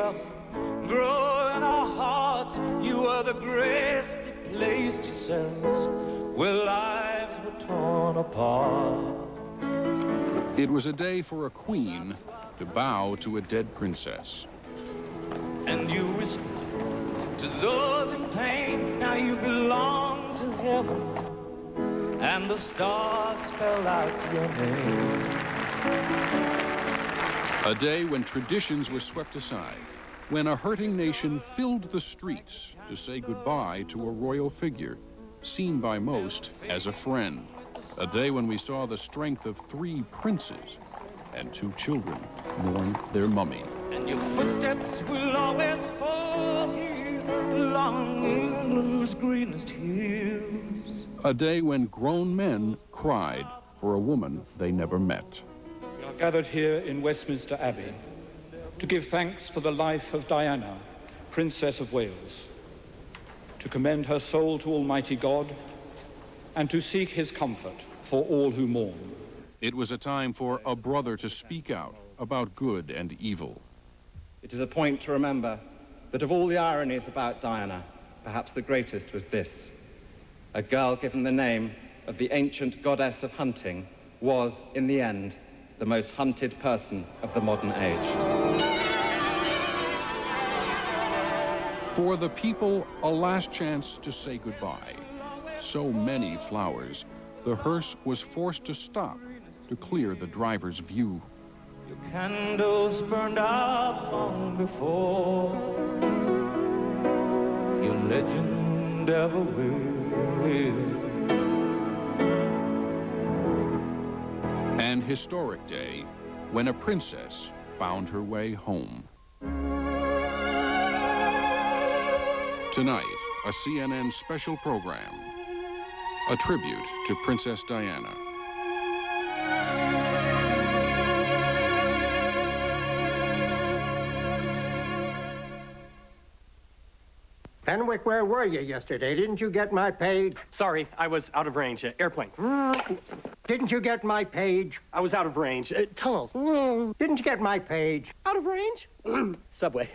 love grow in our hearts. You were the grace that placed yourselves where lives were torn apart. It was a day for a queen to bow to a dead princess. And you whispered to those in pain, now you belong to heaven, and the stars spell out your name. A day when traditions were swept aside, when a hurting nation filled the streets to say goodbye to a royal figure, seen by most as a friend. A day when we saw the strength of 3 princes and 2 children mourn their mummy. And your footsteps will always fall here along England's greenest hills. A day when grown men cried for a woman they never met. We are gathered here in Westminster Abbey to give thanks for the life of Diana, Princess of Wales, to commend her soul to Almighty God, and to seek his comfort for all who mourn. It was a time for a brother to speak out about good and evil. It is a point to remember that of all the ironies about Diana, perhaps the greatest was this. A girl given the name of the ancient goddess of hunting was, in the end, the most hunted person of the modern age. For the people, a last chance to say goodbye. So many flowers, the hearse was forced to stop to clear the driver's view. Your candles burned out long before your legend ever will. An historic day when a princess found her way home. Tonight, a CNN special program, a tribute to Princess Diana. Fenwick, where were you yesterday? Didn't you get my page? Sorry, I was out of range. Airplane. Didn't you get my page? I was out of range. Tunnels. Didn't you get my page? Out of range? Subway.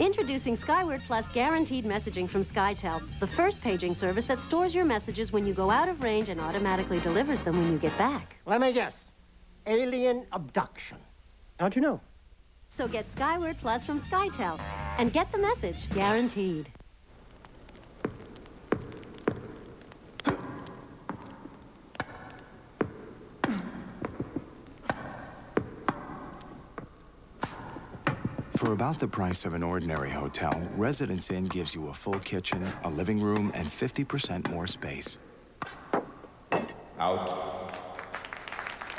Introducing Skyward Plus guaranteed messaging from SkyTel, the first paging service that stores your messages when you go out of range and automatically delivers them when you get back. Let me guess. Alien abduction. How'd you know? So get Skyward Plus from SkyTel and get the message guaranteed. For about the price of an ordinary hotel, Residence Inn gives you a full kitchen, a living room, and 50% more space. Out.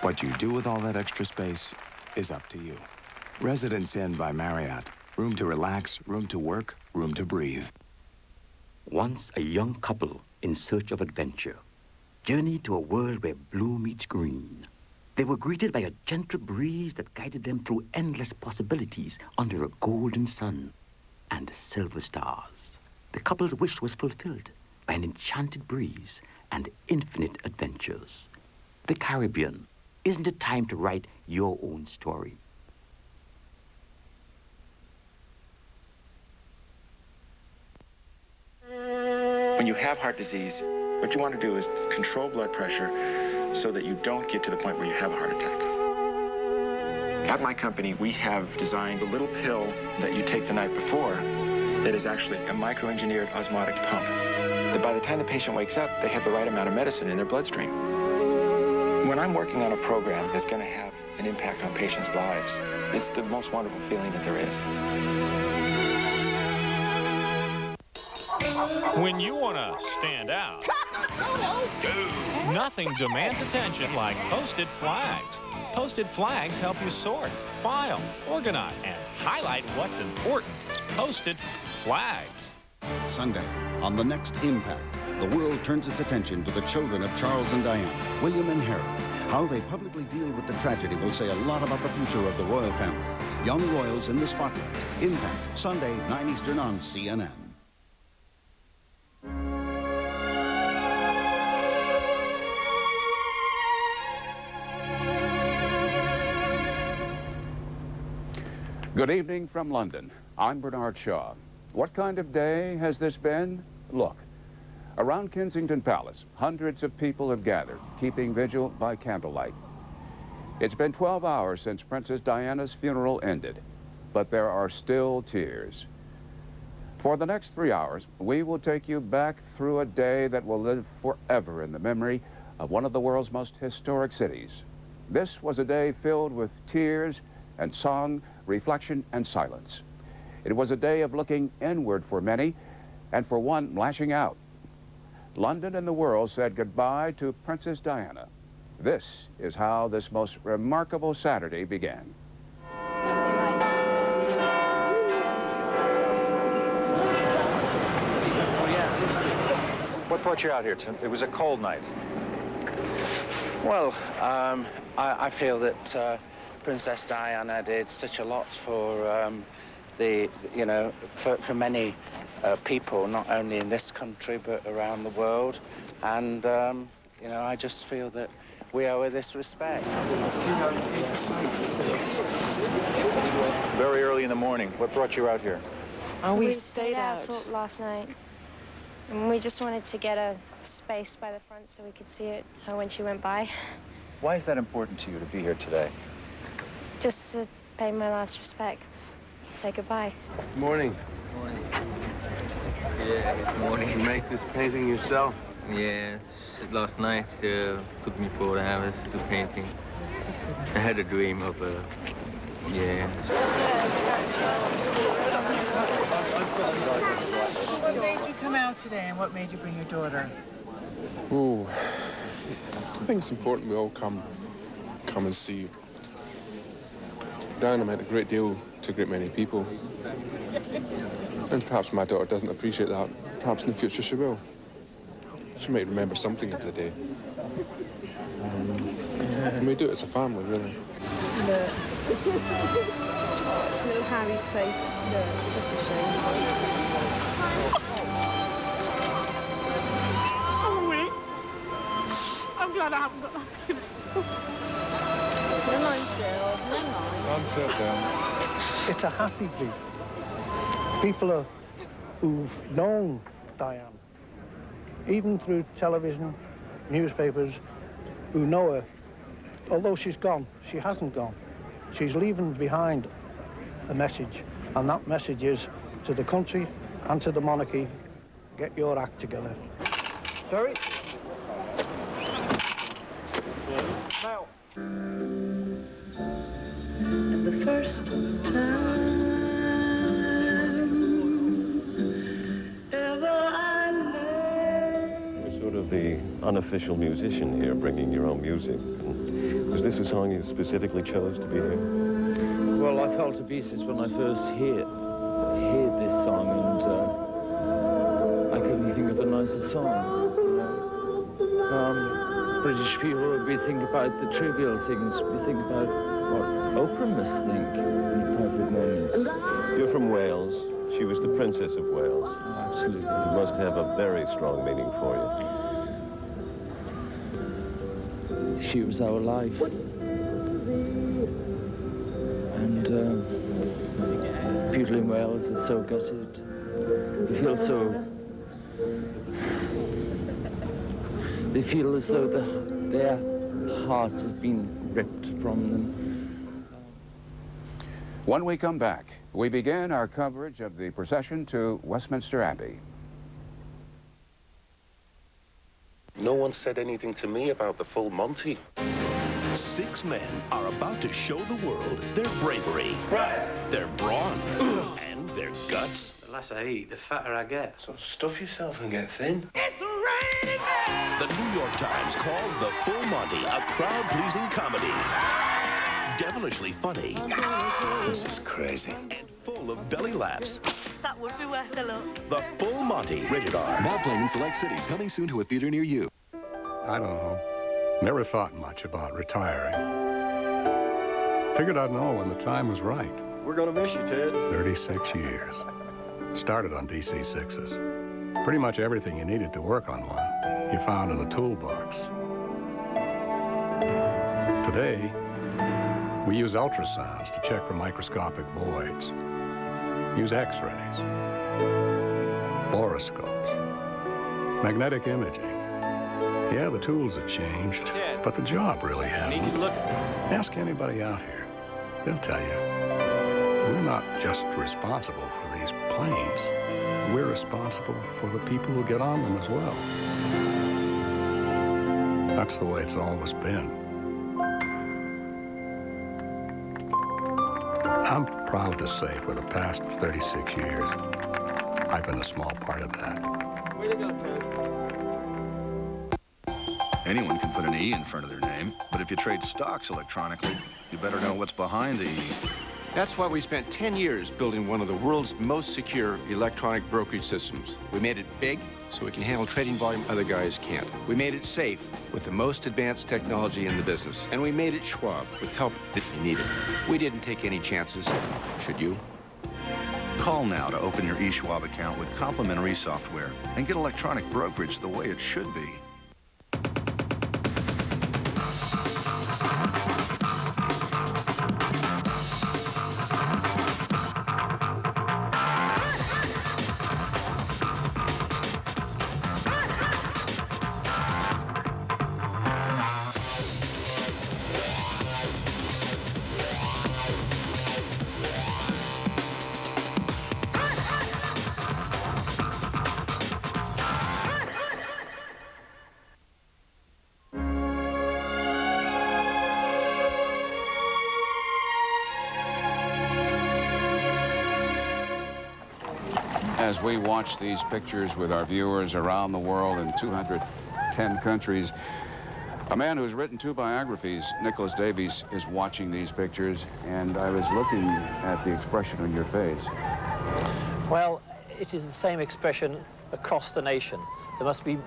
What you do with all that extra space is up to you. Residence Inn by Marriott. Room to relax, room to work, room to breathe. Once a young couple in search of adventure journeyed to a world where blue meets green. They were greeted by a gentle breeze that guided them through endless possibilities under a golden sun and silver stars. The couple's wish was fulfilled by an enchanted breeze and infinite adventures. The Caribbean. Isn't it time to write your own story? When you have heart disease, what you want to do is control blood pressure so that you don't get to the point where you have a heart attack. At my company, we have designed a little pill that you take the night before that is actually a micro-engineered osmotic pump. That by the time the patient wakes up, they have the right amount of medicine in their bloodstream. When I'm working on a program that's going to have an impact on patients' lives, it's the most wonderful feeling that there is. When you want to stand out, nothing demands attention like posted flags. Posted flags help you sort, file, organize, and highlight what's important. Posted flags. Sunday, on the next Impact, the world turns its attention to the children of Charles and Diana, William and Harry. How they publicly deal with the tragedy will say a lot about the future of the royal family. Young royals in the spotlight. Impact, Sunday, 9 Eastern on CNN. Good evening from London. I'm Bernard Shaw. What kind of day has this been? Look, around Kensington Palace, hundreds of people have gathered, keeping vigil by candlelight. It's been 12 hours since Princess Diana's funeral ended, but there are still tears. For the next 3 hours, we will take you back through a day that will live forever in the memory of one of the world's most historic cities. This was a day filled with tears and song, reflection and silence. It was a day of looking inward for many, and for one lashing out. London and the world said goodbye to Princess Diana. This is how this most remarkable Saturday began. What brought you out here, Tim? It was a cold night. Well, I feel that Princess Diana did such a lot for for many people, not only in this country but around the world, and I just feel that we owe her this respect. Very early in the morning. What brought you out here? We stayed out last night. And we just wanted to get a space by the front so we could see it when she went by. Why is that important to you to be here today? Just to pay my last respects, say goodbye. Good morning. Morning. Yeah, good morning. You make this painting yourself? Yeah, last night took me 4 hours to painting. I had a dream of What made you come out today, and what made you bring your daughter? Ooh, I think it's important we all come and see. Diana meant a great deal to a great many people. And perhaps my daughter doesn't appreciate that. Perhaps in the future she will. She might remember something of the day. And we do it as a family, really. No. It's no Harry's place. No, it's such a shame. I'm glad I haven't got that. Never mind, Cheryl. Never mind. I'm sure down. It's a happy grief. People who've known Diane, even through television, newspapers, who know her. Although she's gone, she hasn't gone. She's leaving behind a message, and that message is to the country and to the monarchy, get your act together. Sorry? Now. The first time ever I lay. You're sort of the unofficial musician here, bringing your own music. Was this a song you specifically chose to be here? Well, I fell to pieces when I first heard this song, and I couldn't think of a nicer song. British people, we think about the trivial things. We think about what Oprah must think in private moments. You're from Wales. She was the Princess of Wales. Oh, absolutely. It must have a very strong meaning for you. She was our life. And people in Wales are so gutted. They feel so... They feel as though their hearts have been ripped from them. When we come back, we begin our coverage of the procession to Westminster Abbey. No one said anything to me about the full Monty. 6 men are about to show the world their bravery, their brawn, and their guts. The less I eat, the fatter I get. So stuff yourself and get thin. It's raining men! The New York Times calls The Full Monty a crowd-pleasing comedy. Devilishly funny. This is crazy. And full of belly laughs. That would be worth a look. The Full Monty, rated R. Now playing in select cities, coming soon to a theater near you. I don't know. Never thought much about retiring. Figured I'd know when the time was right. We're gonna miss you, Ted. 36 years. Started on DC-6s. Pretty much everything you needed to work on one, you found in the toolbox. Today, we use ultrasounds to check for microscopic voids. Use X-rays, fluoroscopes, magnetic imaging. Yeah, the tools have changed, but the job really hasn't. I need you to look at this. Ask anybody out here. They'll tell you. We're not just responsible for these planes. We're responsible for the people who get on them as well. That's the way it's always been. I'm proud to say for the past 36 years, I've been a small part of that. Way to go, Ted. Anyone can put an E in front of their name, but if you trade stocks electronically, you better know what's behind the E. That's why we spent 10 years building one of the world's most secure electronic brokerage systems. We made it big so we can handle trading volume other guys can't. We made it safe with the most advanced technology in the business. And we made it Schwab with help if you need it. We didn't take any chances. Should you? Call now to open your eSchwab account with complimentary software and get electronic brokerage the way it should be. As we watch these pictures with our viewers around the world in 210 countries, a man who's written 2 biographies, Nicholas Davies, is watching these pictures, and I was looking at the expression on your face. Well, it is the same expression across the nation. There must be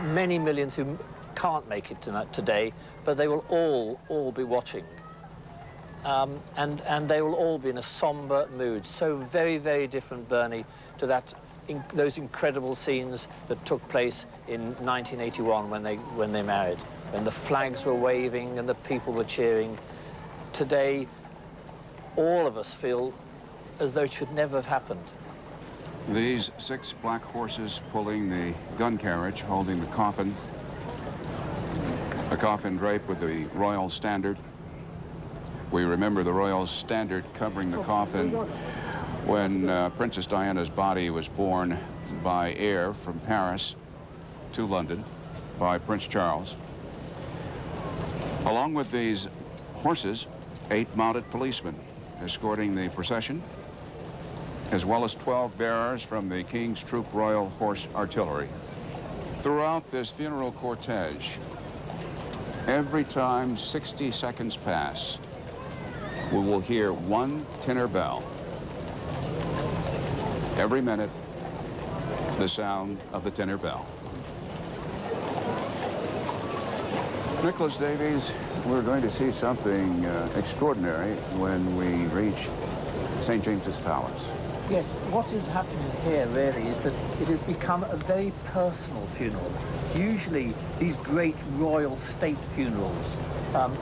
many millions who can't make it today, but they will all be watching. And they will all be in a somber mood. So very, very different, Bernie, to those incredible scenes that took place in 1981 when they married, when the flags were waving and the people were cheering. Today, all of us feel as though it should never have happened. These 6 black horses pulling the gun carriage, holding the coffin, a coffin draped with the royal standard. We remember the royal standard covering the coffin when Princess Diana's body was borne by air from Paris to London by Prince Charles. Along with these horses, 8 mounted policemen escorting the procession, as well as 12 bearers from the King's Troop Royal Horse Artillery. Throughout this funeral cortege, every time 60 seconds pass, we will hear 1 tenor bell. Every minute, the sound of the tenor bell. Nicholas Davies, we're going to see something extraordinary when we reach St. James's Palace. Yes, what is happening here really is that it has become a very personal funeral. Usually these great royal state funerals,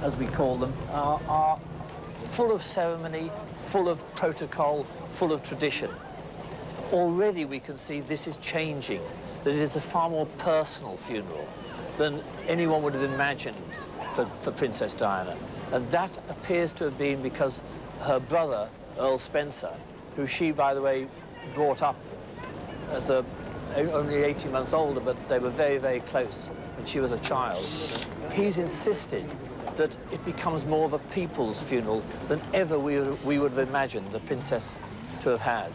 as we call them, are full of ceremony, full of protocol, full of tradition. Already we can see this is changing, that it is a far more personal funeral than anyone would have imagined for Princess Diana. And that appears to have been because her brother, Earl Spencer, who she, by the way, brought up as only 18 months older, but they were very, very close when she was a child. He's insisted that it becomes more of a people's funeral than ever we would have imagined the princess to have had.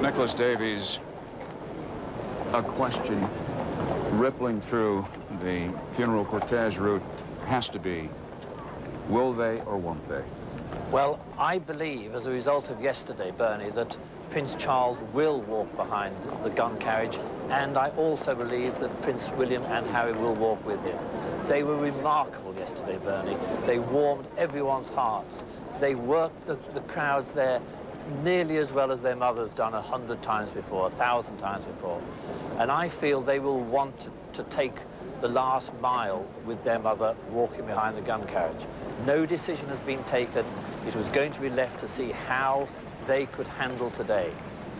Nicholas Davies, a question rippling through the funeral cortege route has to be, will they or won't they? Well, I believe, as a result of yesterday, Bernie, that Prince Charles will walk behind the gun carriage, and I also believe that Prince William and Harry will walk with him. They were remarkable yesterday, Bernie. They warmed everyone's hearts. They worked the crowds there nearly as well as their mother's done 100 times before, 1,000 times before. And I feel they will want to take the last mile with their mother walking behind the gun carriage. No decision has been taken. It was going to be left to see how they could handle today.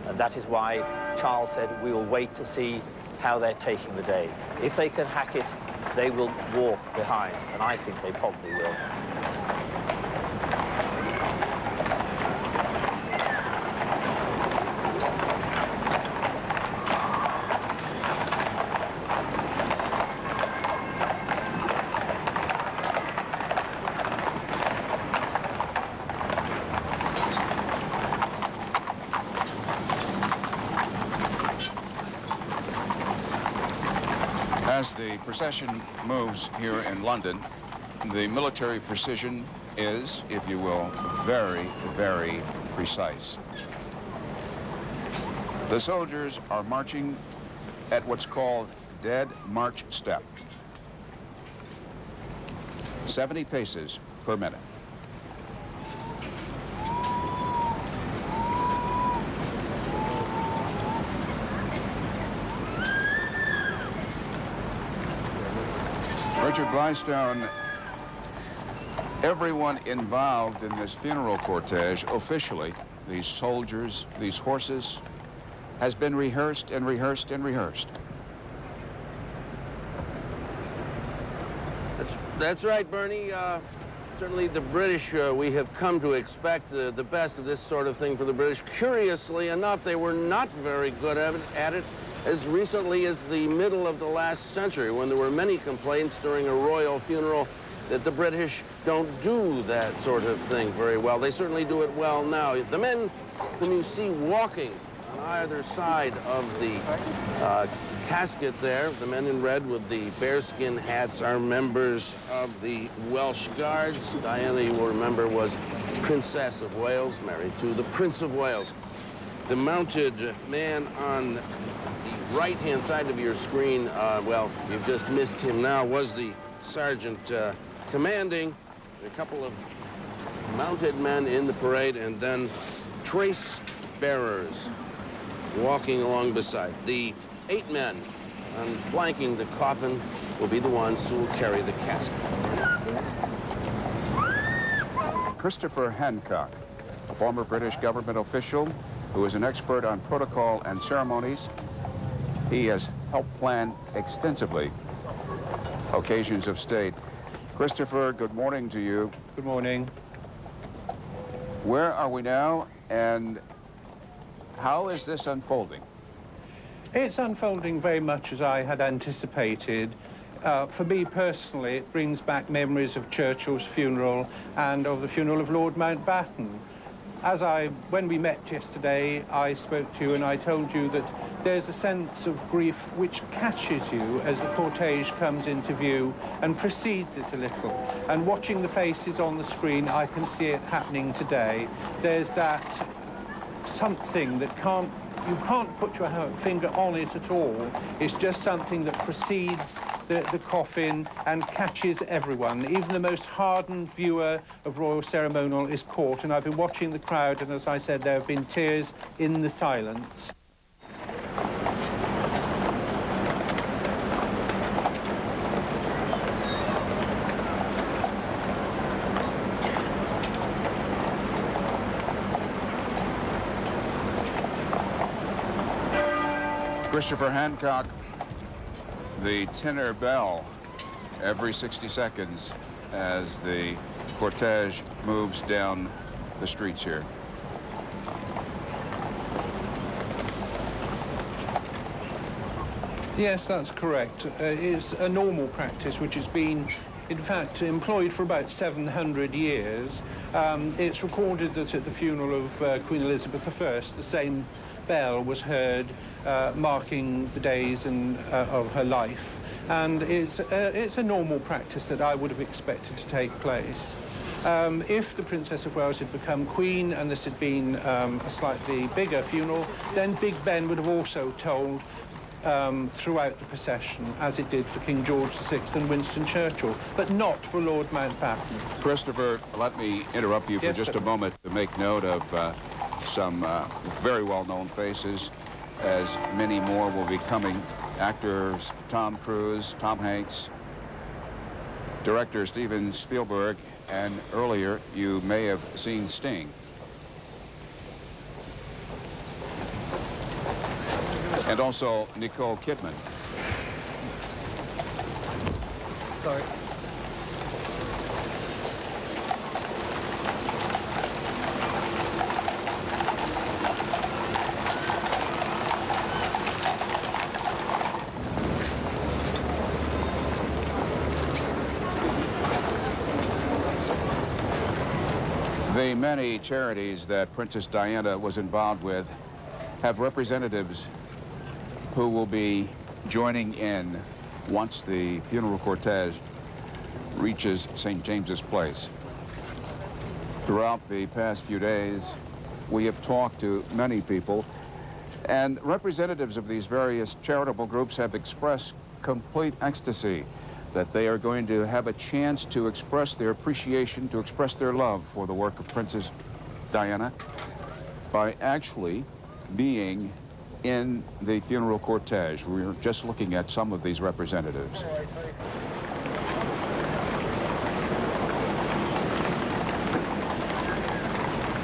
And that is why Charles said, we will wait to see how they're taking the day. If they can hack it, they will walk behind, and I think they probably will. As the procession moves here in London, the military precision is, if you will, very, very precise. The soldiers are marching at what's called dead march step. 70 paces per minute. Richard Blystone, everyone involved in this funeral cortege, officially, these soldiers, these horses, has been rehearsed and rehearsed and rehearsed. That's right, Bernie. Certainly the British, we have come to expect the best of this sort of thing for the British. Curiously enough, they were not very good at it as recently as the middle of the last century, when there were many complaints during a royal funeral that the British don't do that sort of thing very well. They certainly do it well now. The men whom you see walking on either side of the casket there, the men in red with the bearskin hats, are members of the Welsh Guards. Diana, you will remember, was Princess of Wales, married to the Prince of Wales. The mounted man on the right-hand side of your screen, well, you've just missed him now, was the sergeant commanding. A couple of mounted men in the parade, and then trace bearers walking along beside. The 8 men flanking the coffin will be the ones who will carry the casket. Christopher Hancock, a former British government official who is an expert on protocol and ceremonies. He has helped plan extensively occasions of state. Christopher, good morning to you. Good morning. Where are we now, and how is this unfolding? It's unfolding very much as I had anticipated. For me personally, it brings back memories of Churchill's funeral and of the funeral of Lord Mountbatten. When we met yesterday, I spoke to you and I told you that there's a sense of grief which catches you as the cortege comes into view and precedes it a little. And watching the faces on the screen, I can see it happening today. There's that something that you can't put your finger on it at all. It's just something that precedes the coffin and catches everyone. Even the most hardened viewer of royal ceremonial is caught, and I've been watching the crowd, and as I said, there have been tears in the silence. Christopher Hancock, the tenor bell every 60 seconds as the cortege moves down the streets here. Yes, that's correct. It's a normal practice which has been, in fact, employed for about 700 years. It's recorded that at the funeral of Queen Elizabeth I, the same bell was heard marking the days of her life. And it's a normal practice that I would have expected to take place. If the Princess of Wales had become Queen and this had been a slightly bigger funeral, then Big Ben would have also tolled throughout the procession, as it did for King George VI and Winston Churchill, but not for Lord Mountbatten. Christopher, let me interrupt you for just a moment to make note of some very well-known faces, as many more will be coming. Actors Tom Cruise, Tom Hanks, director Steven Spielberg, and earlier you may have seen Sting. And also Nicole Kidman. Sorry. The many charities that Princess Diana was involved with have representatives who will be joining in once the funeral cortege reaches St. James's Place. Throughout the past few days, we have talked to many people, and representatives of these various charitable groups have expressed complete ecstasy that they are going to have a chance to express their appreciation, to express their love for the work of Princess Diana by actually being in the funeral cortege. We're just looking at some of these representatives.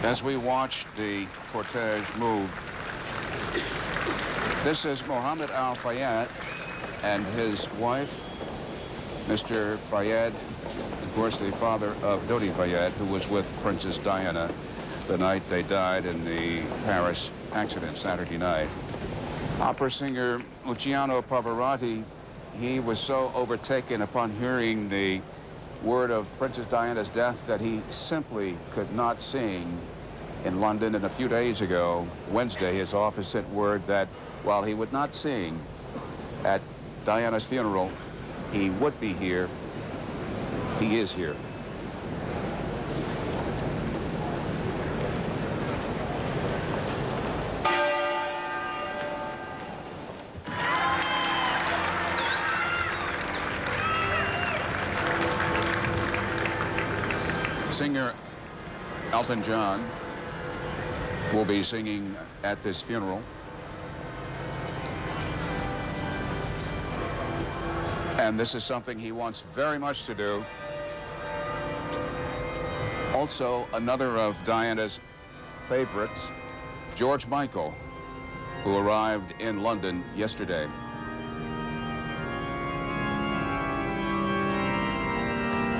As we watch the cortege move, this is Mohammed Al Fayed and his wife, Mr. Fayed, of course, the father of Dodi Fayed, who was with Princess Diana the night they died in the Paris accident Saturday night. Opera singer Luciano Pavarotti, he was so overtaken upon hearing the word of Princess Diana's death that he simply could not sing in London. And a few days ago, Wednesday, his office sent word that while he would not sing at Diana's funeral, he would be here. He is here. Singer Elton John will be singing at this funeral. And this is something he wants very much to do. Also, another of Diana's favorites, George Michael, who arrived in London yesterday.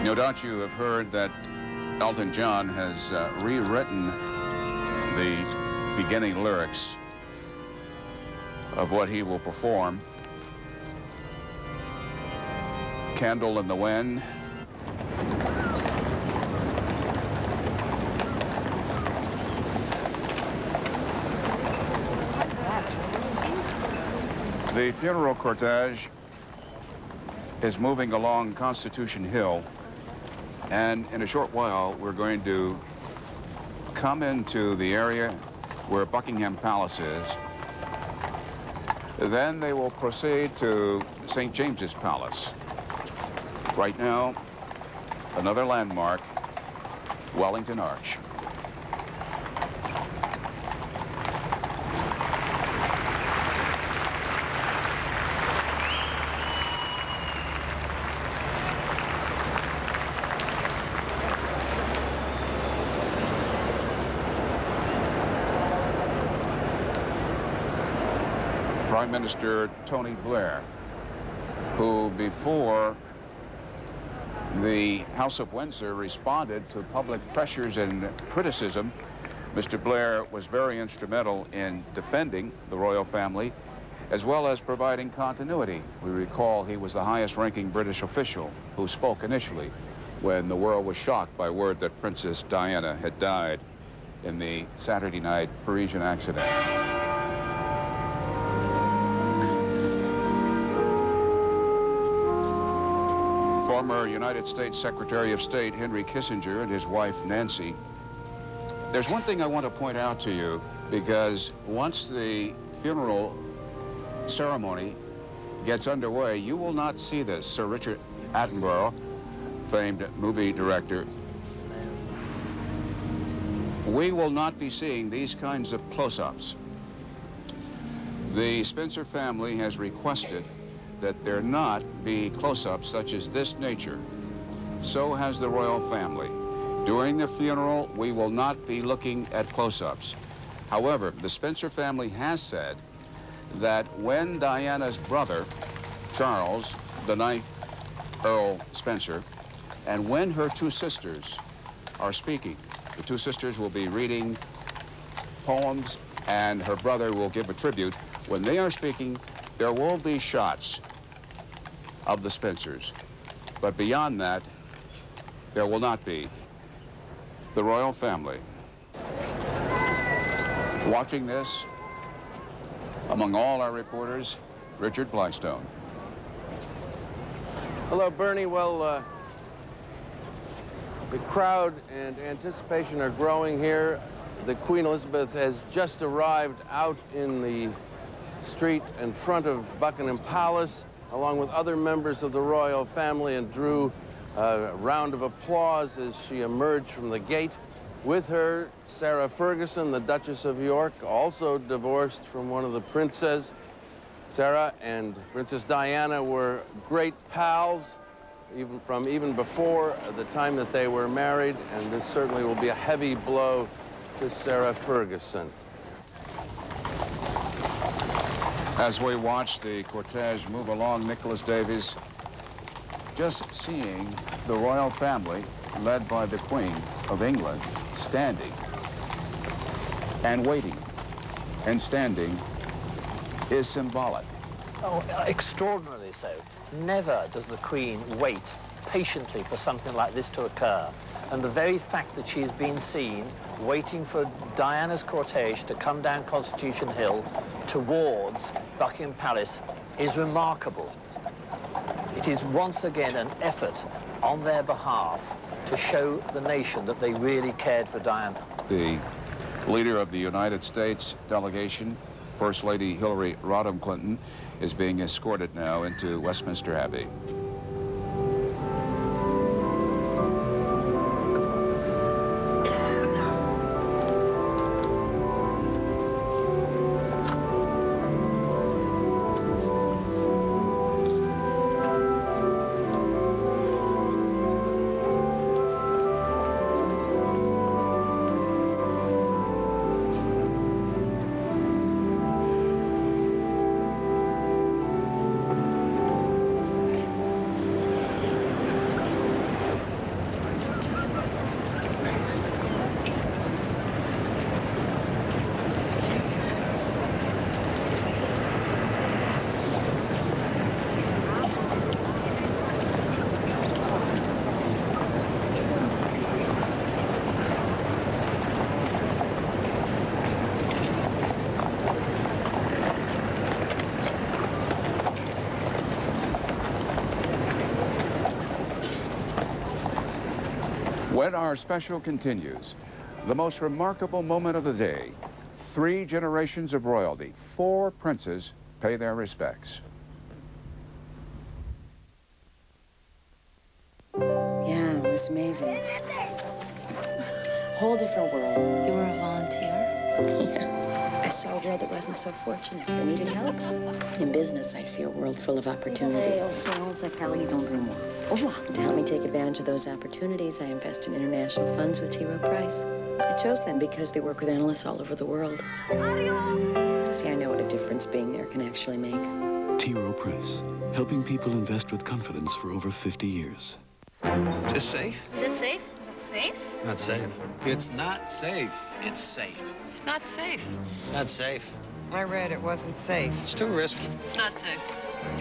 No doubt you have heard that Elton John has rewritten the beginning lyrics of what he will perform. Candle in the Wind. The funeral cortege is moving along Constitution Hill, and in a short while we're going to come into the area where Buckingham Palace is. Then they will proceed to St. James's Palace. Right now, another landmark, Wellington Arch. Prime Minister Tony Blair, who before the House of Windsor responded to public pressures and criticism, Mr. Blair was very instrumental in defending the royal family, as well as providing continuity. We recall he was the highest-ranking British official who spoke initially when the world was shocked by word that Princess Diana had died in the Saturday night Parisian accident. former United States Secretary of State Henry Kissinger and his wife Nancy. There's one thing I want to point out to you, because once the funeral ceremony gets underway, you will not see this. Sir Richard Attenborough, famed movie director, we will not be seeing these kinds of close-ups. The Spencer family has requested that there not be close-ups such as this nature. So has the royal family. During the funeral, we will not be looking at close-ups. However, the Spencer family has said that when Diana's brother, Charles, the 9th Earl Spencer, and when her two sisters are speaking, the two sisters will be reading poems and her brother will give a tribute. When they are speaking, there will be shots of the Spencers. But beyond that, there will not be. The royal family. Watching this, among all our reporters, Richard Blystone. Hello, Bernie. Well, the crowd and anticipation are growing here. The Queen Elizabeth has just arrived out in the street in front of Buckingham Palace, along with other members of the royal family, and drew a round of applause as she emerged from the gate. With her, Sarah Ferguson, the Duchess of York, also divorced from one of the princes. Sarah and Princess Diana were great pals, even before the time that they were married, and this certainly will be a heavy blow to Sarah Ferguson. As we watch the cortege move along, Nicholas Davies, just seeing the royal family, led by the Queen of England, standing and waiting and standing is symbolic. Oh, extraordinarily so. Never does the Queen wait patiently for something like this to occur. And the very fact that she's been seen waiting for Diana's cortege to come down Constitution Hill towards Buckingham Palace is remarkable. It is once again an effort on their behalf to show the nation that they really cared for Diana. The leader of the United States delegation, First Lady Hillary Rodham Clinton, is being escorted now into Westminster Abbey. When our special continues, the most remarkable moment of the day, 3 generations of royalty, 4 princes pay their respects. Yeah, it was amazing. Whole different world. You were a volunteer? Yeah. I saw a world that wasn't so fortunate. They needed help. In business, I see a world full of opportunity. To help me take advantage of those opportunities, I invest in international funds with T. Rowe Price. I chose them because they work with analysts all over the world. See, I know what a difference being there can actually make. T. Rowe Price, helping people invest with confidence for over 50 years. Is this safe? Is it safe? Is it safe? Not safe. It's not safe. It's safe. It's not safe. It's not safe. I read it wasn't safe. It's too risky. It's not safe.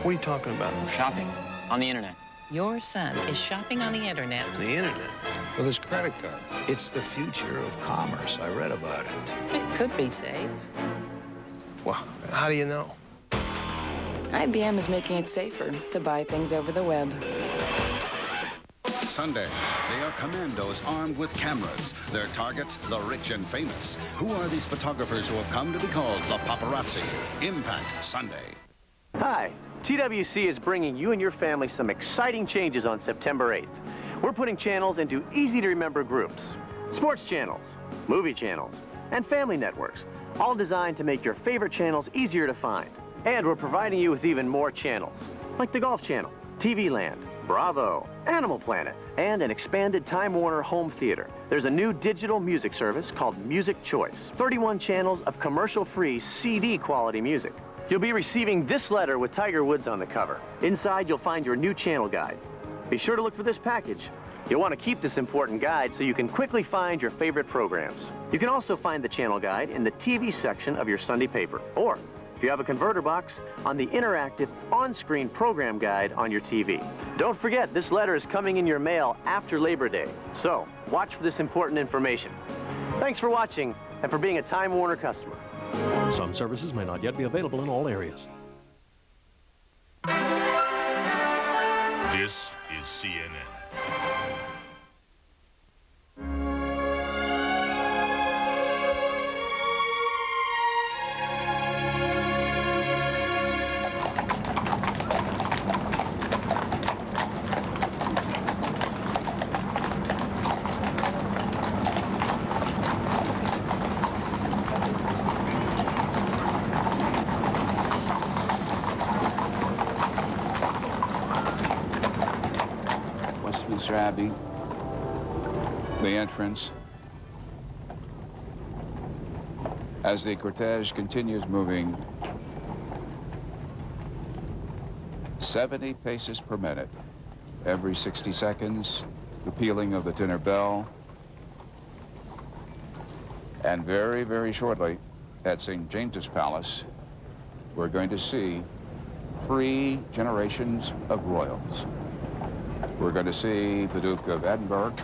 What are you talking about? Shopping on the internet. Your son is shopping on the internet. The internet? With his credit card. It's the future of commerce. I read about it. It could be safe. Well, how do you know? IBM is making it safer to buy things over the web. Sunday. They are commandos armed with cameras. Their targets, the rich and famous. Who are these photographers who have come to be called the paparazzi? Impact Sunday. Hi, TWC is bringing you and your family some exciting changes on September 8th. We're putting channels into easy-to-remember groups. Sports channels, movie channels, and family networks, all designed to make your favorite channels easier to find. And we're providing you with even more channels, like the Golf Channel, TV Land, Bravo, Animal Planet, and an expanded Time Warner home theater. There's a new digital music service called Music Choice. 31 channels of commercial-free CD-quality music. You'll be receiving this letter with Tiger Woods on the cover. Inside, you'll find your new channel guide. Be sure to look for this package. You'll want to keep this important guide so you can quickly find your favorite programs. You can also find the channel guide in the TV section of your Sunday paper, or if you have a converter box, on the interactive on-screen program guide on your TV. Don't forget, this letter is coming in your mail after Labor Day, so watch for this important information. Thanks for watching and for being a Time Warner customer. Some services may not yet be available in all areas. This is CNN. Westminster Abbey, the entrance. As the cortege continues moving 70 paces per minute, every 60 seconds, the pealing of the dinner bell, and very, very shortly at St. James's Palace, we're going to see 3 generations of royals. We're going to see the Duke of Edinburgh,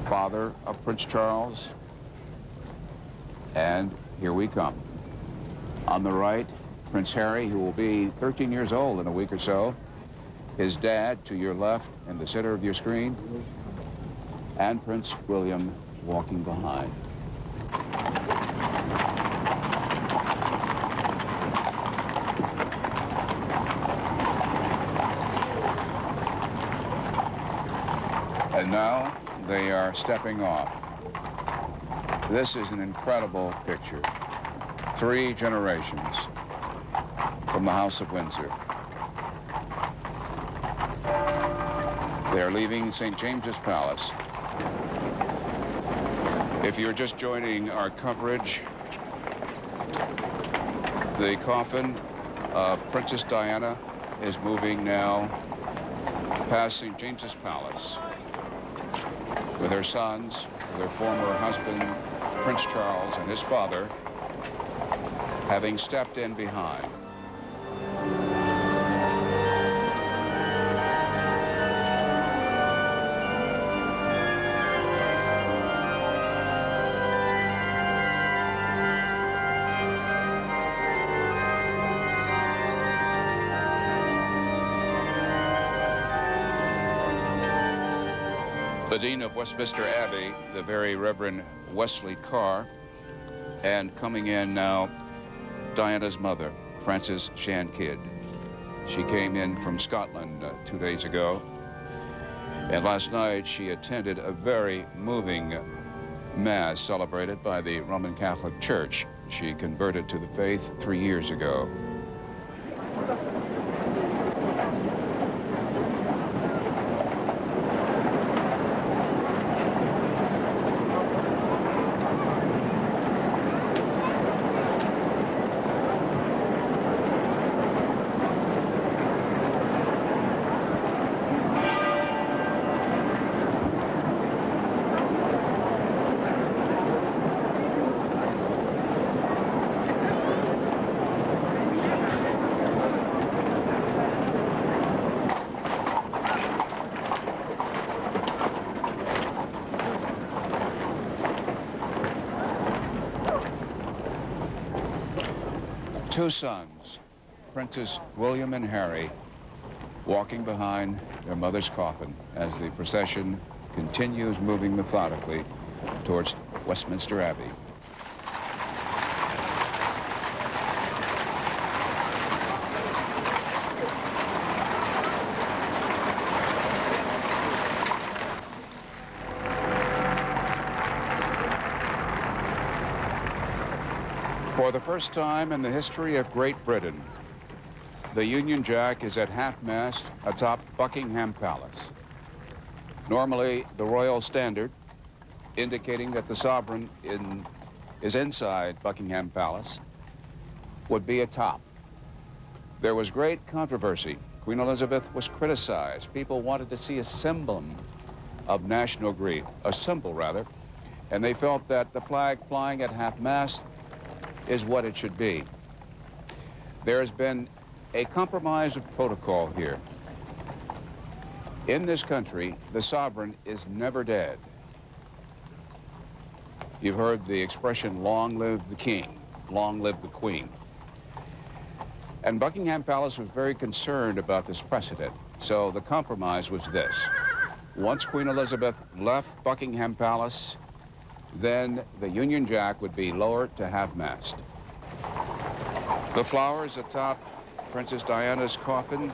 father of Prince Charles, and here we come. On the right, Prince Harry, who will be 13 years old in a week or so. His dad to your left in the center of your screen, and Prince William walking behind. And now they are stepping off. This is an incredible picture. 3 generations from the House of Windsor. They're leaving St. James's Palace. If you're just joining our coverage, the coffin of Princess Diana is moving now past St. James's Palace with her sons, with her former husband, Prince Charles, and his father, having stepped in behind. The Dean of Westminster Abbey, the very Reverend Wesley Carr, and coming in now, Diana's mother, Frances Shan Kidd. She came in from Scotland 2 days ago, and last night she attended a very moving mass celebrated by the Roman Catholic Church. She converted to the faith 3 years ago. Two sons, Princes William and Harry, walking behind their mother's coffin as the procession continues moving methodically towards Westminster Abbey. For the first time in the history of Great Britain, the Union Jack is at half-mast atop Buckingham Palace. Normally, the Royal Standard, indicating that the sovereign is inside Buckingham Palace, would be atop. There was great controversy. Queen Elizabeth was criticized. People wanted to see a symbol of national grief, a symbol rather, and they felt that the flag flying at half-mast is what it should be. There has been a compromise of protocol here. In this country, the sovereign is never dead. You've heard the expression, long live the king, long live the queen. And Buckingham Palace was very concerned about this precedent. So the compromise was this. Once Queen Elizabeth left Buckingham Palace, then the Union Jack would be lowered to half-mast. The flowers atop Princess Diana's coffin.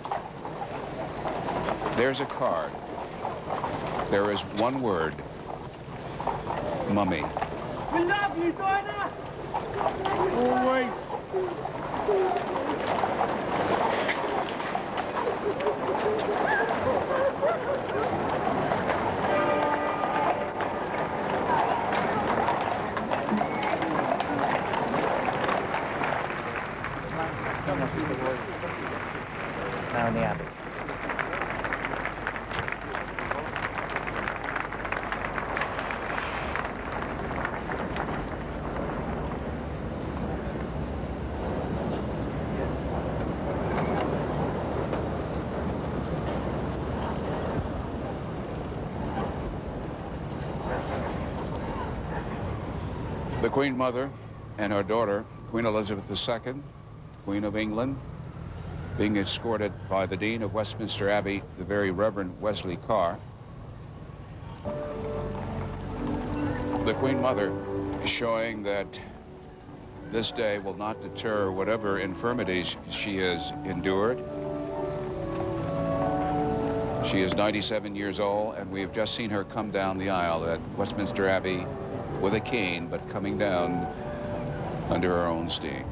There's a card. There is one word, Mummy. We love you, Diana! Always. Now in the Abbey. The Queen Mother and her daughter, Queen Elizabeth II, Queen of England, being escorted by the Dean of Westminster Abbey, the very Reverend Wesley Carr. The Queen Mother is showing that this day will not deter whatever infirmities she has endured. She is 97 years old, and we have just seen her come down the aisle at Westminster Abbey with a cane, but coming down under her own steam.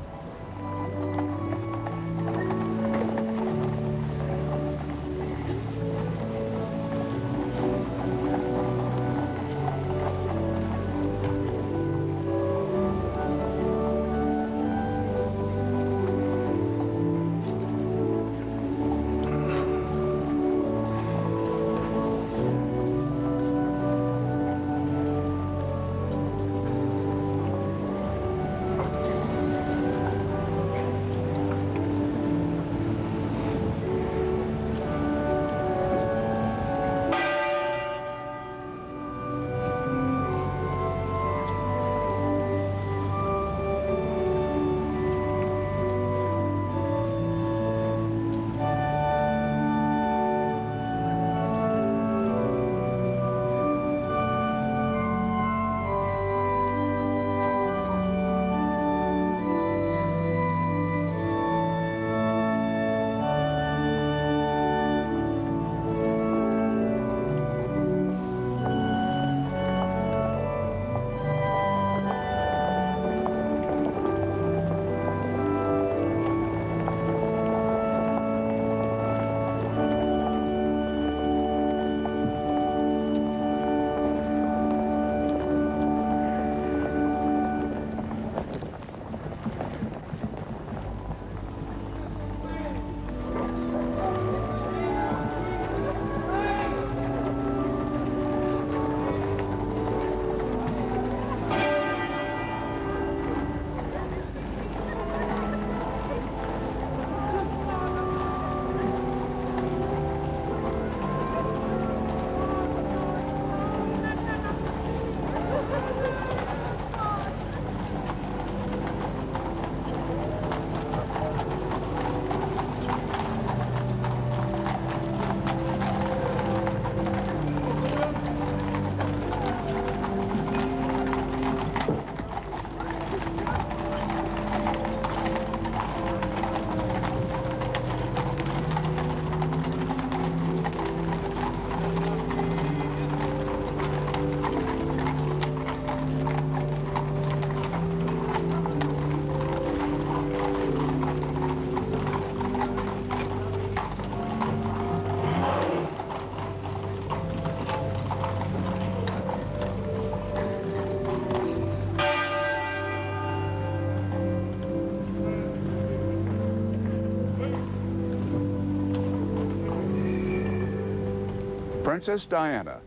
Princess Diana,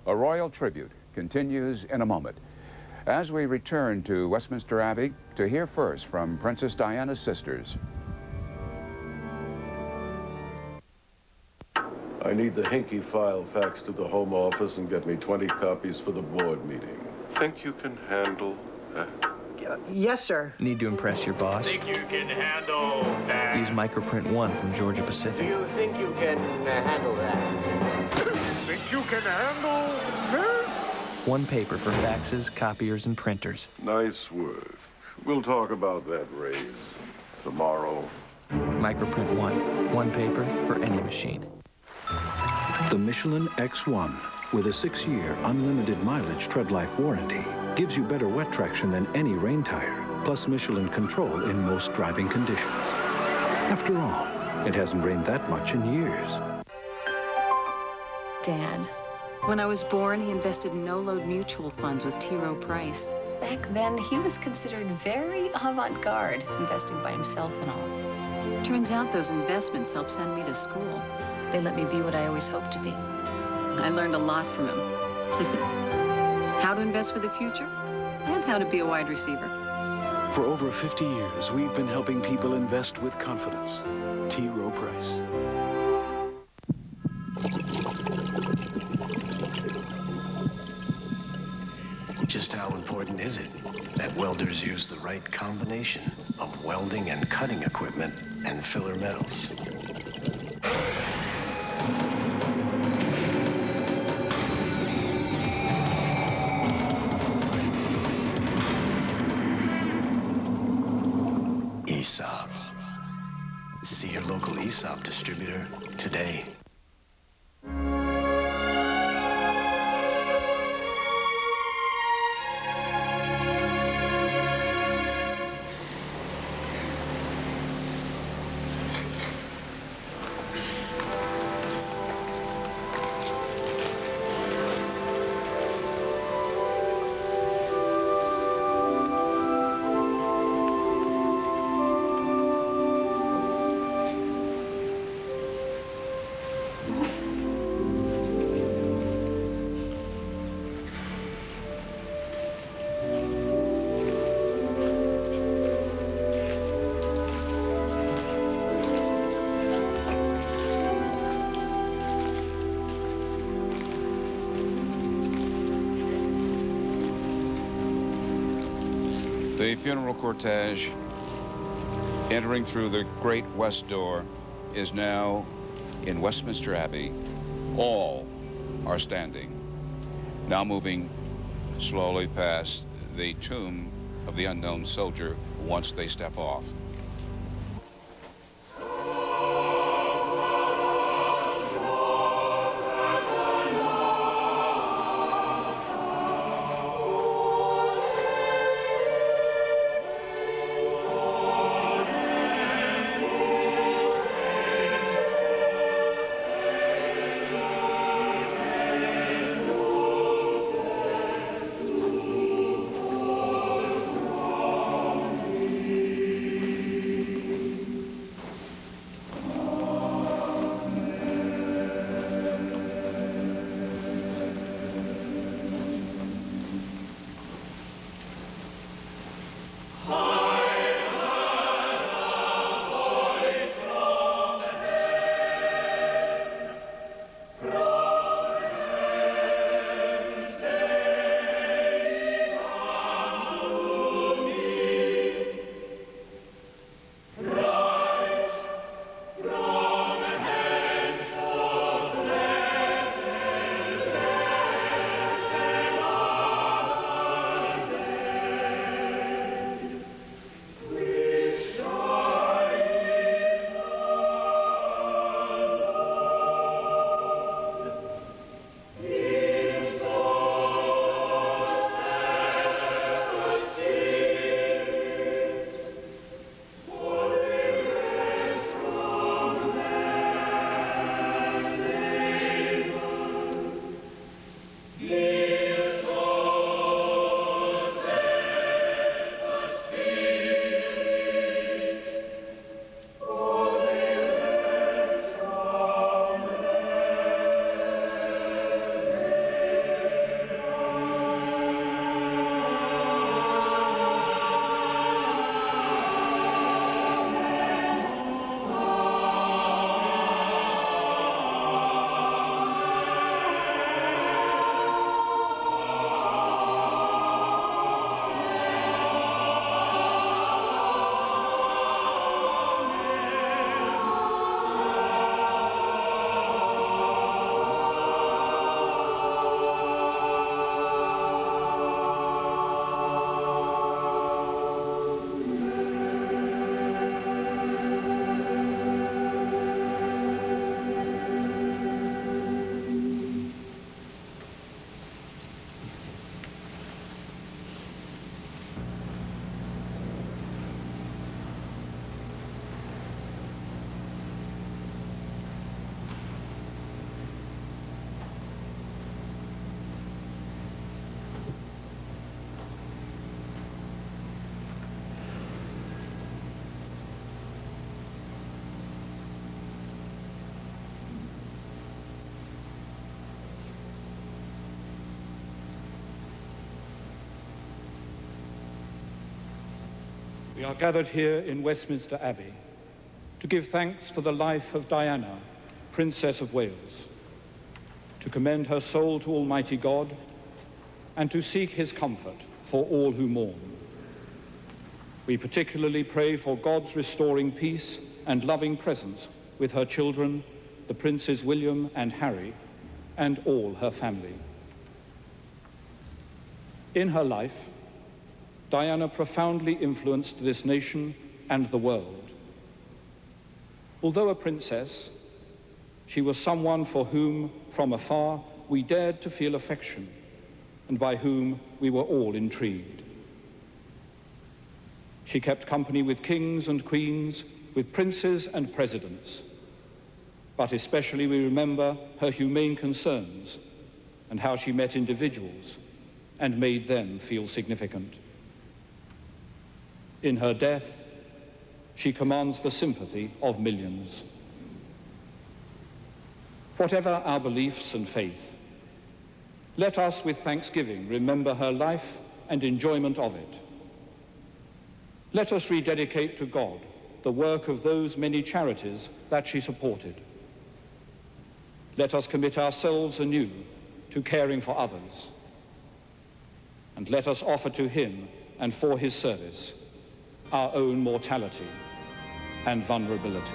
a royal tribute, continues in a moment. As we return to Westminster Abbey to hear first from Princess Diana's sisters. I need the Hinky file faxed to the Home Office and get me 20 copies for the board meeting. Think you can handle that? Yes, sir. Need to impress your boss? Think you can handle that? Use Microprint 1 from Georgia Pacific. Do you think you can handle that? Think you can handle this? One paper for faxes, copiers, and printers. Nice work. We'll talk about that raise tomorrow. Microprint 1. One paper for any machine. The Michelin X1, with a 6-year unlimited mileage tread life warranty, gives you better wet traction than any rain tire, plus Michelin control in most driving conditions. After all, it hasn't rained that much in years. Dad, when I was born, he invested in no-load mutual funds with T. Rowe Price. Back then, he was considered very avant-garde, investing by himself and all. Turns out those investments helped send me to school. They let me be what I always hoped to be. I learned a lot from him. How to invest for the future, and how to be a wide receiver. For over 50 years, we've been helping people invest with confidence. T. Rowe Price. Just how important is it that welders use the right combination of welding and cutting equipment and filler metals? ESOP. See your local ESOP distributor today. The funeral cortege, entering through the great west door, is now in Westminster Abbey. All are standing, now moving slowly past the tomb of the unknown soldier once they step off. We are gathered here in Westminster Abbey to give thanks for the life of Diana, Princess of Wales, to commend her soul to Almighty God, and to seek his comfort for all who mourn. We particularly pray for God's restoring peace and loving presence with her children, the Princes William and Harry, and all her family. In her life, Diana profoundly influenced this nation and the world. Although a princess, she was someone for whom, from afar, we dared to feel affection, and by whom we were all intrigued. She kept company with kings and queens, with princes and presidents, but especially we remember her humane concerns and how she met individuals and made them feel significant. In her death, she commands the sympathy of millions. Whatever our beliefs and faith, let us with thanksgiving remember her life and enjoyment of it. Let us rededicate to God the work of those many charities that she supported. Let us commit ourselves anew to caring for others. And let us offer to him and for his service our own mortality and vulnerability.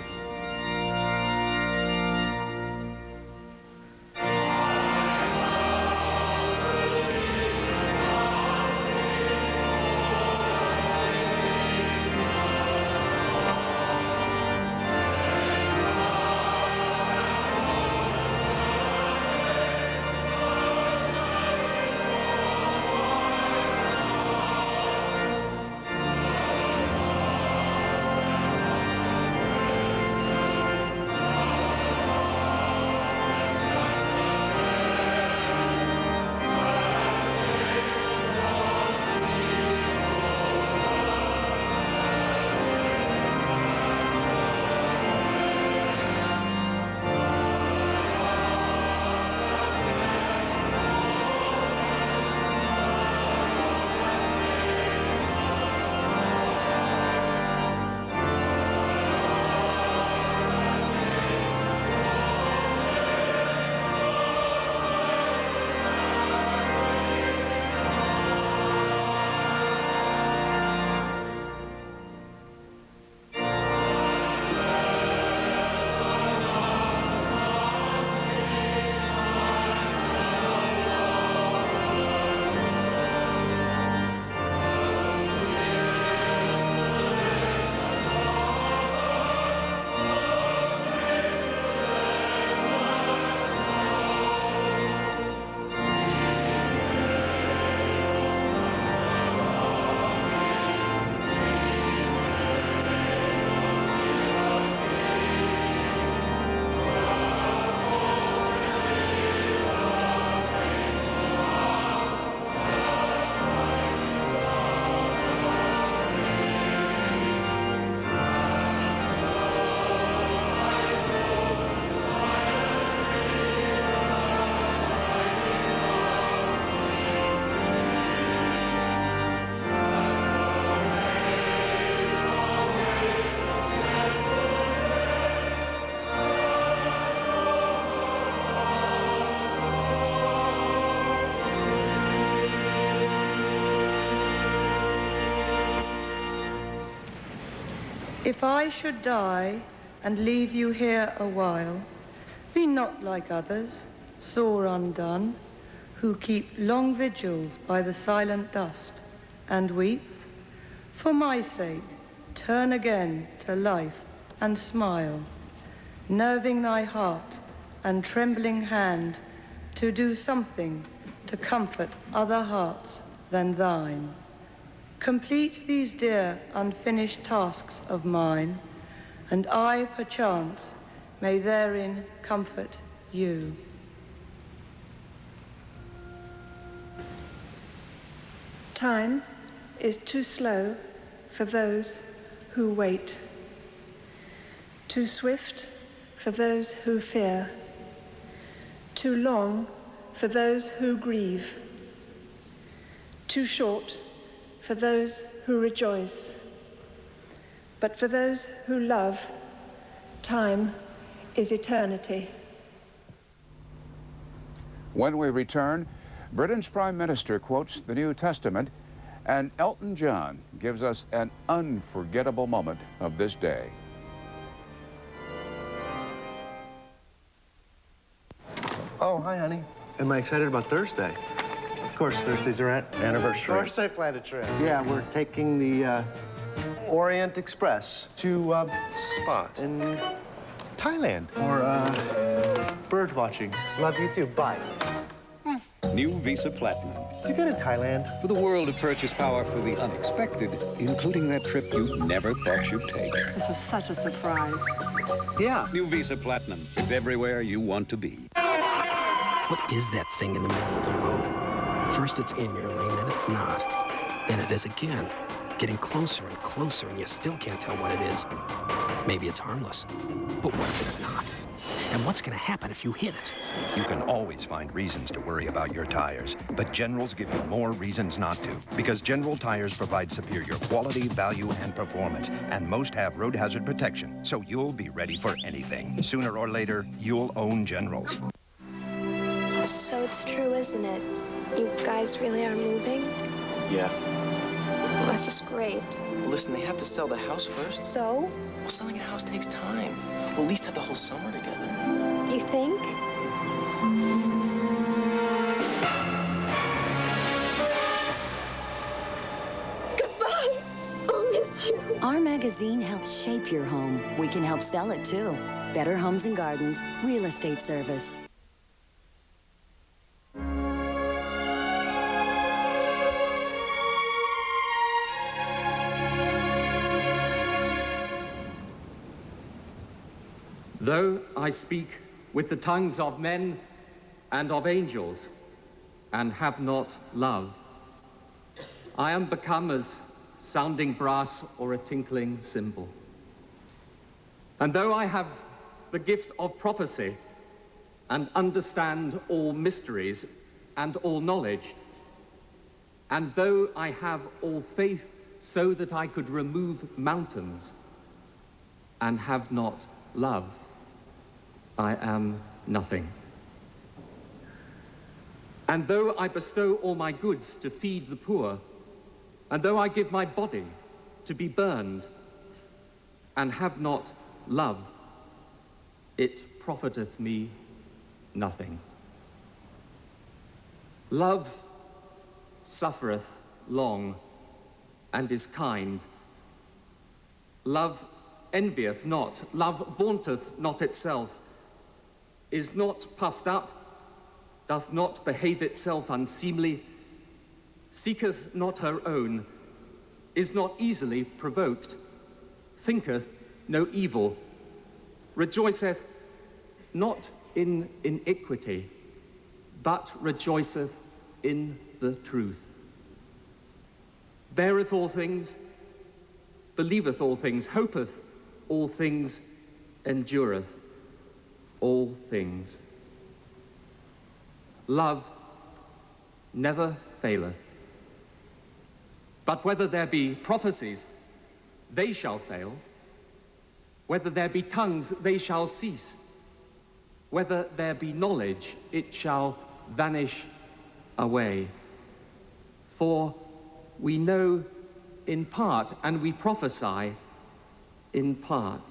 If I should die and leave you here a while, be not like others, sore undone, who keep long vigils by the silent dust and weep. For my sake, turn again to life and smile, nerving thy heart and trembling hand to do something to comfort other hearts than thine. Complete these dear unfinished tasks of mine, and I, perchance, may therein comfort you. Time is too slow for those who wait, too swift for those who fear, too long for those who grieve, too short for those who rejoice, But for those who love, time is eternity. When we return, Britain's Prime Minister quotes the New Testament, and Elton John gives us an unforgettable moment of this day. Oh, hi, honey. Am I excited about Thursday? Of course, Thursday's our anniversary. Of course I planned a trip. Yeah, we're taking the Orient Express to Spot. in Thailand for bird watching. Love you too. Bye. New Visa Platinum. Did you go to Thailand? For the world of purchase power for the unexpected, including that trip you never thought you'd take. This was such a surprise. Yeah. New Visa Platinum. It's everywhere you want to be. What is that thing in the middle of the road? First it's in your lane, then it's not. Then it is again. Getting closer and closer, and you still can't tell what it is. Maybe it's harmless. But what if it's not? And what's going to happen if you hit it? You can always find reasons to worry about your tires, but General's give you more reasons not to, because General tires provide superior quality, value, and performance, and most have road hazard protection, so you'll be ready for anything. Sooner or later, you'll own General's. So it's true, isn't it? You guys really are moving? Yeah. Well, that's just great. Well, listen, they have to sell the house first. So? Well, selling a house takes time. We'll at least have the whole summer together. You think? Goodbye! I'll miss you. Our magazine helps shape your home. We can help sell it, too. Better Homes and Gardens, Real Estate Service. Though I speak with the tongues of men and of angels, and have not love, I am become as sounding brass or a tinkling cymbal. And though I have the gift of prophecy, and understand all mysteries and all knowledge, and though I have all faith so that I could remove mountains, and have not love, I am nothing. And though I bestow all my goods to feed the poor, and though I give my body to be burned, and have not love, it profiteth me nothing. Love suffereth long, and is kind. Love envieth not, love vaunteth not itself, is not puffed up, doth not behave itself unseemly, seeketh not her own, is not easily provoked, thinketh no evil, rejoiceth not in iniquity, but rejoiceth in the truth. Beareth all things, believeth all things, hopeth all things, endureth all things. Love never faileth. But whether there be prophecies, they shall fail. Whether there be tongues, they shall cease. Whether there be knowledge, it shall vanish away. For we know in part, and we prophesy in part.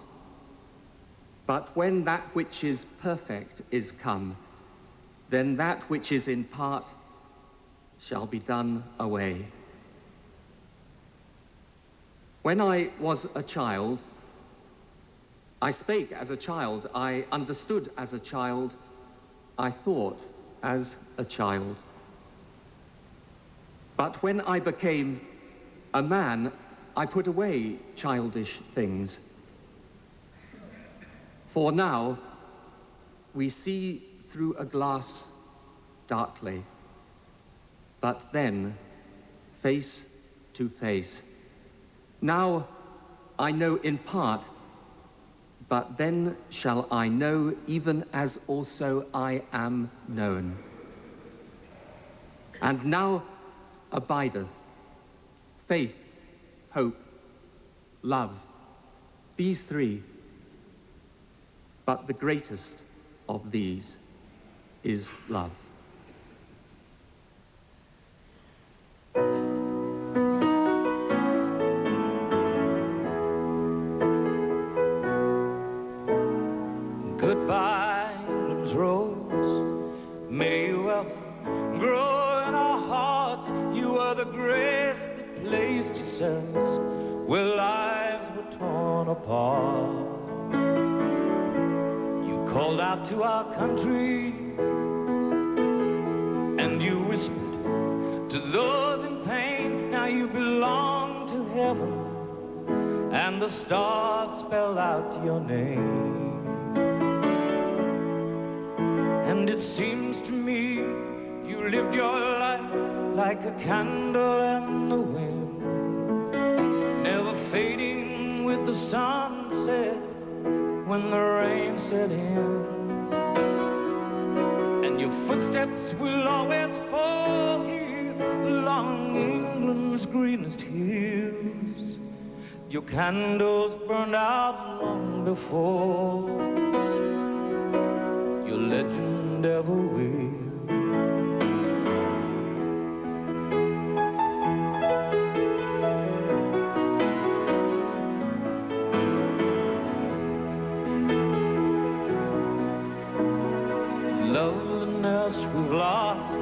But when that which is perfect is come, then that which is in part shall be done away. When I was a child, I spake as a child, I understood as a child, I thought as a child. But when I became a man, I put away childish things. For now, we see through a glass darkly, but then face to face. Now I know in part, but then shall I know even as also I am known. And now abideth faith, hope, love, These three, but the greatest of these is love. Goodbye, England's rose. May you ever grow in our hearts. You are the grace that placed yourselves where lives were torn apart. You called out to our country, and you whispered to those in pain. Now you belong to heaven, and the stars spell out your name. And it seems to me you lived your life like a candle in the wind, never fading with the sunset when the rain set in. And your footsteps will always fall here along England's greenest hills. Your candles burned out long before your legend ever will. Loveliness we've lost,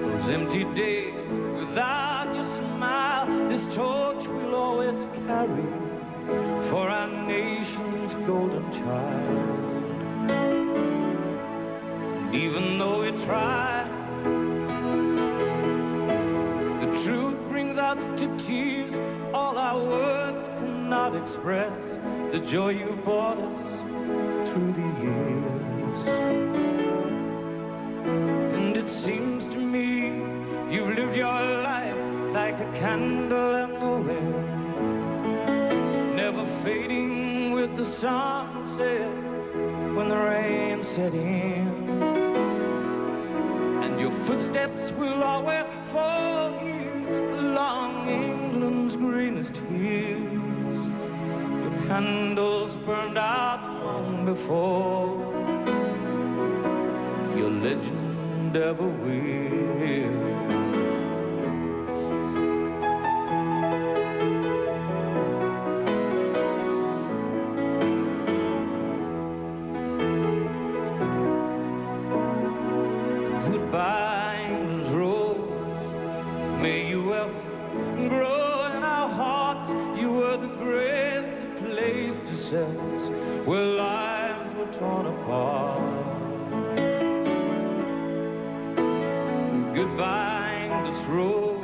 those empty days without your smile. This torch we'll always carry for our nation's golden child. Even though we try, the truth brings us to tears. All our words cannot express the joy you've brought us through the years. And it seems to me you've lived your life like a candle in the wind, never fading with the sunset when the rain set in. Your footsteps will always fall here along England's greenest hills. Your candles burned out long before your legend ever will. Where lives were torn apart. Goodbye, English road,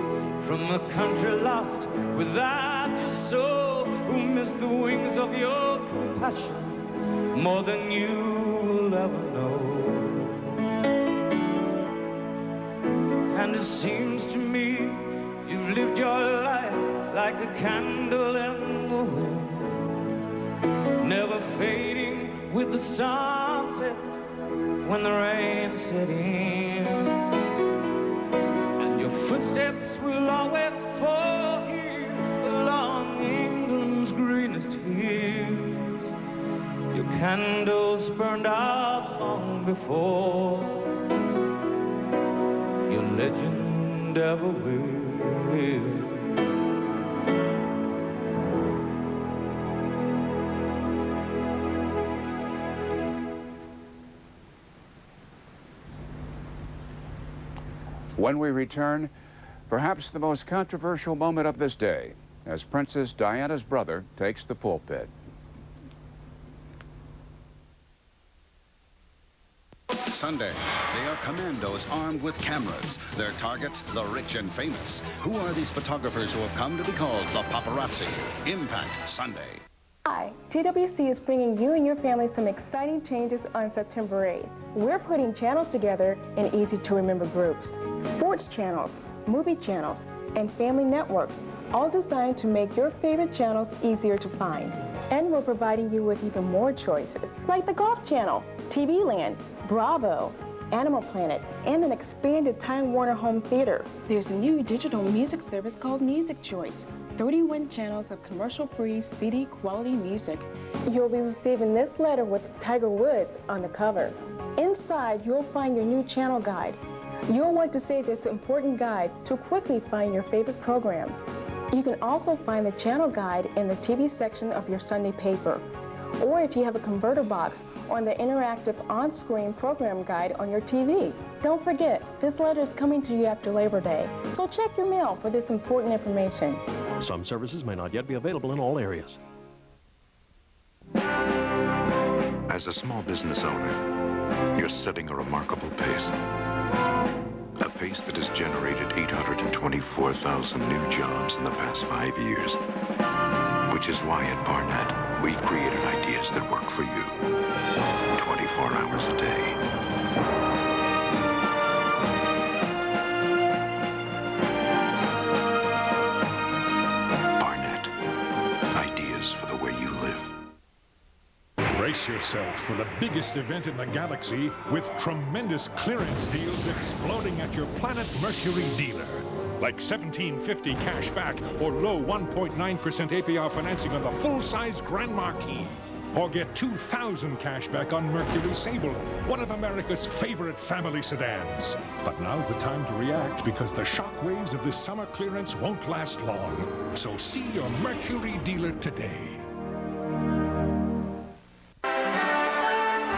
from a country lost without your soul, who missed the wings of your compassion more than you will ever know. And it seems to me you've lived your life like a candle in the wind, never fading with the sunset when the rain set in. And your footsteps will always fall here along England's greenest hills. Your candles burned out long before your legend ever will. When we return, perhaps the most controversial moment of this day, as Princess Diana's brother takes the pulpit. Sunday, they are commandos armed with cameras. Their targets, the rich and famous. Who are these photographers who have come to be called the paparazzi? Impact Sunday. Hi, TWC is bringing you and your family some exciting changes on September 8th. We're putting channels together in easy-to-remember groups. Sports channels, movie channels, and family networks, all designed to make your favorite channels easier to find. And we're providing you with even more choices, like the Golf Channel, TV Land, Bravo, Animal Planet, and an expanded Time Warner home theater. There's a new digital music service called Music Choice, 31 channels of commercial-free CD quality music. You'll be receiving this letter with Tiger Woods on the cover. Inside, you'll find your new channel guide. You'll want to save this important guide to quickly find your favorite programs. You can also find the channel guide in the TV section of your Sunday paper, or if you have a converter box, on the interactive on-screen program guide on your TV. Don't forget, this letter is coming to you after Labor Day, so check your mail for this important information. Some services may not yet be available in all areas. As a small business owner, you're setting a remarkable pace. A pace that has generated 824,000 new jobs in the past 5 years. Which is why at Barnett, we've created ideas that work for you. 24 hours a day. Brace yourself for the biggest event in the galaxy with tremendous clearance deals exploding at your Planet Mercury dealer. Like $17.50 cash back or low 1.9% APR financing on the full-size Grand Marquis. Or get $2,000 cash back on Mercury Sable, one of America's favorite family sedans. But now's the time to react because the shockwaves of this summer clearance won't last long. So see your Mercury dealer today.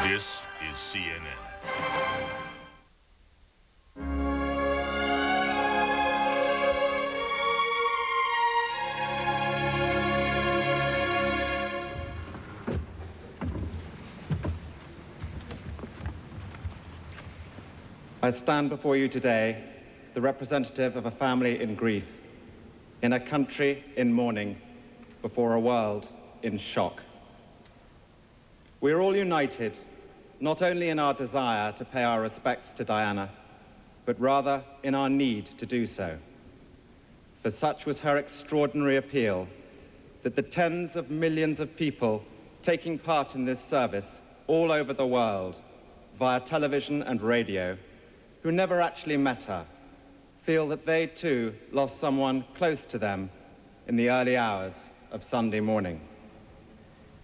This is CNN. I stand before you today, the representative of a family in grief, in a country in mourning, before a world in shock. We are all united, not only in our desire to pay our respects to Diana, but rather in our need to do so. For such was her extraordinary appeal that the tens of millions of people taking part in this service all over the world, via television and radio, who never actually met her, feel that they too lost someone close to them in the early hours of Sunday morning.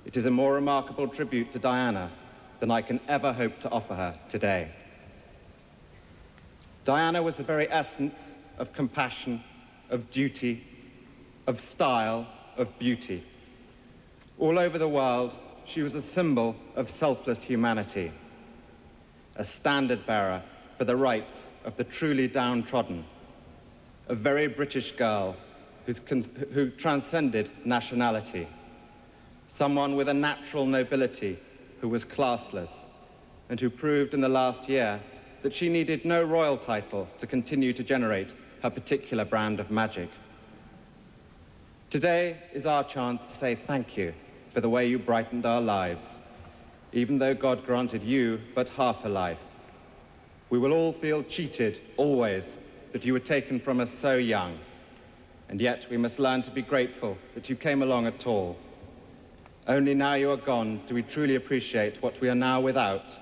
It is a more remarkable tribute to Diana than I can ever hope to offer her today. Diana was the very essence of compassion, of duty, of style, of beauty. All over the world, she was a symbol of selfless humanity, a standard bearer for the rights of the truly downtrodden, a very British girl who transcended nationality, someone with a natural nobility who was classless, and who proved in the last year that she needed no royal title to continue to generate her particular brand of magic. Today is our chance to say thank you for the way you brightened our lives, even though God granted you but half a life. We will all feel cheated, always, that you were taken from us so young, and yet we must learn to be grateful that you came along at all. Only now you are gone do we truly appreciate what we are now without,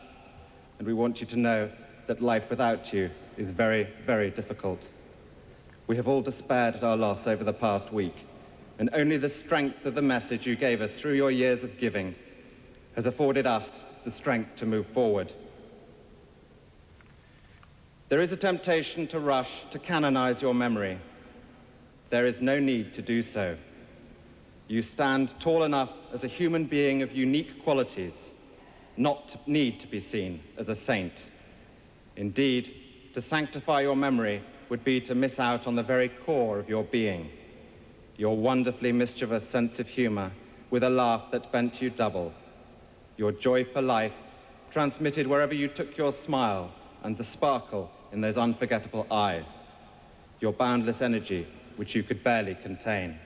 and we want you to know that life without you is very, very difficult. We have all despaired at our loss over the past week, and only the strength of the message you gave us through your years of giving has afforded us the strength to move forward. There is a temptation to rush to canonize your memory. There is no need to do so. You stand tall enough as a human being of unique qualities, not to need to be seen as a saint. Indeed, to sanctify your memory would be to miss out on the very core of your being, your wonderfully mischievous sense of humor with a laugh that bent you double, your joy for life transmitted wherever you took your smile and the sparkle in those unforgettable eyes, your boundless energy which you could barely contain.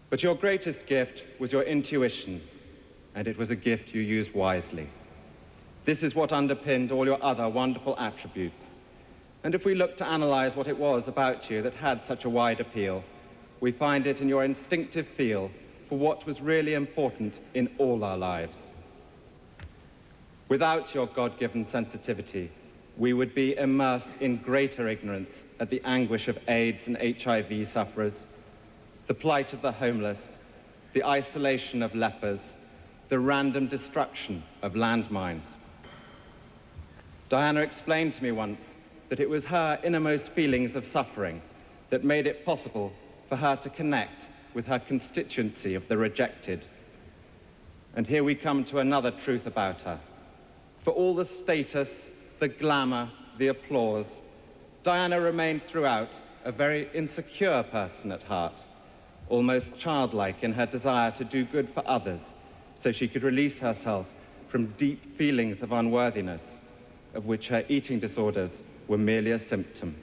But your greatest gift was your intuition, and it was a gift you used wisely. This is what underpinned all your other wonderful attributes. And if we look to analyze what it was about you that had such a wide appeal, we find it in your instinctive feel for what was really important in all our lives. Without your God-given sensitivity, we would be immersed in greater ignorance at the anguish of AIDS and HIV sufferers, the plight of the homeless, the isolation of lepers, the random destruction of landmines. Diana explained to me once that it was her innermost feelings of suffering that made it possible for her to connect with her constituency of the rejected. And here we come to another truth about her. For all the status, the glamour, the applause, Diana remained throughout a very insecure person at heart, almost childlike in her desire to do good for others so she could release herself from deep feelings of unworthiness, of which her eating disorders were merely a symptom.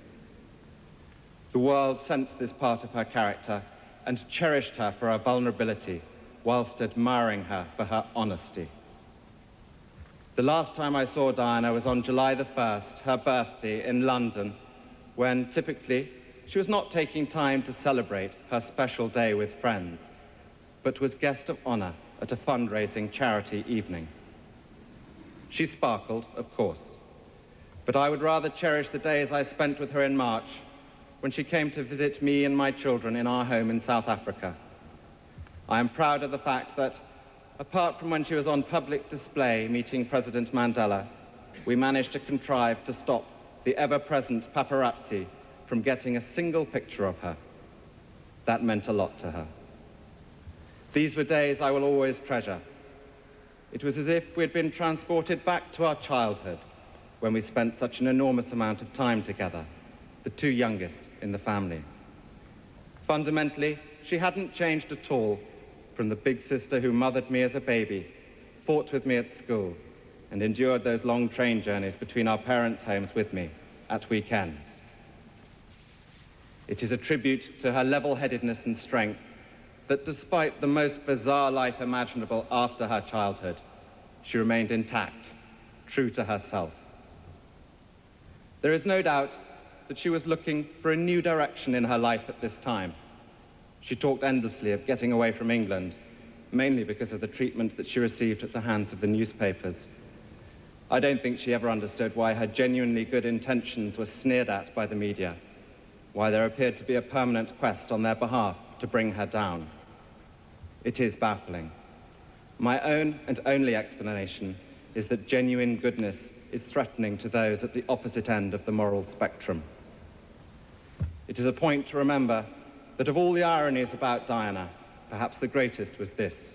The world sensed this part of her character and cherished her for her vulnerability, whilst admiring her for her honesty. The last time I saw Diana was on July the 1st, her birthday, in London, when typically she was not taking time to celebrate her special day with friends, but was guest of honor at a fundraising charity evening. She sparkled, of course, but I would rather cherish the days I spent with her in March, when she came to visit me and my children in our home in South Africa. I am proud of the fact that, apart from when she was on public display meeting President Mandela, we managed to contrive to stop the ever-present paparazzi from getting a single picture of her. That meant a lot to her. These were days I will always treasure. It was as if we had been transported back to our childhood, when we spent such an enormous amount of time together, the two youngest in the family. Fundamentally, she hadn't changed at all from the big sister who mothered me as a baby, fought with me at school, and endured those long train journeys between our parents' homes with me at weekends. It is a tribute to her level-headedness and strength that despite the most bizarre life imaginable after her childhood, she remained intact, true to herself. There is no doubt that she was looking for a new direction in her life at this time. She talked endlessly of getting away from England, mainly because of the treatment that she received at the hands of the newspapers. I don't think she ever understood why her genuinely good intentions were sneered at by the media, why there appeared to be a permanent quest on their behalf to bring her down. It is baffling. My own and only explanation is that genuine goodness is threatening to those at the opposite end of the moral spectrum. It is a point to remember that of all the ironies about Diana, perhaps the greatest was this: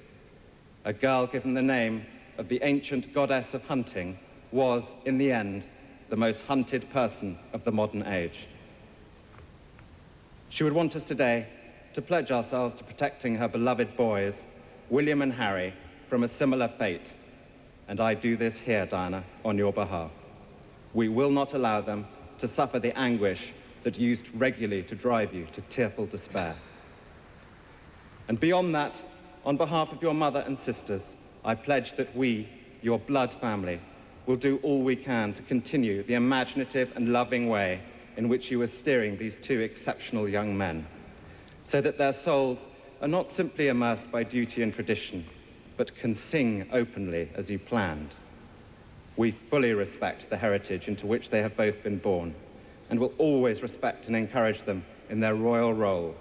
a girl given the name of the ancient goddess of hunting was, in the end, the most hunted person of the modern age. She would want us today to pledge ourselves to protecting her beloved boys, William and Harry, from a similar fate. And I do this here, Diana, on your behalf. We will not allow them to suffer the anguish that used regularly to drive you to tearful despair. And beyond that, on behalf of your mother and sisters, I pledge that we, your blood family, will do all we can to continue the imaginative and loving way in which you are steering these two exceptional young men, so that their souls are not simply immersed by duty and tradition, but can sing openly as you planned. We fully respect the heritage into which they have both been born, and will always respect and encourage them in their royal role.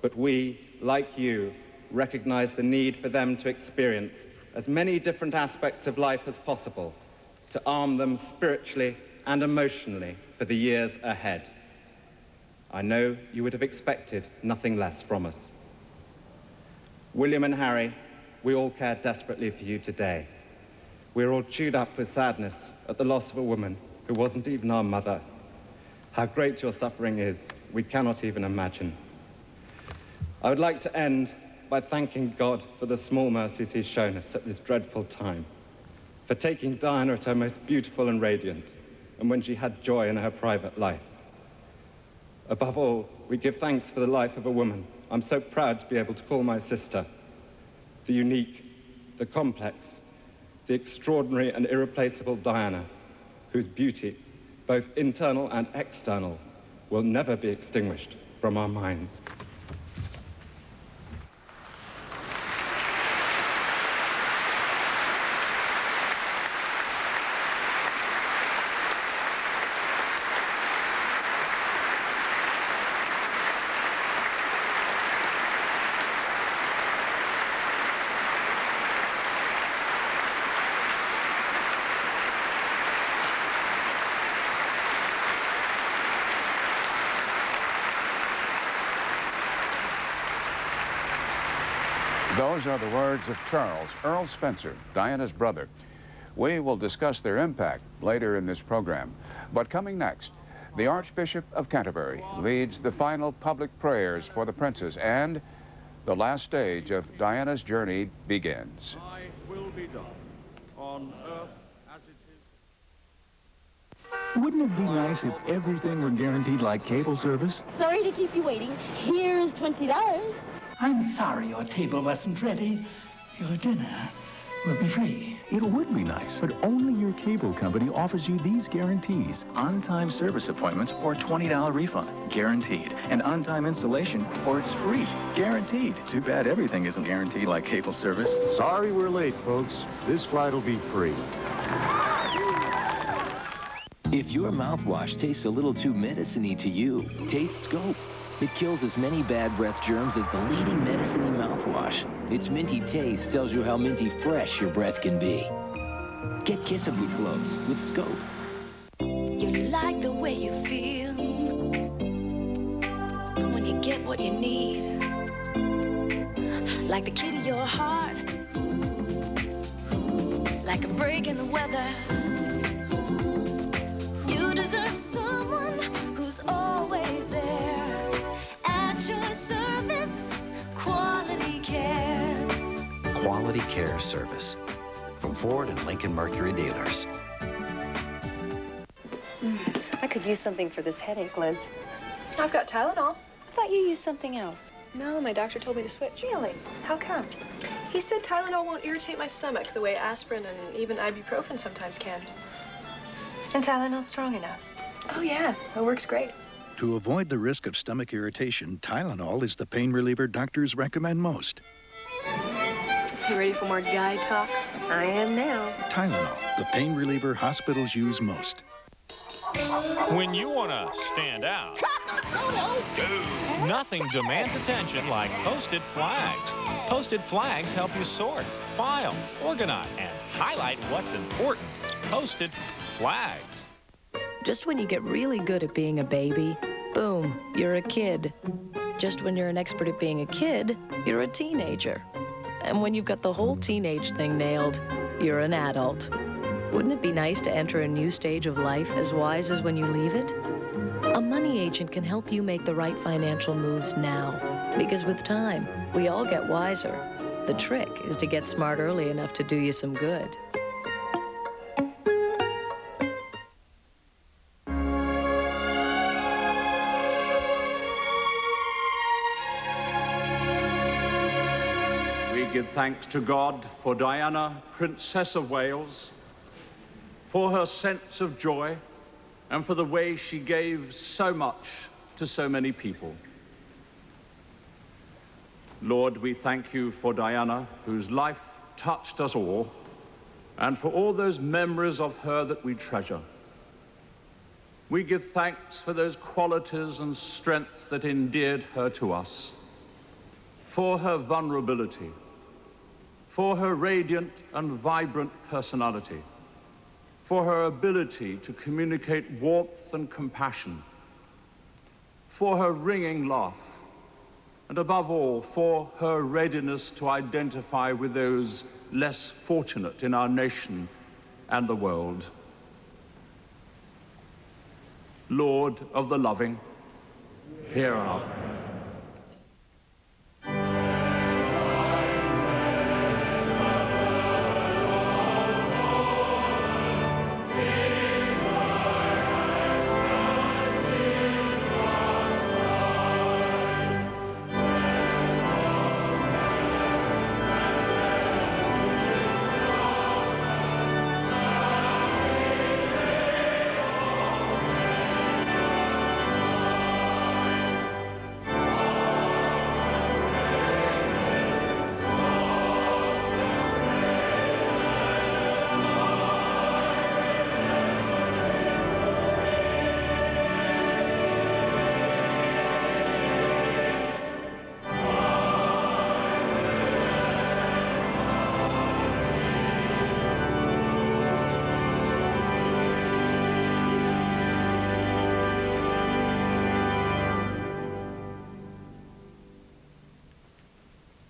But we, like you, recognize the need for them to experience as many different aspects of life as possible, to arm them spiritually and emotionally for the years ahead. I know you would have expected nothing less from us. William and Harry, we all care desperately for you today. We're all chewed up with sadness at the loss of a woman who wasn't even our mother. How great your suffering is, we cannot even imagine. I would like to end by thanking God for the small mercies he's shown us at this dreadful time, for taking Diana at her most beautiful and radiant, and when she had joy in her private life. Above all, we give thanks for the life of a woman I'm so proud to be able to call my sister, the unique, the complex, the extraordinary and irreplaceable Diana, whose beauty, both internal and external, will never be extinguished from our minds. Those are the words of Charles Earl Spencer, Diana's brother. We will discuss their impact later in this program. But coming next, the Archbishop of Canterbury leads the final public prayers for the princess, and the last stage of Diana's journey begins. Thy will be done on earth as it is. Wouldn't it be nice if everything were guaranteed like cable service? Sorry to keep you waiting. Here's $20. I'm sorry your table wasn't ready. Your dinner will be free. It would be nice, but only your cable company offers you these guarantees. On-time service appointments or $20 refund. Guaranteed. And on-time installation or it's free. Guaranteed. Too bad everything isn't guaranteed like cable service. Sorry we're late, folks. This flight will be free. If your mouthwash tastes a little too medicine-y to you, taste Scope. It kills as many bad breath germs as the leading medicine-y mouthwash. Its minty taste tells you how minty fresh your breath can be. Get kissably close with Scope. You like the way you feel when you get what you need, like the key to your heart, like a break in the weather. You deserve someone who's always there at your service. Quality care. Quality Care Service from Ford and Lincoln Mercury dealers. I could use something for this headache, Liz. I've got Tylenol. I thought you used something else. No, my doctor told me to switch. Really? How come? He said Tylenol won't irritate my stomach the way aspirin and even ibuprofen sometimes can. And Tylenol's strong enough. Oh, yeah. It works great. To avoid the risk of stomach irritation, Tylenol is the pain reliever doctors recommend most. You ready for more guy talk? I am now. Tylenol, the pain reliever hospitals use most. When you want to stand out, nothing demands attention like posted flags. Posted flags help you sort, file, organize, and highlight what's important. Posted flags. Just when you get really good at being a baby, boom, you're a kid. Just when you're an expert at being a kid, you're a teenager. And when you've got the whole teenage thing nailed, you're an adult. Wouldn't it be nice to enter a new stage of life as wise as when you leave it? A money agent can help you make the right financial moves now. Because with time, we all get wiser. The trick is to get smart early enough to do you some good. We give thanks to God for Diana, Princess of Wales, for her sense of joy, and for the way she gave so much to so many people. Lord, we thank you for Diana, whose life touched us all, and for all those memories of her that we treasure. We give thanks for those qualities and strength that endeared her to us, for her vulnerability, for her radiant and vibrant personality, for her ability to communicate warmth and compassion, for her ringing laugh, and above all, for her readiness to identify with those less fortunate in our nation and the world. Lord of the loving, hear our prayer.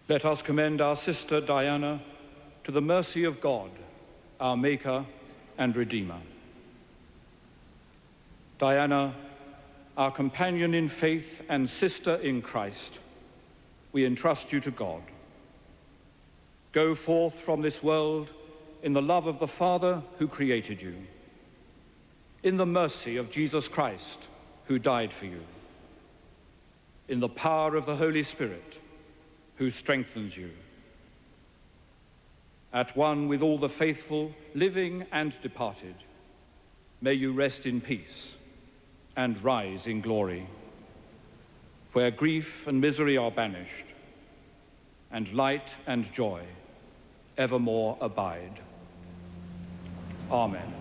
Let us commend our sister Diana to the mercy of God, our Maker and Redeemer. Diana, our companion in faith and sister in Christ, we entrust you to God. Go forth from this world in the love of the Father who created you, in the mercy of Jesus Christ who died for you, in the power of the Holy Spirit who strengthens you. At one with all the faithful, living and departed, may you rest in peace and rise in glory, where grief and misery are banished, and light and joy evermore abide. Amen.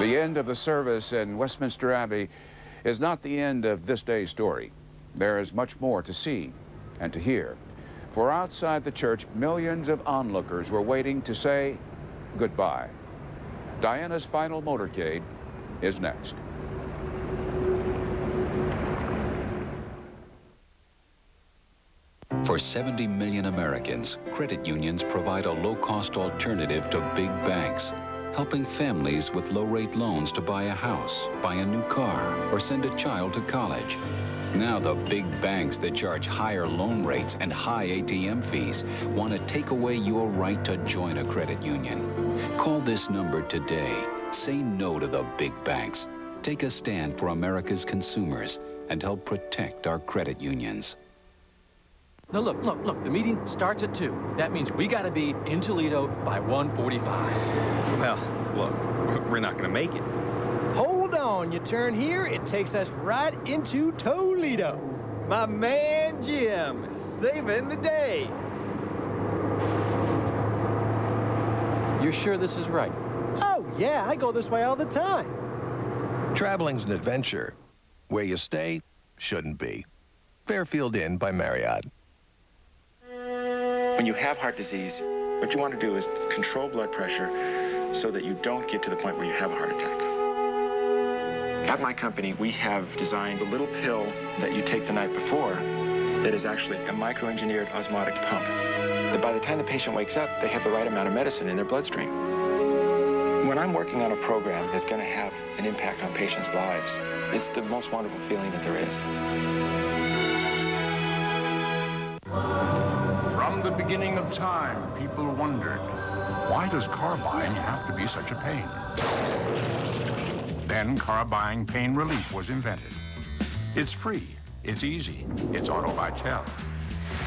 The end of the service in Westminster Abbey is not the end of this day's story. There is much more to see and to hear. For outside the church, millions of onlookers were waiting to say goodbye. Diana's final motorcade is next. For 70 million Americans, credit unions provide a low-cost alternative to big banks, helping families with low-rate loans to buy a house, buy a new car, or send a child to college. Now the big banks that charge higher loan rates and high ATM fees want to take away your right to join a credit union. Call this number today. Say no to the big banks. Take a stand for America's consumers and help protect our credit unions. Now look, the meeting starts at 2. That means we gotta be in Toledo by 1:45. Well, look, we're not gonna make it. Hold on, you turn here, it takes us right into Toledo. My man Jim, saving the day. You're sure this is right? Oh, yeah, I go this way all the time. Traveling's an adventure. Where you stay shouldn't be. Fairfield Inn by Marriott. When you have heart disease, what you want to do is control blood pressure so that you don't get to the point where you have a heart attack. At my company, we have designed a little pill that you take the night before that is actually a micro-engineered osmotic pump. That by the time the patient wakes up, they have the right amount of medicine in their bloodstream. When I'm working on a program that's going to have an impact on patients' lives, it's the most wonderful feeling that there is. From the beginning of time, people wondered, why does car buying have to be such a pain? Then car buying pain relief was invented. It's free, it's easy, it's Auto by Tel.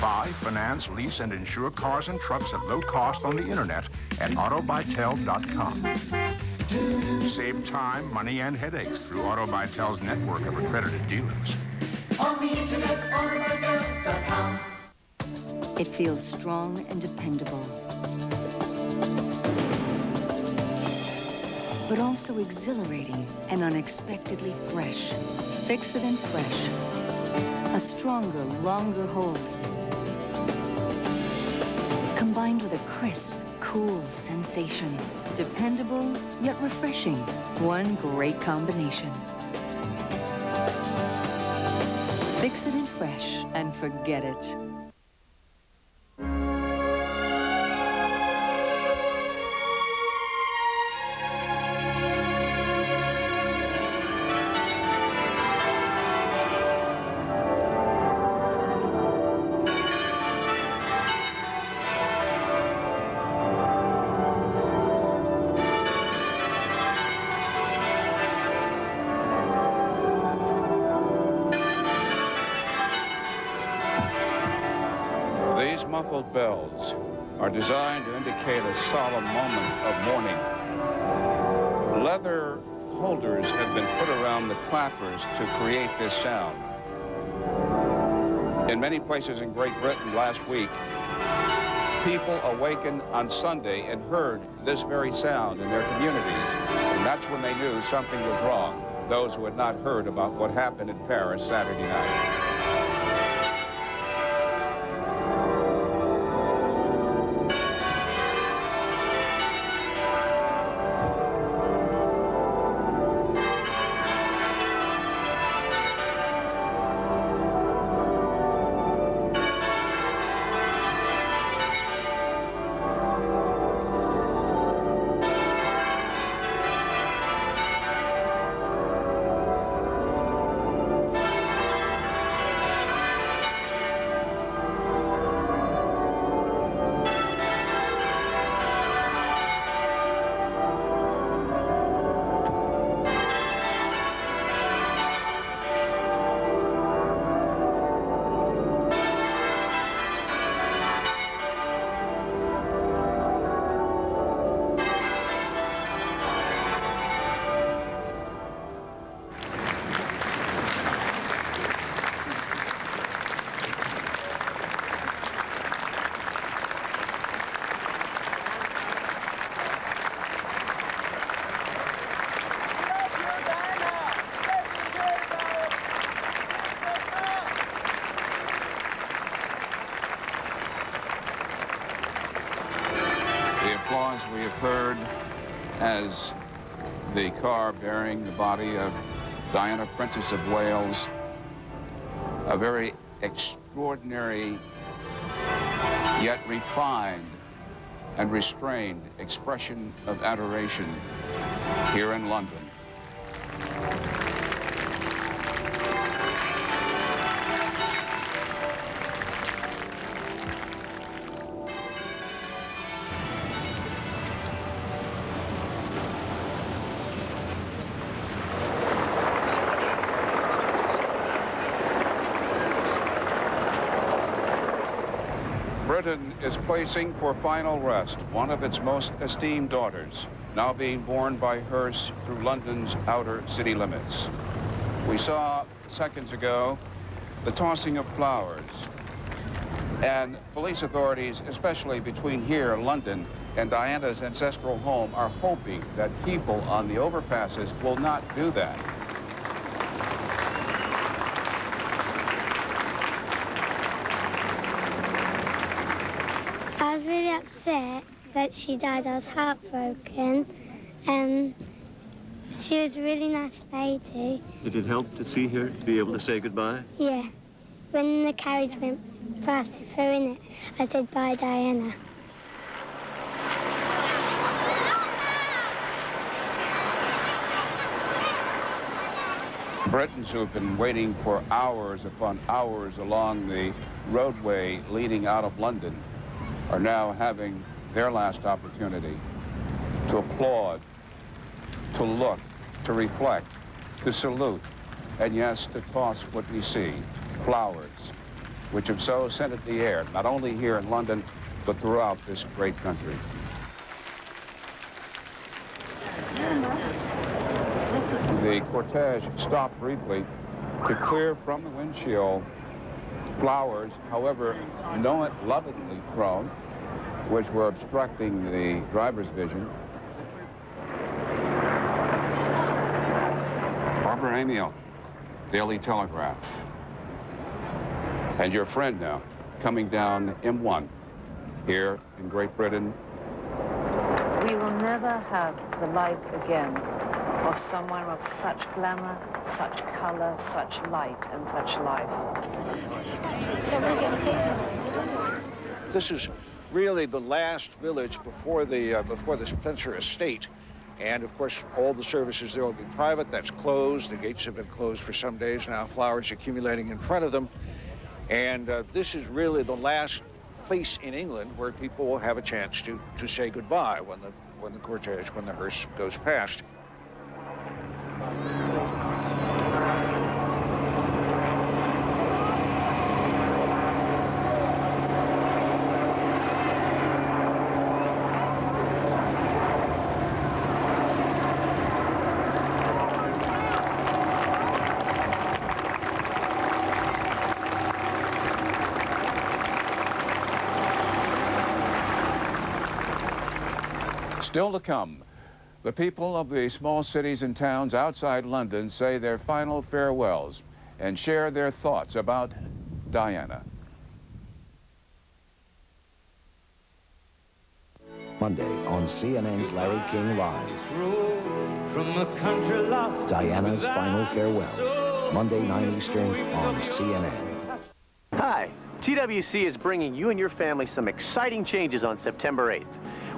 Buy, finance, lease, and insure cars and trucks at low cost on the internet at autobytel.com. Save time, money, and headaches through Auto by Tel's network of accredited dealers. On the internet, autobytel.com. It feels strong and dependable, but also exhilarating and unexpectedly fresh. Fix It and Fresh. A stronger, longer hold. Combined with a crisp, cool sensation. Dependable, yet refreshing. One great combination. Fix It and Fresh, and forget it. These muffled bells are designed to indicate a solemn moment of mourning. Leather holders have been put around the clappers to create this sound. In many places in Great Britain last week, people awakened on Sunday and heard this very sound in their communities, and that's when they knew something was wrong, those who had not heard about what happened in Paris Saturday night. applause we have heard as the car bearing the body of Diana, Princess of Wales, a very extraordinary yet refined and restrained expression of adoration here in London. Britain is placing for final rest one of its most esteemed daughters, now being borne by hearse through London's outer city limits. We saw seconds ago the tossing of flowers, and police authorities, especially between here, London, and Diana's ancestral home, are hoping that people on the overpasses will not do that. I was really upset that she died. I was heartbroken. She was a really nice lady. Did it help to see her, to be able to say goodbye? Yeah. When the carriage went past her in it, I said, bye, Diana. Britons who have been waiting for hours upon hours along the roadway leading out of London are now having their last opportunity to applaud, to look, to reflect, to salute, and yes, to toss what we see, flowers, which have so scented the air, not only here in London, but throughout this great country. The cortege stopped briefly to clear from the windshield flowers, however lovingly thrown, which were obstructing the driver's vision. Barbara Amiel, Daily Telegraph. And your friend now, coming down M1 here in Great Britain. We will never have the like again of someone of such glamour, such color, such light, and such life. This is really the last village before the Spencer estate. And of course, all the services there will be private. That's closed. The gates have been closed for some days now. Flowers accumulating in front of them. And this is really the last place in England where people will have a chance to say goodbye when the cortege, when the hearse goes past. Still to come, the people of the small cities and towns outside London say their final farewells and share their thoughts about Diana. Monday on CNN's Larry King Live. Diana's final farewell. Monday, 9 Eastern on CNN. Hi, TWC is bringing you and your family some exciting changes on September 8th.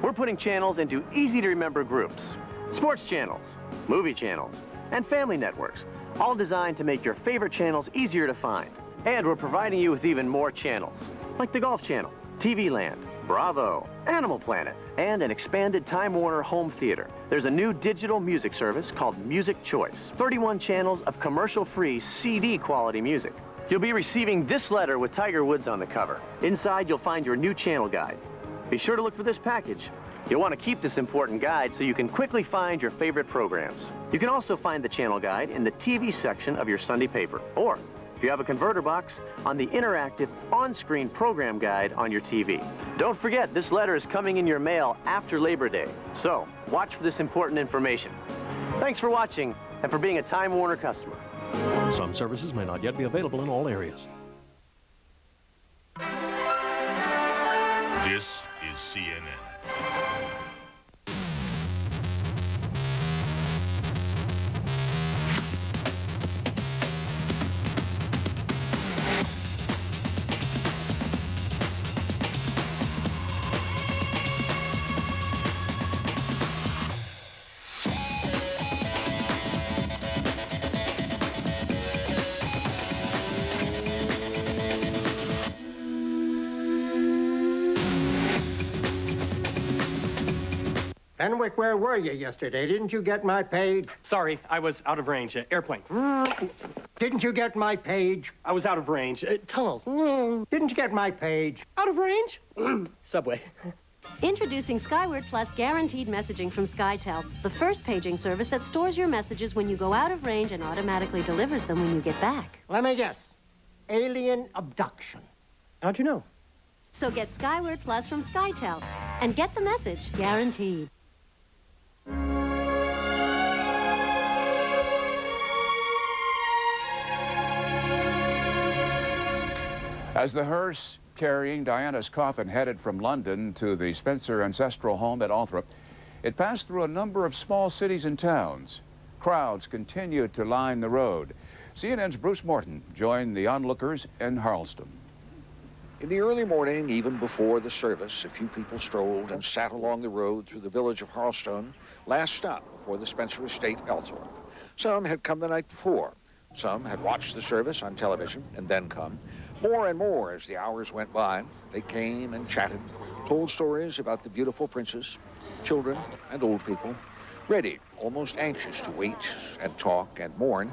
We're putting channels into easy-to-remember groups. Sports channels, movie channels, and family networks, all designed to make your favorite channels easier to find. And we're providing you with even more channels, like the Golf Channel, TV Land, Bravo, Animal Planet, and an expanded Time Warner home theater. There's a new digital music service called Music Choice. 31 channels of commercial-free CD-quality music. You'll be receiving this letter with Tiger Woods on the cover. Inside, you'll find your new channel guide. Be sure to look for this package. You'll want to keep this important guide so you can quickly find your favorite programs. You can also find the channel guide in the TV section of your Sunday paper, or if you have a converter box, on the interactive on-screen program guide on your TV. Don't forget, this letter is coming in your mail after Labor Day, so watch for this important information. Thanks for watching and for being a Time Warner customer. Some services may not yet be available in all areas. This is CNN. Fenwick, where were you yesterday? Didn't you get my page? Sorry, I was out of range. Airplane. Didn't you get my page? I was out of range. Tunnels. Didn't you get my page? Out of range? Subway. Introducing Skyward Plus Guaranteed Messaging from SkyTel, the first paging service that stores your messages when you go out of range and automatically delivers them when you get back. Let me guess. Alien abduction. How'd you know? So get Skyward Plus from SkyTel and get the message guaranteed. As the hearse carrying Diana's coffin headed from London to the Spencer ancestral home at Althorp, it passed through a number of small cities and towns. Crowds continued to line the road. CNN's Bruce Morton joined the onlookers in Harleston. In the early morning, even before the service, a few people strolled and sat along the road through the village of Harleston, last stop before the Spencer estate, Althorp. Some had come the night before. Some had watched the service on television and then come. More and more as the hours went by, they came and chatted, told stories about the beautiful princess, children and old people, ready, almost anxious to wait and talk and mourn,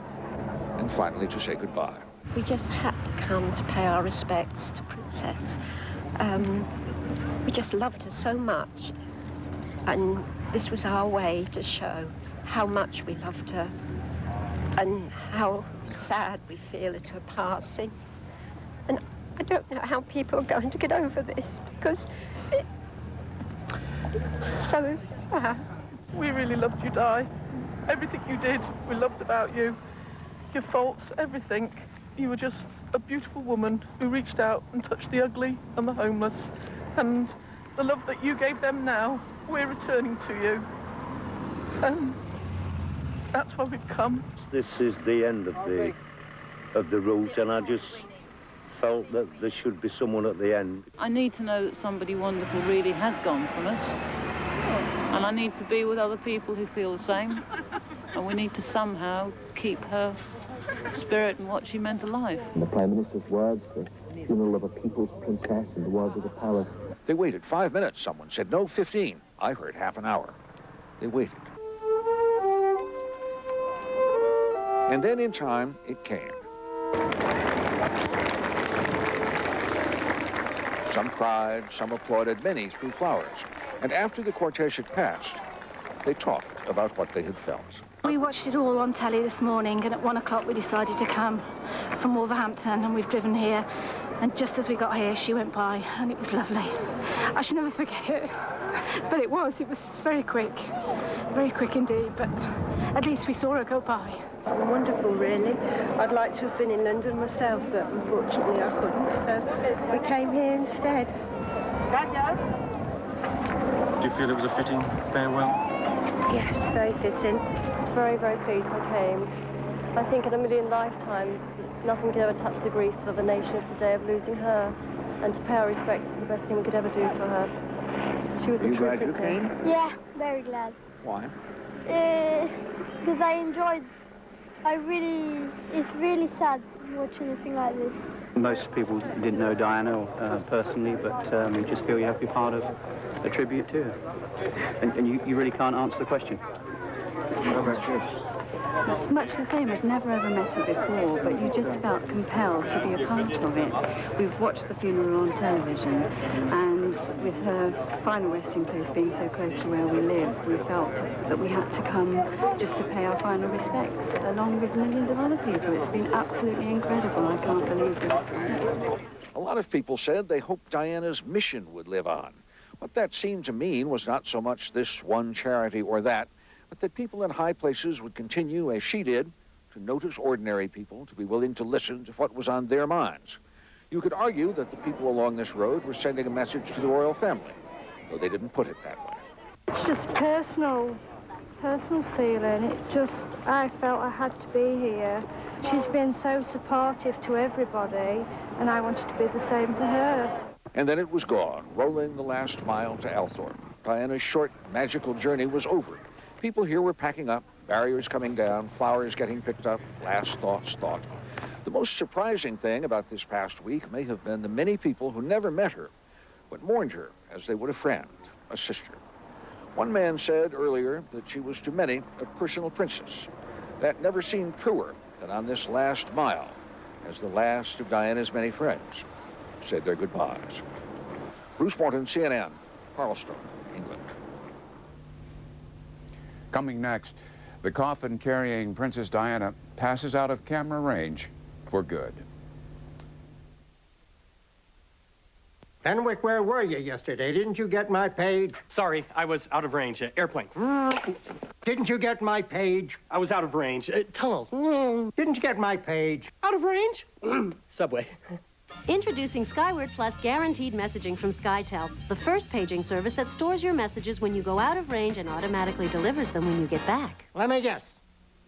and finally to say goodbye. We just had to come to pay our respects to Princess. We just loved her so much, and this was our way to show how much we loved her and how sad we feel at her passing. And I don't know how people are going to get over this, because it's so sad. We really loved you, Di. Everything you did, we loved about you. Your faults, everything. You were just a beautiful woman who reached out and touched the ugly and the homeless. And the love that you gave them now, we're returning to you. And that's why we've come. This is the end of the route, and I just felt that there should be someone at the end. I need to know that somebody wonderful really has gone from us. And I need to be with other people who feel the same. And we need to somehow keep her spirit and what she meant alive. And the Prime Minister's words, the funeral of a people's princess and the words of the palace. They waited 5 minutes, someone said. No, 15. I heard half an hour. They waited. And then in time, it came. Some cried, some applauded, many threw flowers. And after the cortege had passed, they talked about what they had felt. We watched it all on telly this morning, and at 1 o'clock we decided to come from Wolverhampton, and we've driven here. And just as we got here, she went by, and it was lovely. I should never forget it, but it was very quick indeed, but at least we saw her go by. Wonderful, really. I'd like to have been in London myself, but unfortunately I couldn't, so we came here instead. Do you feel it was a fitting farewell? Yes, very fitting. Very, very pleased I came. I think in a million lifetimes, nothing could ever touch the grief of a nation of today of losing her. And to pay our respects is the best thing we could ever do for her. She was a true princess. Yeah, very glad. Why? Because it's really sad watching a thing like this. Most people didn't know Diana personally, but you just feel you have to be part of a tribute to her. And you really can't answer the question. Much the same. I've never ever met her before, but you just felt compelled to be a part of it. We've watched the funeral on television, and with her final resting place being so close to where we live, we felt that we had to come just to pay our final respects, along with millions of other people. It's been absolutely incredible. I can't believe the response. A lot of people said they hoped Diana's mission would live on. What that seemed to mean was not so much this one charity or that, but that people in high places would continue, as she did, to notice ordinary people, to be willing to listen to what was on their minds. You could argue that the people along this road were sending a message to the royal family. though they didn't put it that way. It's just personal feeling. I felt I had to be here. She's been so supportive to everybody, and I wanted to be the same for her. And then it was gone, rolling the last mile to Althorp. Diana's short, magical journey was over. People here were packing up, barriers coming down, flowers getting picked up, last thoughts thought. The most surprising thing about this past week may have been the many people who never met her, but mourned her as they would a friend, a sister. One man said earlier that she was to many a personal princess. That never seemed truer than on this last mile, as the last of Diana's many friends said their goodbyes. Bruce Morton, CNN, Charleston, England. Coming next, the coffin carrying Princess Diana passes out of camera range for good. Fenwick, where were you yesterday? Didn't you get my page? Sorry, I was out of range. Airplane. Didn't you get my page? I was out of range. Tunnels. Didn't you get my page? Out of range? Subway. Introducing Skyward Plus guaranteed messaging from SkyTel, the first paging service that stores your messages when you go out of range and automatically delivers them when you get back. Let me guess.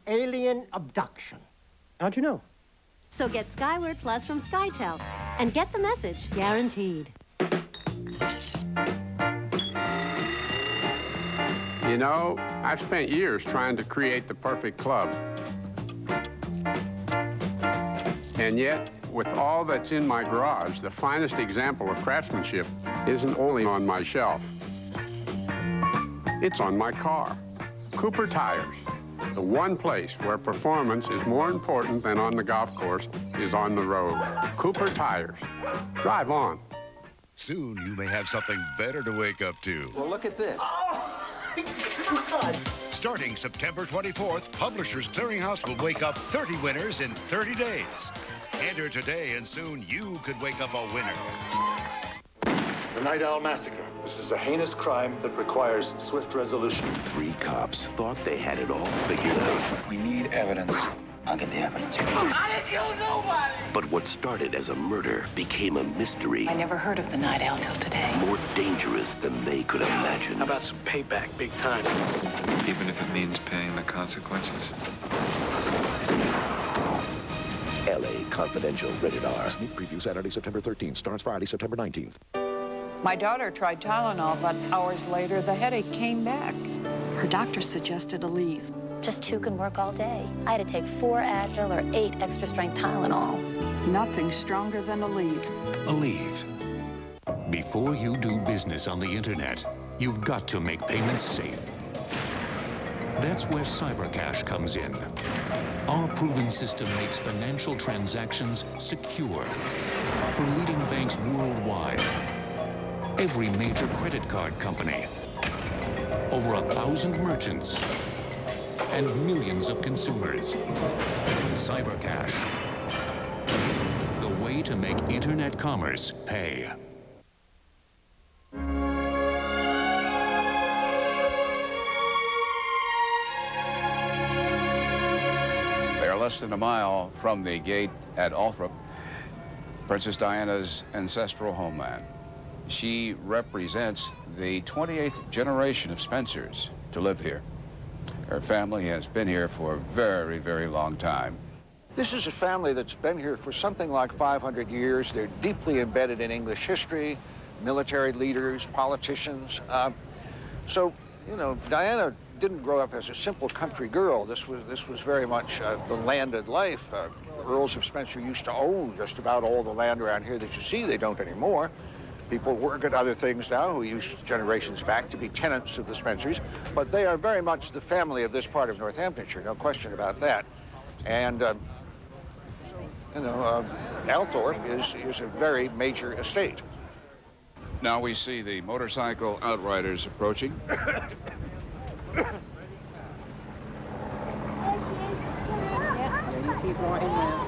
Alien abduction. How'd you know? So get Skyward Plus from SkyTel and get the message guaranteed. You know, I've spent years trying to create the perfect club. And yet, with all that's in my garage, the finest example of craftsmanship isn't only on my shelf. It's on my car. Cooper Tires. The one place where performance is more important than on the golf course is on the road. Cooper Tires. Drive on. Soon you may have something better to wake up to. Well, look at this. Starting September 24th, Publishers Clearinghouse will wake up 30 winners in 30 days. Enter today and soon you could wake up a winner. The Night Owl Massacre. This is a heinous crime that requires swift resolution. 3 cops thought they had it all figured out. We need evidence. I'll get the evidence. I didn't kill nobody! But what started as a murder became a mystery. I never heard of the Night Owl till today. More dangerous than they could imagine. How about some payback, big time? Even if it means paying the consequences. L.A. Confidential, rated R. Sneak preview Saturday, September 13th. Starts Friday, September 19th. My daughter tried Tylenol, but hours later, the headache came back. Her doctor suggested a leave. Just 2 can work all day. I had to take 4 Advil or 8 extra-strength Tylenol. Nothing stronger than a leave. Aleve. Before you do business on the internet, you've got to make payments safe. That's where CyberCash comes in. Our proven system makes financial transactions secure for leading banks worldwide. Every major credit card company, over 1,000 merchants, and millions of consumers. CyberCash, the way to make internet commerce pay. They are less than a mile from the gate at Althorp, Princess Diana's ancestral homeland. She represents the 28th generation of Spencers to live here. Her family has been here for a very, very long time. This is a family that's been here for something like 500 years. They're deeply embedded in English history, military leaders, politicians. So, you know, Diana didn't grow up as a simple country girl. This was very much the landed life. The Earls of Spencer used to own just about all the land around here that you see. They don't anymore. People work at other things now who used generations back to be tenants of the Spencers, but they are very much the family of this part of Northamptonshire, no question about that. And, you know, Althorp is a very major estate. Now we see the motorcycle outriders approaching. There she is. Yeah, you keep right in there.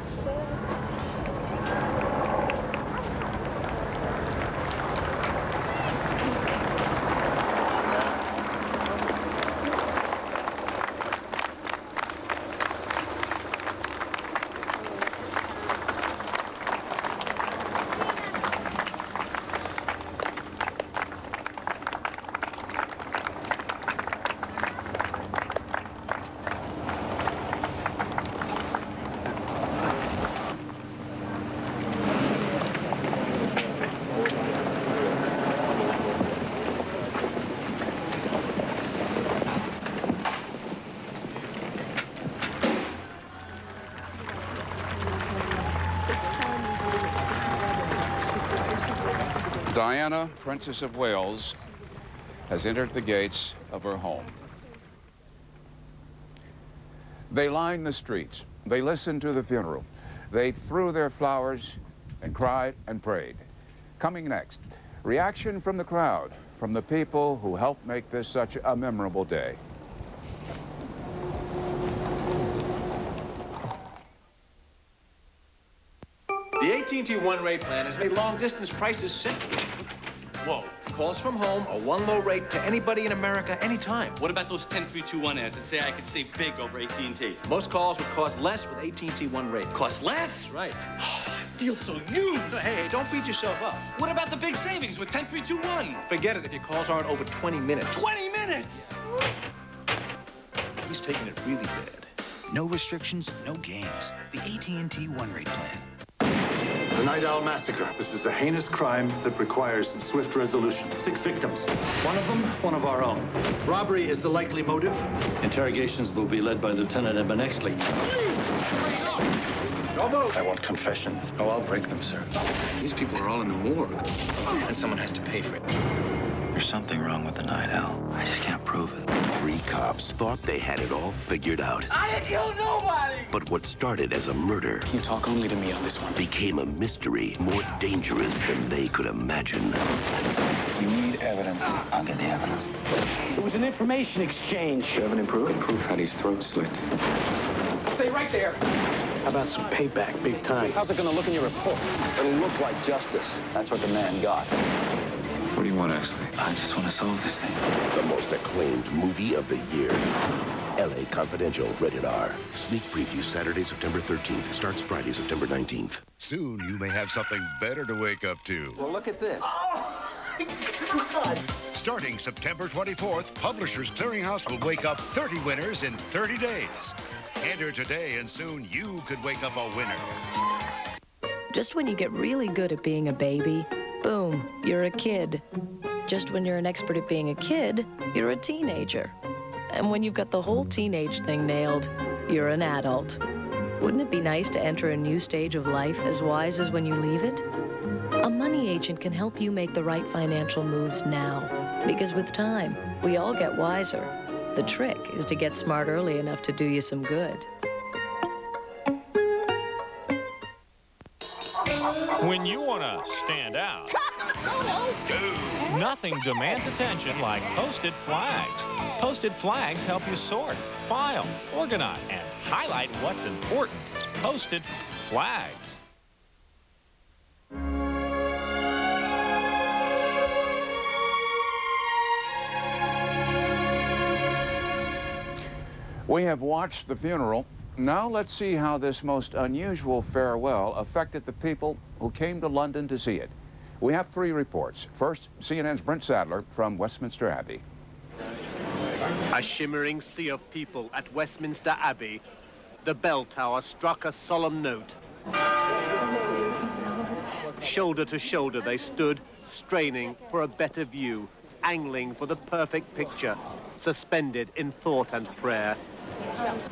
Diana, Princess of Wales, has entered the gates of her home. They lined the streets. They listened to the funeral. They threw their flowers and cried and prayed. Coming next, reaction from the crowd, from the people who helped make this such a memorable day. The AT&T one-rate plan has made long-distance prices simple. Whoa. Calls from home, a one-low rate to anybody in America, anytime. What about those 10321 ads that say I could save big over AT&T? Most calls would cost less with AT&T one rate. Cost less? That's right. I feel so used. Hey, don't beat yourself up. What about the big savings with 10321? Forget it if your calls aren't over 20 minutes. 20 minutes? He's taking it really bad. No restrictions, no games. The AT&T one-rate plan. The Night Owl Massacre. This is a heinous crime that requires swift resolution. 6 victims. One of them, one of our own. Robbery is the likely motive. Interrogations will be led by Lieutenant Ebenexley. I want confessions. Oh, I'll break them, sir. These people are all in the morgue, and someone has to pay for it. There's something wrong with the Night Owl. I just can't prove it. 3 cops thought they had it all figured out. I didn't kill nobody! But what started as a murder You talk only to me on this one. became a mystery more dangerous than they could imagine. You need evidence. I'll get the evidence. It was an information exchange. You have any proof? The proof had his throat slit. Stay right there. How about some payback, big time? How's it gonna look in your report? It'll look like justice. That's what the man got. What do you want, Exley? I just want to solve this thing. The most acclaimed movie of the year. L.A. Confidential, rated R. Sneak preview Saturday, September 13th. Starts Friday, September 19th. Soon you may have something better to wake up to. Well, look at this. Starting September 24th, Publishers Clearinghouse will wake up 30 winners in 30 days. Enter today and soon you could wake up a winner. Just when you get really good at being a baby, boom, you're a kid. Just when you're an expert at being a kid, you're a teenager. And when you've got the whole teenage thing nailed, you're an adult. Wouldn't it be nice to enter a new stage of life as wise as when you leave it? A money agent can help you make the right financial moves now. Because with time, we all get wiser. The trick is to get smart early enough to do you some good. When you want to stand out, nothing demands attention like posted flags. Posted flags help you sort, file, organize, and highlight what's important. Posted flags. We have watched the funeral. Now let's see how this most unusual farewell affected the people who came to London to see it. We have 3 reports. First, CNN's Brent Sadler from Westminster Abbey. A shimmering sea of people at Westminster Abbey. The bell tower struck a solemn note. Shoulder to shoulder they stood, straining for a better view, angling for the perfect picture, suspended in thought and prayer.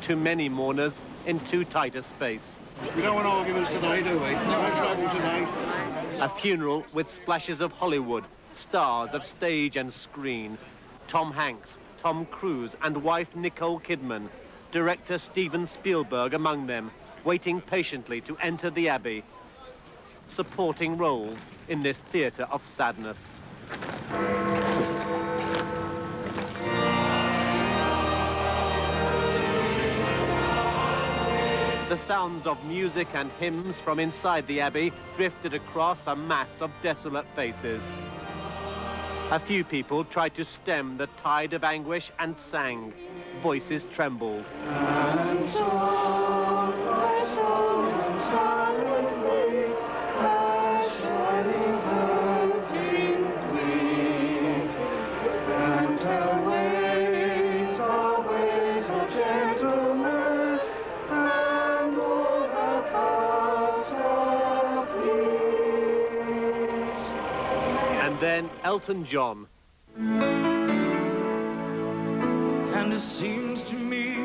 Too many mourners in too tight a space. We don't want arguments tonight, do we? No trouble tonight. A funeral with splashes of Hollywood, stars of stage and screen. Tom Hanks, Tom Cruise, and wife Nicole Kidman. Director Steven Spielberg among them, waiting patiently to enter the Abbey. Supporting roles in this theater of sadness. The sounds of music and hymns from inside the Abbey drifted across a mass of desolate faces. A few people tried to stem the tide of anguish and sang. Voices trembled. And so, my soul and silently, as shining birds in breeze, and her ways are ways of gentleness, and all her paths are peace. And then Elton John. And it seems to me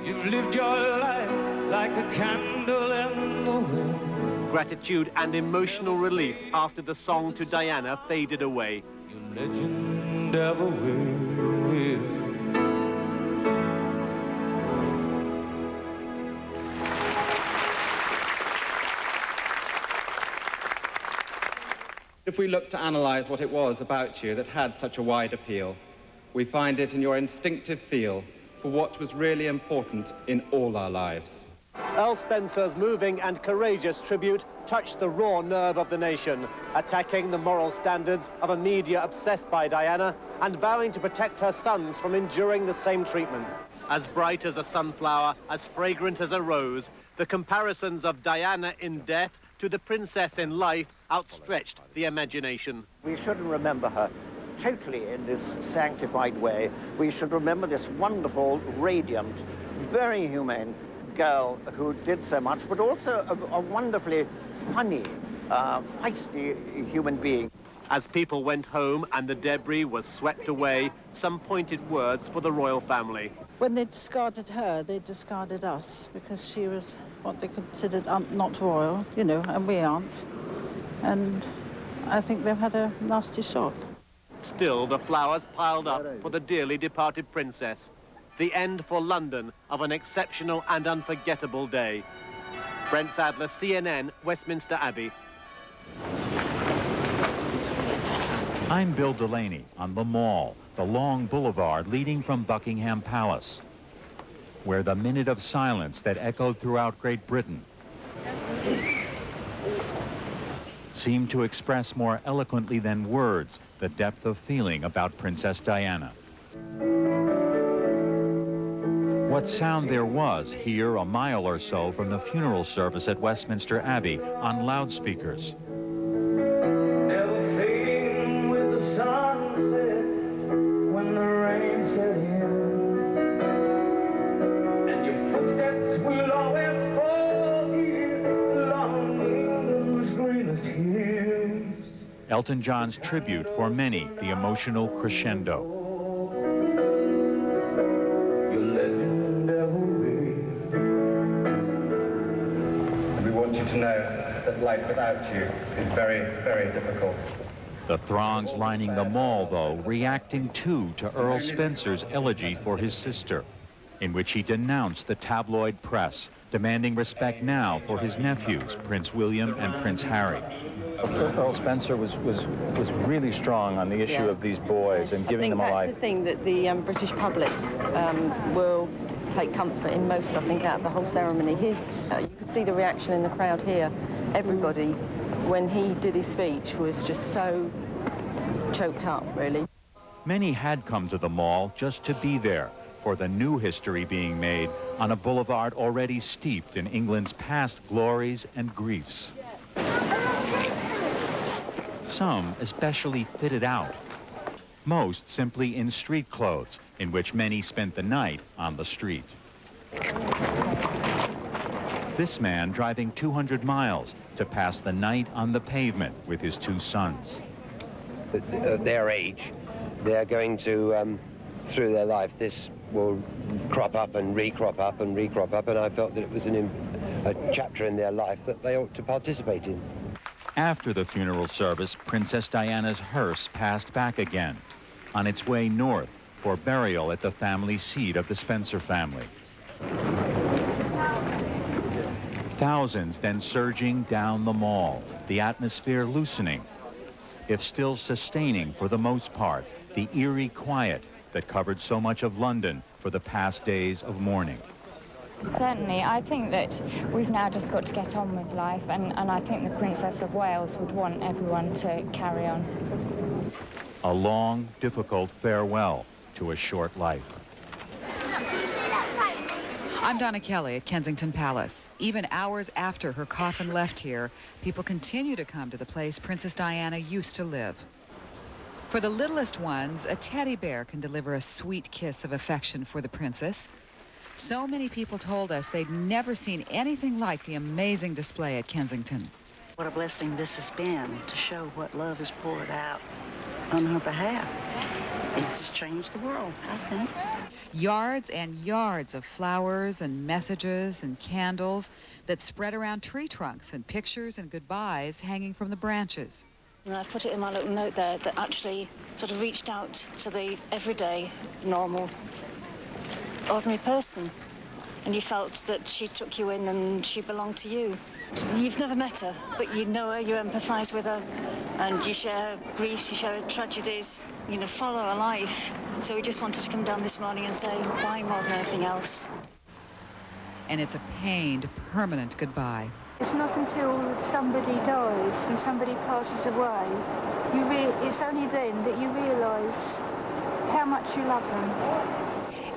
you've lived your life like a candle in the wind. gratitude and emotional relief after the song to Diana faded away. Your legend ever will. If we look to analyze what it was about you that had such a wide appeal, we find it in your instinctive feel for what was really important in all our lives. Earl Spencer's moving and courageous tribute touched the raw nerve of the nation, attacking the moral standards of a media obsessed by Diana and vowing to protect her sons from enduring the same treatment. As bright as a sunflower, as fragrant as a rose, the comparisons of Diana in death to the princess in life outstretched the imagination. We shouldn't remember her totally in this sanctified way. We should remember this wonderful, radiant, very humane girl who did so much, but also a wonderfully funny, feisty human being. As people went home and the debris was swept away, some pointed words for the royal family. When they discarded her, they discarded us, because she was what they considered not royal, you know, and we aren't. And I think they've had a nasty shock. Still, the flowers piled up for the dearly departed princess. The end for London of an exceptional and unforgettable day. Brent Sadler, CNN, Westminster Abbey. I'm Bill Delaney on the Mall, the long boulevard leading from Buckingham Palace, where the minute of silence that echoed throughout Great Britain seemed to express more eloquently than words the depth of feeling about Princess Diana. What sound there was here a mile or so from the funeral service at Westminster Abbey on loudspeakers. Never fading with the sunset when the rain set in, and your footsteps will always fall here along England's greenest hills. Elton John's tribute for many, the emotional crescendo. Your legend ever will. And we want you to know that life without you is very, very difficult. The throngs lining the Mall, though, reacting too to Earl Spencer's elegy for his sister, in which he denounced the tabloid press, demanding respect now for his nephews, Prince William and Prince Harry. Earl Spencer was really strong on the issue of these boys and giving them a life. I think that's the thing that the British public will take comfort in most, I think, out of the whole ceremony. You could see the reaction in the crowd here. Everybody, when he did his speech, was just so choked up, really. Many had come to the Mall just to be there, for the new history being made on a boulevard already steeped in England's past glories and griefs. Some especially fitted out. Most simply in street clothes, in which many spent the night on the street. This man driving 200 miles to pass the night on the pavement with his two sons. At their age, they're going to, through their life, this will crop up and recrop up and recrop up, and I felt that it was a chapter in their life that they ought to participate in. After the funeral service, Princess Diana's hearse passed back again, on its way north for burial at the family seat of the Spencer family. Thousands then surging down the Mall, the atmosphere loosening, if still sustaining for the most part the eerie quiet that covered so much of London for the past days of mourning. Certainly, I think that we've now just got to get on with life, and I think the Princess of Wales would want everyone to carry on. A long, difficult farewell to a short life. I'm Donna Kelly at Kensington Palace. Even hours after her coffin left here, people continue to come to the place Princess Diana used to live. For the littlest ones, a teddy bear can deliver a sweet kiss of affection for the princess. So many people told us they'd never seen anything like the amazing display at Kensington. What a blessing this has been to show what love is poured out on her behalf. It's changed the world, I think. Yards and yards of flowers and messages and candles that spread around tree trunks, and pictures and goodbyes hanging from the branches. And I put it in my little note there that actually sort of reached out to the everyday, normal, ordinary person. And you felt that she took you in and she belonged to you. You've never met her, but you know her, you empathise with her, and you share griefs, you share tragedies, you know, follow her life. So we just wanted to come down this morning and say bye more than anything else. And it's a pained, permanent goodbye. It's not until somebody dies and somebody passes away, it's only then that you realise how much you love them.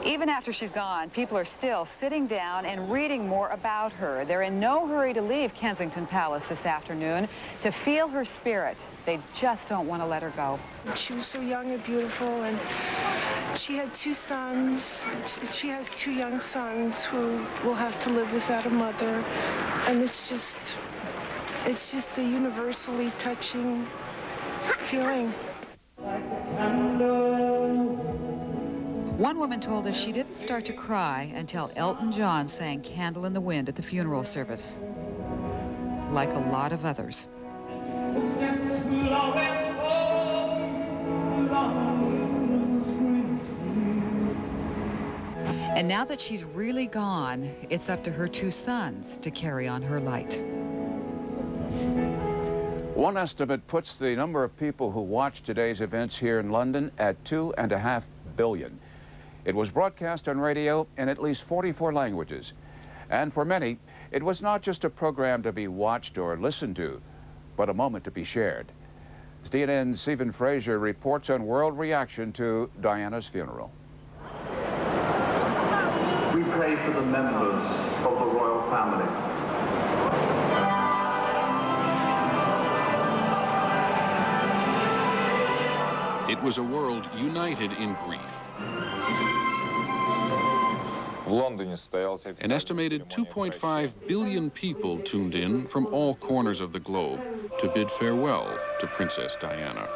Even after she's gone, people are still sitting down and reading more about her. They're in no hurry to leave Kensington Palace this afternoon to feel her spirit. They just don't want to let her go. She was so young and beautiful, and she had 2 sons. She has 2 young sons who will have to live without a mother. And it's just a universally touching feeling. One woman told us she didn't start to cry until Elton John sang Candle in the Wind at the funeral service, like a lot of others. And now that she's really gone, it's up to her 2 sons to carry on her light. One estimate puts the number of people who watch today's events here in London at 2.5 billion. It was broadcast on radio in at least 44 languages. And for many, it was not just a program to be watched or listened to, but a moment to be shared. CNN's Stephen Fraser reports on world reaction to Diana's funeral. We pray for the members of the royal family. It was a world united in grief. An estimated 2.5 billion people tuned in from all corners of the globe to bid farewell to Princess Diana.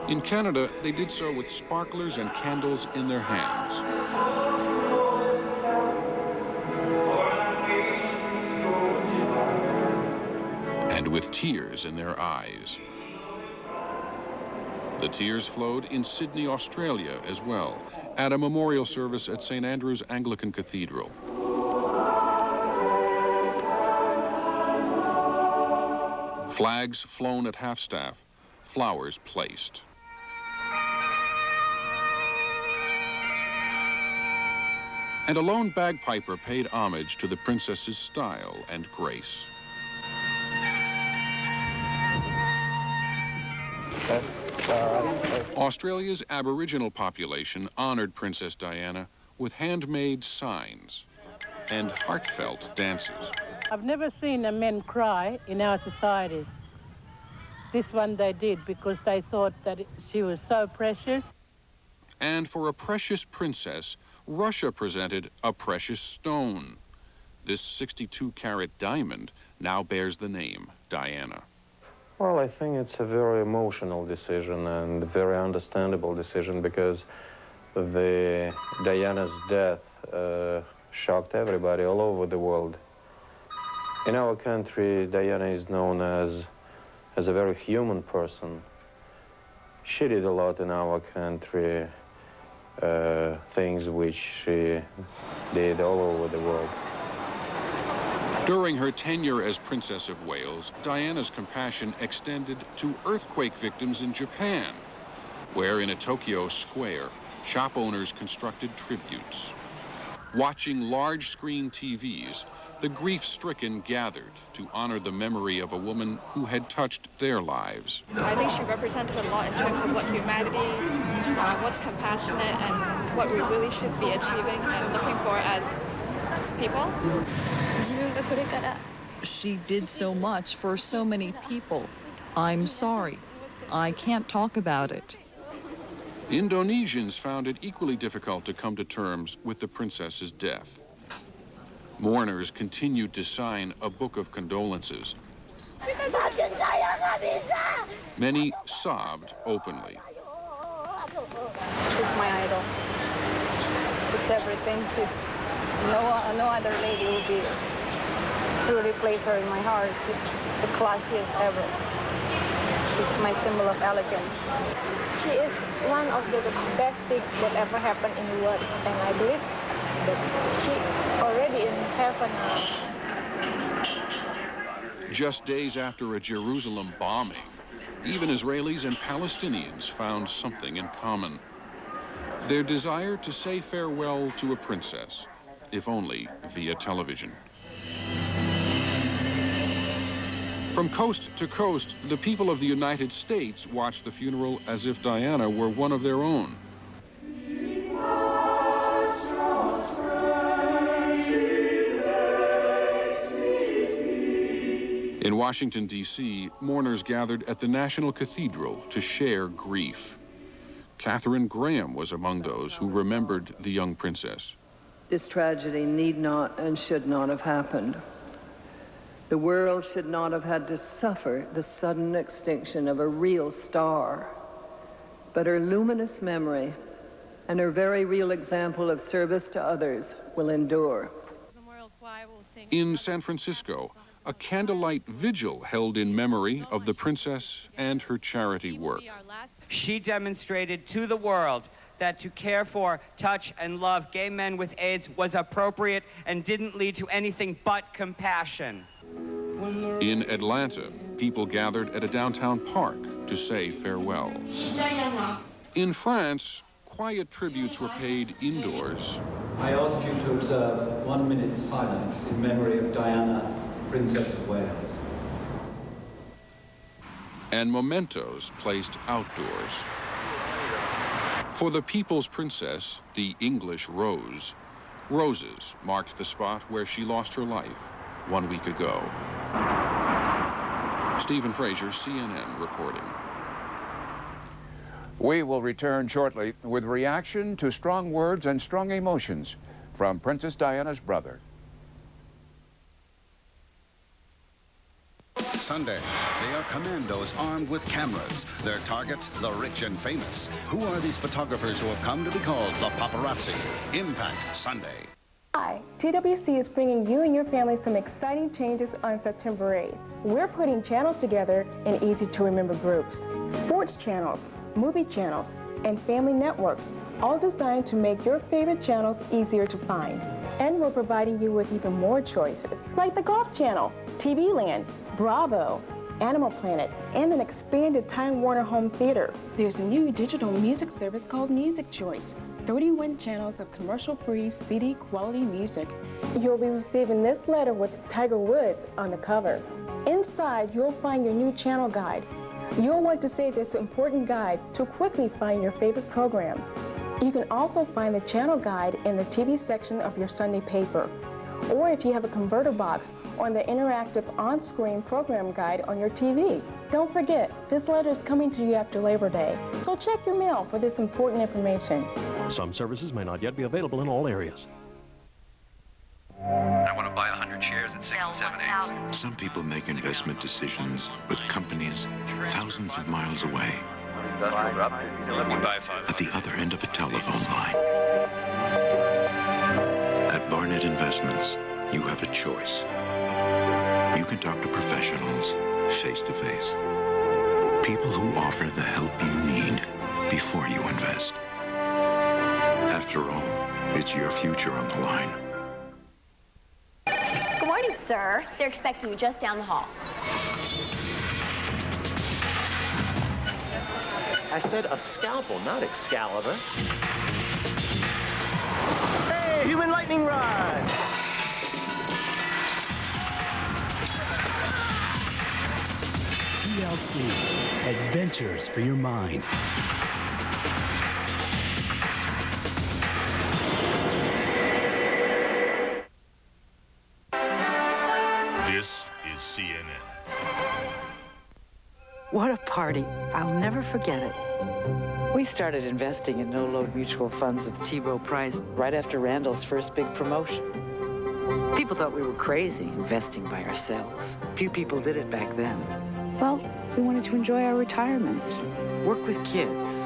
In Canada, they did so with sparklers and candles in their hands. And with tears in their eyes. The tears flowed in Sydney, Australia as well, at a memorial service at St. Andrew's Anglican Cathedral. Flags flown at half-staff, flowers placed. And a lone bagpiper paid homage to the princess's style and grace. Australia's Aboriginal population honored Princess Diana with handmade signs and heartfelt dances. I've never seen a man cry in our society. This one they did because they thought that she was so precious. And for a precious princess, Russia presented a precious stone. This 62-carat diamond now bears the name Diana. Well, I think it's a very emotional decision and a very understandable decision because Diana's death shocked everybody all over the world. In our country, Diana is known as a very human person. She did a lot in our country, things which she did all over the world. During her tenure as Princess of Wales, Diana's compassion extended to earthquake victims in Japan, where in a Tokyo square, shop owners constructed tributes. Watching large-screen TVs, the grief-stricken gathered to honor the memory of a woman who had touched their lives. I think she represented a lot in terms of what humanity, what's compassionate, and what we really should be achieving and looking for as people. She did so much for so many people. I'm sorry. I can't talk about it. Indonesians found it equally difficult to come to terms with the princess's death. Mourners continued to sign a book of condolences. Many sobbed openly. She's my idol. She's everything. She's no other lady will replace her in my heart. She's the classiest ever. She's my symbol of elegance. She is one of the best things that ever happened in the world, and I believe that she's already in heaven now. Just days after a Jerusalem bombing, even Israelis and Palestinians found something in common. Their desire to say farewell to a princess, if only via television. From coast to coast, the people of the United States watched the funeral as if Diana were one of their own. In Washington, D.C., mourners gathered at the National Cathedral to share grief. Katharine Graham was among those who remembered the young princess. This tragedy need not and should not have happened. The world should not have had to suffer the sudden extinction of a real star. But her luminous memory and her very real example of service to others will endure. In San Francisco, a candlelight vigil held in memory of the princess and her charity work. She demonstrated to the world that to care for, touch, and love gay men with AIDS was appropriate and didn't lead to anything but compassion. In Atlanta, people gathered at a downtown park to say farewell. In France, quiet tributes were paid indoors. I ask you to observe 1 minute's silence in memory of Diana, Princess of Wales. And mementos placed outdoors. For the people's princess, the English rose, roses marked the spot where she lost her life 1 week ago. Stephen Fraser, CNN, reporting. We will return shortly with reaction to strong words and strong emotions from Princess Diana's brother. Sunday, they are commandos armed with cameras. Their targets, the rich and famous. Who are these photographers who have come to be called the paparazzi? Impact Sunday. Hi, TWC is bringing you and your family some exciting changes on September 8th. We're putting channels together in easy-to-remember groups. Sports channels, movie channels, and family networks, all designed to make your favorite channels easier to find. And we're providing you with even more choices, like the Golf Channel, TV Land, Bravo, Animal Planet, and an expanded Time Warner home theater. There's a new digital music service called Music Choice. 31 channels of commercial-free CD quality music. You'll be receiving this letter with Tiger Woods on the cover. Inside, you'll find your new channel guide. You'll want to save this important guide to quickly find your favorite programs. You can also find the channel guide in the TV section of your Sunday paper, or if you have a converter box, on the interactive on-screen program guide on your TV. Don't forget, this letter is coming to you after Labor Day, so check your mail for this important information. Some services may not yet be available in all areas. I want to buy 100 shares at 6 and 7/8. Some people make investment decisions with companies thousands of miles away, at the other end of a telephone line. At Barnett Investments, you have a choice. You can talk to professionals face to face. People who offer the help you need before you invest. After all, it's your future on the line. Good morning, sir. They're expecting you just down the hall. I said a scalpel, not Excalibur. Hey, human lightning rod! TLC, adventures for your mind. This is CNN. What a party. I'll never forget it. We started investing in no-load mutual funds with T. Rowe Price right after Randall's first big promotion. People thought we were crazy investing by ourselves. Few people did it back then. Well, we wanted to enjoy our retirement, work with kids,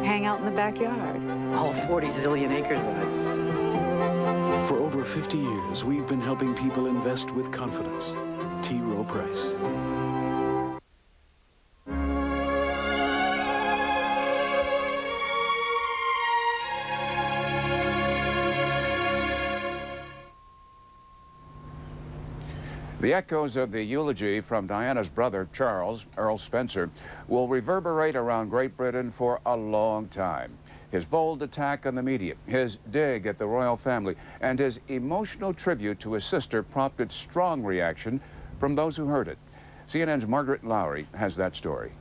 hang out in the backyard, all 40 zillion acres of it. For over 50 years, we've been helping people invest with confidence. T. Rowe Price. The echoes of the eulogy from Diana's brother, Charles, Earl Spencer, will reverberate around Great Britain for a long time. His bold attack on the media, his dig at the royal family, and his emotional tribute to his sister prompted strong reaction from those who heard it. CNN's Margaret Lowry has that story.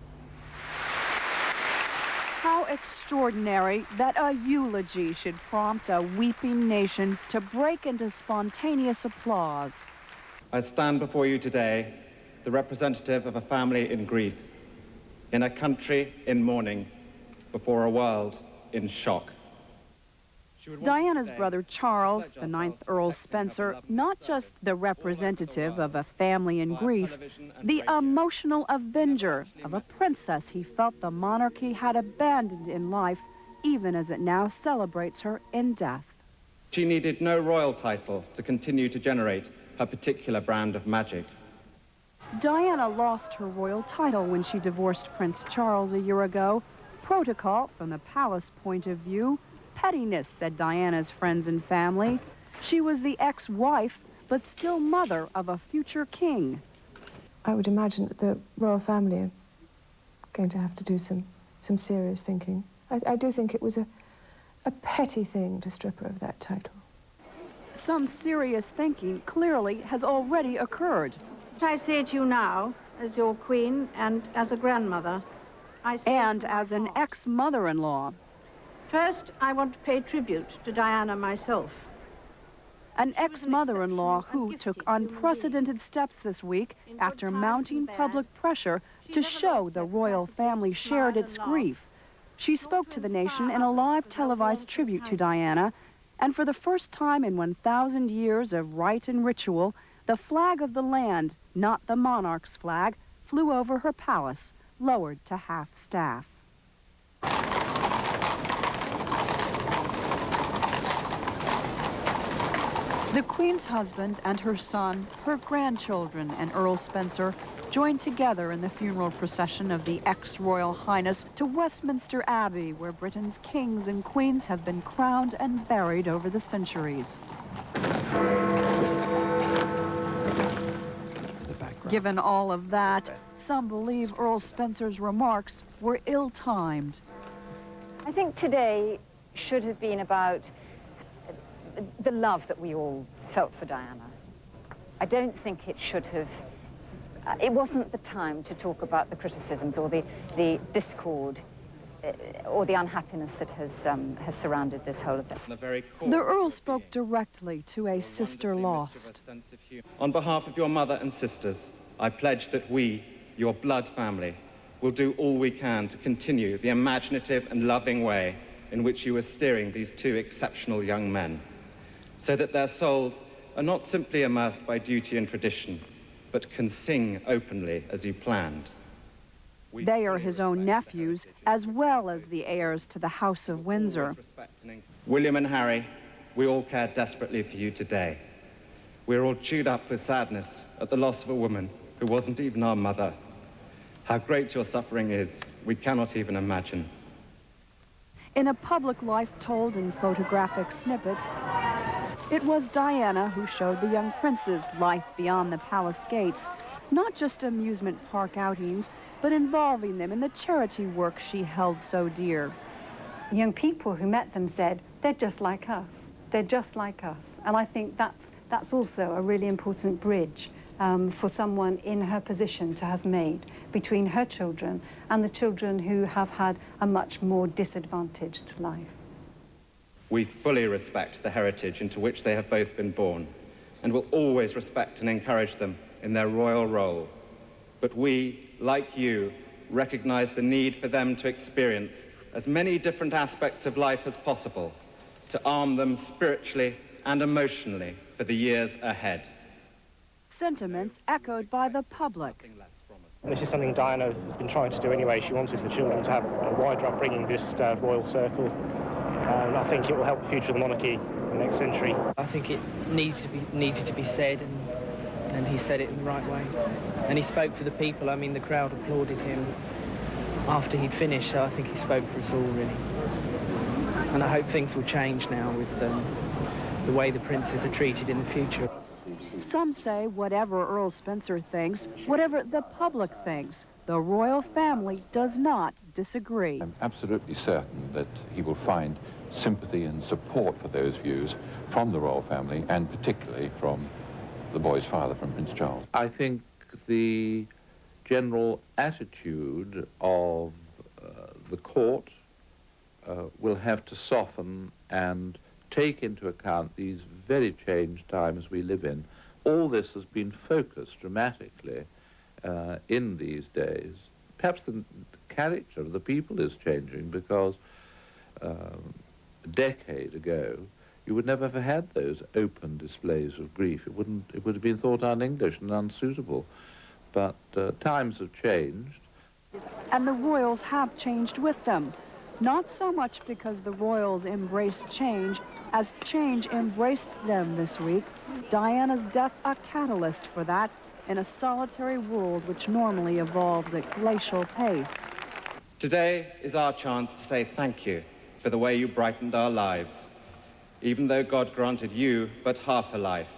How extraordinary that a eulogy should prompt a weeping nation to break into spontaneous applause. I stand before you today, the representative of a family in grief, in a country in mourning, before a world in shock. Diana's brother Charles, the 9th Earl Spencer, not just the representative of a family in grief, the emotional avenger of a princess he felt the monarchy had abandoned in life, even as it now celebrates her in death. She needed no royal title to continue to generate her particular brand of magic. Diana lost her royal title when she divorced Prince Charles a year ago. Protocol from the palace point of view. Pettiness, said Diana's friends and family. She was the ex-wife, but still mother of a future king. I would imagine that the royal family are going to have to do some serious thinking. I do think it was a petty thing to strip her of that title. Some serious thinking clearly has already occurred. I say to you now, as your queen and as a grandmother, and as an ex-mother-in-law. First, I want to pay tribute to Diana myself. An ex-mother-in-law who took unprecedented steps this week after mounting public pressure to show the royal family shared its grief. She spoke to the nation in a live televised tribute to Diana, and for the first time in 1,000 years of rite and ritual, the flag of the land, not the monarch's flag, flew over her palace, lowered to half-staff. The Queen's husband and her son, her grandchildren, and Earl Spencer joined together in the funeral procession of the ex-Royal Highness to Westminster Abbey, where Britain's kings and queens have been crowned and buried over the centuries. Given all of that, some believe Earl Spencer's remarks were ill-timed. I think today should have been about the love that we all felt for Diana. I don't think it should have... it wasn't the time to talk about the criticisms or the discord or the unhappiness that has surrounded this whole event. The Earl spoke directly to a sister lost. On behalf of your mother and sisters, I pledge that we, your blood family, will do all we can to continue the imaginative and loving way in which you are steering these two exceptional young men, so that their souls are not simply immersed by duty and tradition, but can sing openly as you planned. They are his own nephews, as well as the heirs to the House of Windsor. William and Harry, we all care desperately for you today. We're all chewed up with sadness at the loss of a woman who wasn't even our mother. How great your suffering is, we cannot even imagine. In a public life told in photographic snippets, it was Diana who showed the young princes life beyond the palace gates, not just amusement park outings, but involving them in the charity work she held so dear. Young people who met them said, they're just like us. They're just like us. And I think that's also a really important bridge for someone in her position to have made between her children and the children who have had a much more disadvantaged life. We fully respect the heritage into which they have both been born and will always respect and encourage them in their royal role. But we, like you, recognize the need for them to experience as many different aspects of life as possible, to arm them spiritually and emotionally for for the years ahead. Sentiments echoed by the public. This is something Diana has been trying to do anyway. She wanted the children to have a wider upbringing, this royal circle. And I think it will help the future of the monarchy in the next century. I think it needed to be said, and he said it in the right way. And he spoke for the people. I mean, the crowd applauded him after he'd finished, so I think he spoke for us all, really. And I hope things will change now with the way the princes are treated in the future. Some say whatever Earl Spencer thinks, whatever the public thinks, the royal family does not disagree. I'm absolutely certain that he will find sympathy and support for those views from the royal family, and particularly from the boy's father, from Prince Charles. I think the general attitude of the court will have to soften and take into account these very changed times we live in. All this has been focused dramatically in these days. Perhaps the character of the people is changing, because a decade ago you would never have had those open displays of grief. It would have been thought un-English and unsuitable. But times have changed. And the royals have changed with them. Not so much because the royals embraced change as change embraced them this week. Diana's death a catalyst for that in a solitary world which normally evolves at glacial pace. Today is our chance to say thank you for the way you brightened our lives, even though God granted you but half a life.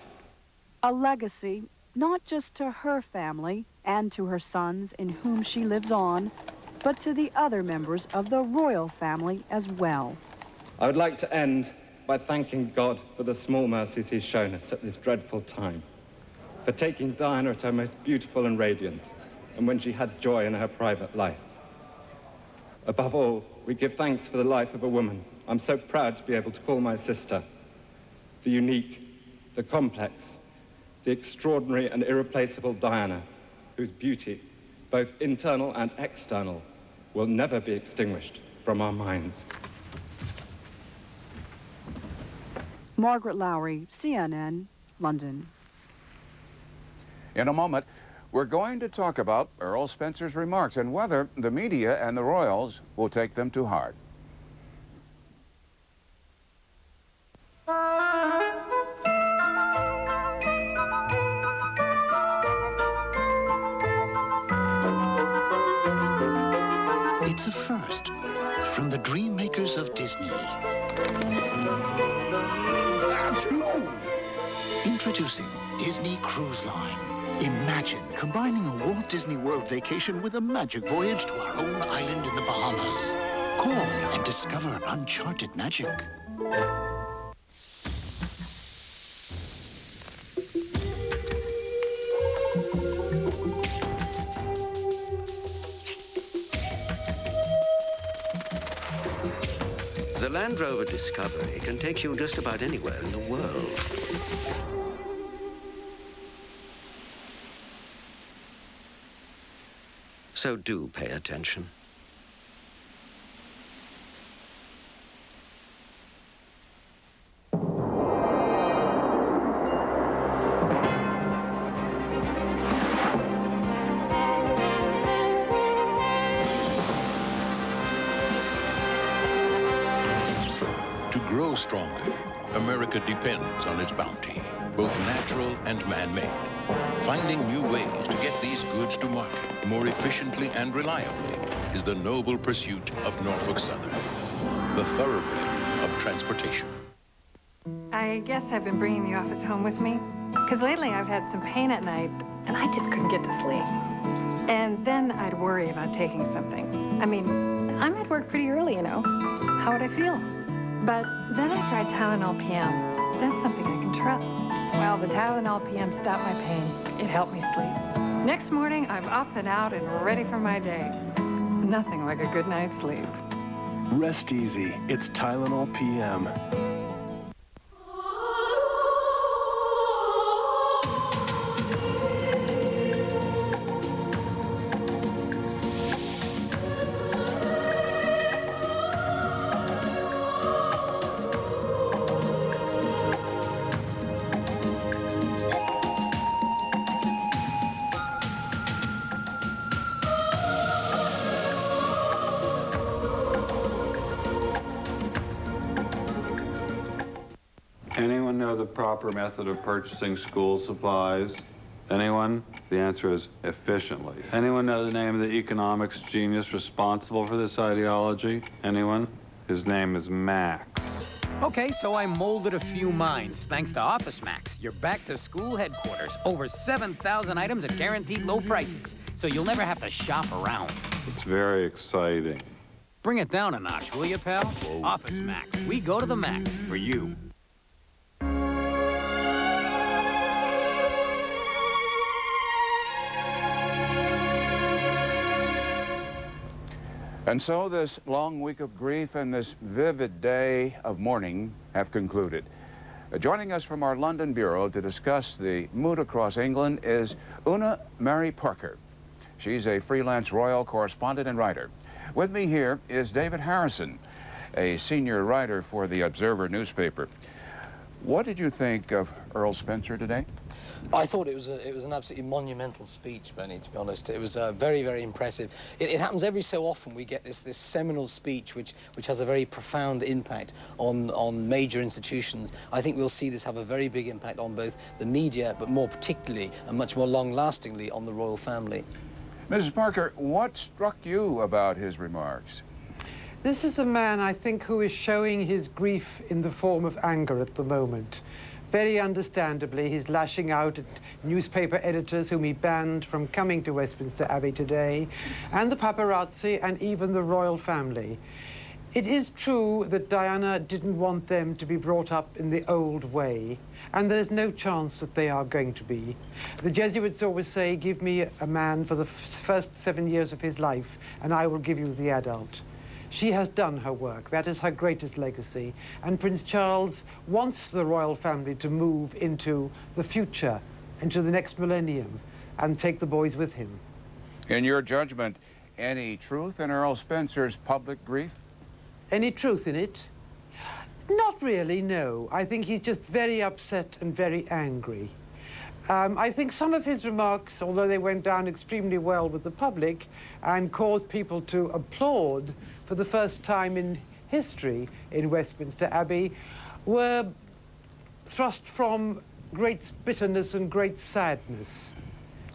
A legacy, not just to her family and to her sons in whom she lives on, but to the other members of the royal family as well. I would like to end by thanking God for the small mercies he's shown us at this dreadful time, for taking Diana at her most beautiful and radiant, and when she had joy in her private life. Above all, we give thanks for the life of a woman I'm so proud to be able to call my sister, the unique, the complex, the extraordinary and irreplaceable Diana, whose beauty, both internal and external, will never be extinguished from our minds. Margaret Lowry, CNN, London. In a moment, we're going to talk about Earl Spencer's remarks and whether the media and the royals will take them to heart. It's a first from the dream makers of Disney. That's who! Introducing Disney Cruise Line. Imagine combining a Walt Disney World vacation with a magic voyage to our own island in the Bahamas. Call and discover uncharted magic. The Land Rover Discovery can take you just about anywhere in the world. So do pay attention. To grow stronger, America depends on its bounty, both natural and man-made. Finding new ways to get these goods to market more efficiently and reliably is the noble pursuit of Norfolk Southern, the thoroughbred of transportation. I guess I've been bringing the office home with me, because lately I've had some pain at night, and I just couldn't get to sleep. And then I'd worry about taking something. I mean, I'm at work pretty early, you know. How would I feel? But then I tried Tylenol PM. That's something I can trust. Well, the Tylenol PM stopped my pain. It helped me sleep. Next morning, I'm up and out and ready for my day. Nothing like a good night's sleep. Rest easy. It's Tylenol PM. anyone know the proper method of purchasing school supplies? Anyone? The answer is efficiently. Anyone know the name of the economics genius responsible for this ideology? Anyone? His name is Max. Okay, so I molded a few minds. Thanks to Office Max, your back-to-school headquarters. Over 7,000 items at guaranteed low prices, so you'll never have to shop around. It's very exciting. Bring it down a notch, will you, pal? Office Max. We go to the max for you. And so this long week of grief and this vivid day of mourning have concluded. Joining us from our London bureau to discuss the mood across England is Una Mary Parker. She's a freelance royal correspondent and writer. With me here is David Harrison, a senior writer for the Observer newspaper. What did you think of Earl Spencer today? I thought it was an absolutely monumental speech, Benny, to be honest. It was very, very impressive. It happens every so often we get this seminal speech which has a very profound impact on major institutions. I think we'll see this have a very big impact on both the media, but more particularly and much more long-lastingly on the royal family. Mrs. Parker, what struck you about his remarks? This is a man, I think, who is showing his grief in the form of anger at the moment. Very understandably, he's lashing out at newspaper editors whom he banned from coming to Westminster Abbey today, and the paparazzi, and even the royal family. It is true that Diana didn't want them to be brought up in the old way, and there's no chance that they are going to be. The Jesuits always say, give me a man for the first 7 years of his life, and I will give you the adult. She has done her work. That is her greatest legacy. And Prince Charles wants the royal family to move into the future, into the next millennium, and take the boys with him. In your judgment, any truth in Earl Spencer's public grief? Any truth in it? Not really, no. I think he's just very upset and very angry. I think some of his remarks, although they went down extremely well with the public and caused people to applaud for the first time in history in Westminster Abbey, were thrust from great bitterness and great sadness.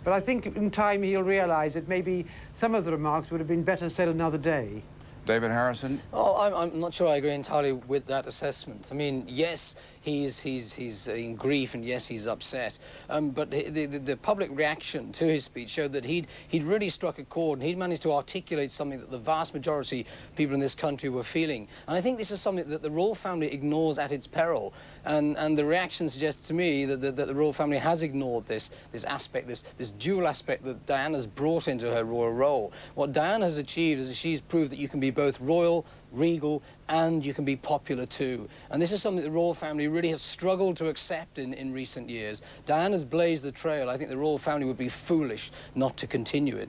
But I think in time he'll realize that maybe some of the remarks would have been better said another day. David Harrison? Oh, I'm not sure I agree entirely with that assessment. I mean, yes, he's in grief, and yes, he's upset. But the public reaction to his speech showed that he'd really struck a chord, and he'd managed to articulate something that the vast majority of people in this country were feeling. And I think this is something that the royal family ignores at its peril. And the reaction suggests to me that the royal family has ignored this aspect, this dual aspect that Diana's brought into her royal role. What Diana has achieved is she's proved that you can be both royal, regal, and you can be popular too. And this is something the royal family really has struggled to accept in recent years. Diana's blazed the trail. I think the royal family would be foolish not to continue it.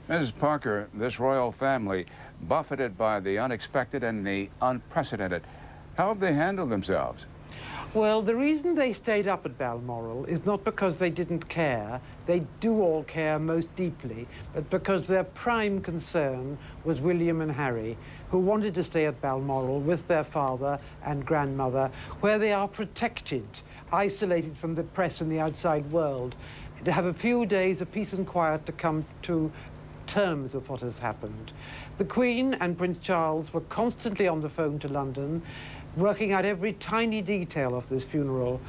Mrs. Parker, this royal family, buffeted by the unexpected and the unprecedented, how have they handled themselves? Well, the reason they stayed up at Balmoral is not because they didn't care. They do all care most deeply, but because their prime concern was William and Harry, who wanted to stay at Balmoral with their father and grandmother, where they are protected, isolated from the press and the outside world, to have a few days of peace and quiet to come to terms with what has happened. The Queen and Prince Charles were constantly on the phone to London, working out every tiny detail of this funeral.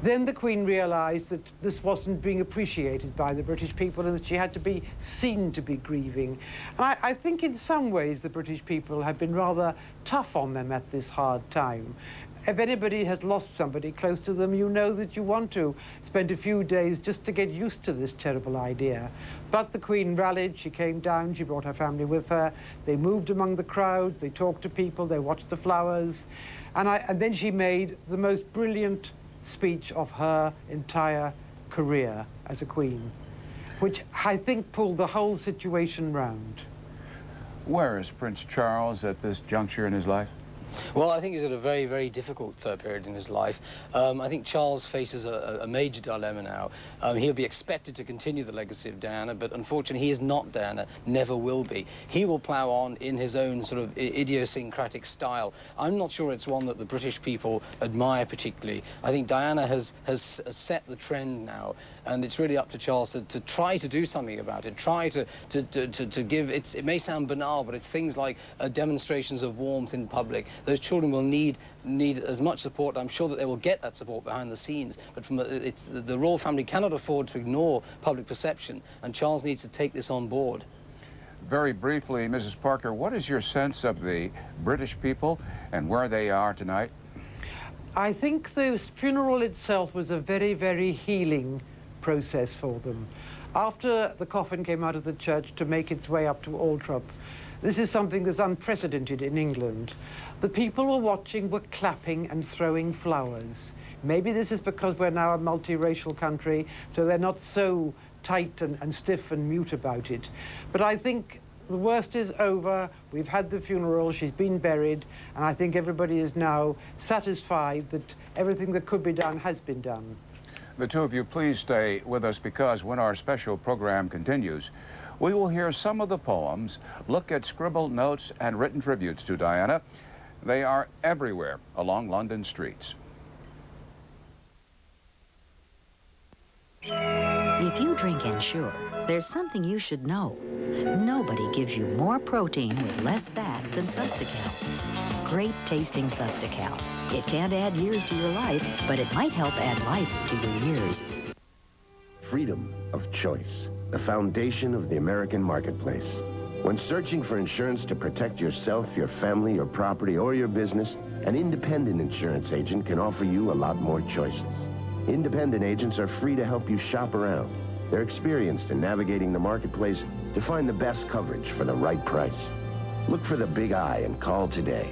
Then the Queen realized that this wasn't being appreciated by the British people and that she had to be seen to be grieving. And I think in some ways the British people have been rather tough on them at this hard time. If anybody has lost somebody close to them, you know that you want to spend a few days just to get used to this terrible idea. But the Queen rallied, she came down, she brought her family with her, they moved among the crowds, they talked to people, they watched the flowers, and then she made the most brilliant speech of her entire career as a queen, which I think pulled the whole situation round. Where is Prince Charles at this juncture in his life? Well, I think he's at a very, very difficult period in his life. I think Charles faces a major dilemma now. He'll be expected to continue the legacy of Diana, but unfortunately he is not Diana, never will be. He will plough on in his own sort of idiosyncratic style. I'm not sure it's one that the British people admire particularly. I think Diana has set the trend now, and it's really up to Charles to try to do something about it, try to give, it may sound banal, but it's things like demonstrations of warmth in public. Those children will need as much support. I'm sure that they will get that support behind the scenes, but from the royal family cannot afford to ignore public perception, and Charles needs to take this on board. Very briefly, Mrs. Parker, what is your sense of the British people and where they are tonight? I think the funeral itself was a very, very healing process for them. After the coffin came out of the church to make its way up to Altrop, this is something that's unprecedented in England. The people were watching, were clapping and throwing flowers. Maybe this is because we're now a multiracial country, so they're not so tight and stiff and mute about it. But I think the worst is over. We've had the funeral, she's been buried, and I think everybody is now satisfied that everything that could be done has been done. The two of you, please stay with us, because when our special program continues, we will hear some of the poems, look at scribbled notes and written tributes to Diana. They are everywhere along London streets. If you drink Ensure, there's something you should know. Nobody gives you more protein with less fat than Sustacal. Great tasting Sustacal. It can't add years to your life, but it might help add life to your years. Freedom of choice, the foundation of the American marketplace. When searching for insurance to protect yourself, your family, your property, or your business, an independent insurance agent can offer you a lot more choices. Independent agents are free to help you shop around. They're experienced in navigating the marketplace to find the best coverage for the right price. Look for the big I and call today.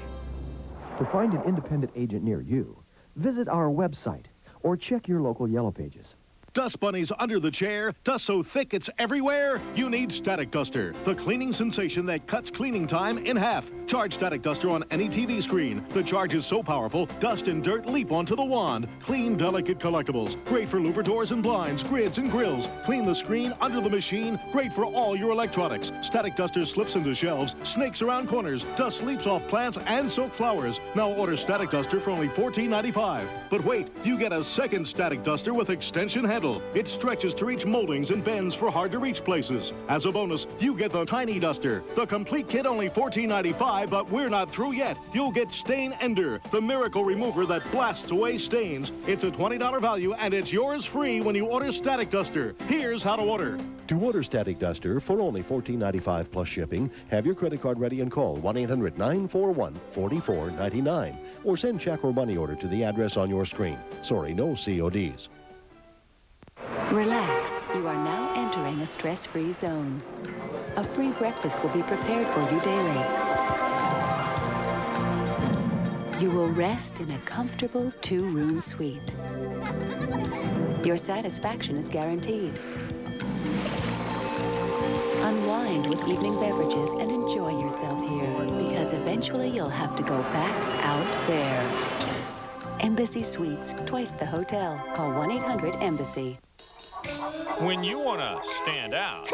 To find an independent agent near you, visit our website or check your local Yellow Pages. Dust bunnies under the chair, dust so thick it's everywhere? You need Static Duster, the cleaning sensation that cuts cleaning time in half. Charge Static Duster on any TV screen. The charge is so powerful, dust and dirt leap onto the wand. Clean, delicate collectibles. Great for louver doors and blinds, grids and grills. Clean the screen under the machine. Great for all your electronics. Static Duster slips into shelves, snakes around corners, dust leaps off plants and soak flowers. Now order Static Duster for only $14.95. But wait, you get a second Static Duster with extension handle. It stretches to reach moldings and bends for hard-to-reach places. As a bonus, you get the Tiny Duster. The complete kit only $14.95, but we're not through yet. You'll get Stain Ender, the miracle remover that blasts away stains. It's a $20 value, and it's yours free when you order Static Duster. Here's how to order. To order Static Duster for only $14.95 plus shipping, have your credit card ready and call 1-800-941-4499 or send check or money order to the address on your screen. Sorry, no CODs. Relax. You are now entering a stress-free zone. A free breakfast will be prepared for you daily. You will rest in a comfortable 2-room suite. Your satisfaction is guaranteed. Unwind with evening beverages and enjoy yourself here, because eventually you'll have to go back out there. Embassy Suites, twice the hotel. Call 1-800-EMBASSY. When you want to stand out,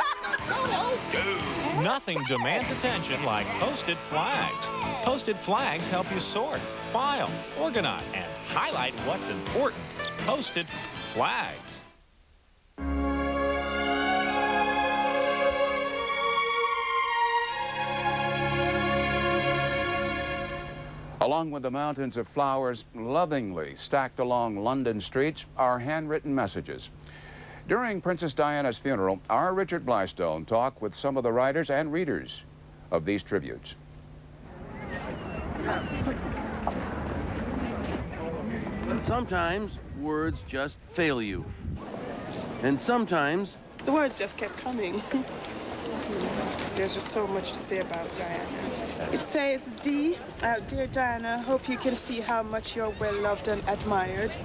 nothing demands attention like posted flags. Posted flags help you sort, file, organize, and highlight what's important. Posted flags. Along with the mountains of flowers lovingly stacked along London streets are handwritten messages. During Princess Diana's funeral, our Richard Blystone talked with some of the writers and readers of these tributes. Sometimes words just fail you. And sometimes the words just kept coming. There's just so much to say about Diana. It says, Dear Diana, hope you can see how much you're well-loved and admired.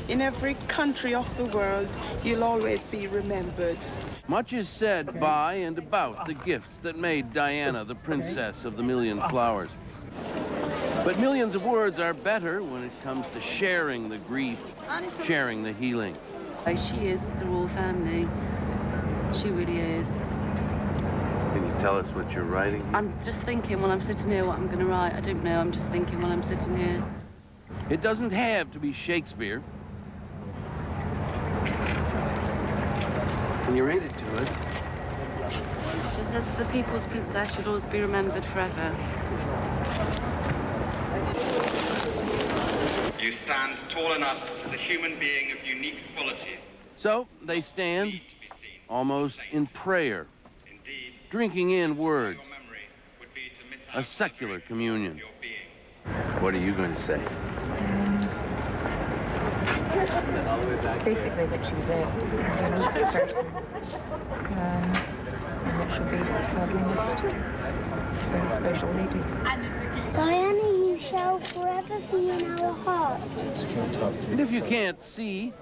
In every country of the world, you'll always be remembered. Much is said by and about the gifts that made Diana the princess of the million flowers. But millions of words are better when it comes to sharing the grief, sharing the healing. She is the royal family. She really is. Can you tell us what you're writing? I'm just thinking while I'm sitting here what I'm going to write. I don't know. I'm just thinking while I'm sitting here. It doesn't have to be Shakespeare. Can you read it to us? It just says the people's princess should always be remembered forever. You stand tall enough as a human being of unique qualities. So they stand almost in prayer, drinking in words, a secular communion. What are you going to say? Basically that she was a unique person, and that she'll be sadly missed. She's a very special lady. Diana, you shall forever be in our hearts. And if you can't see,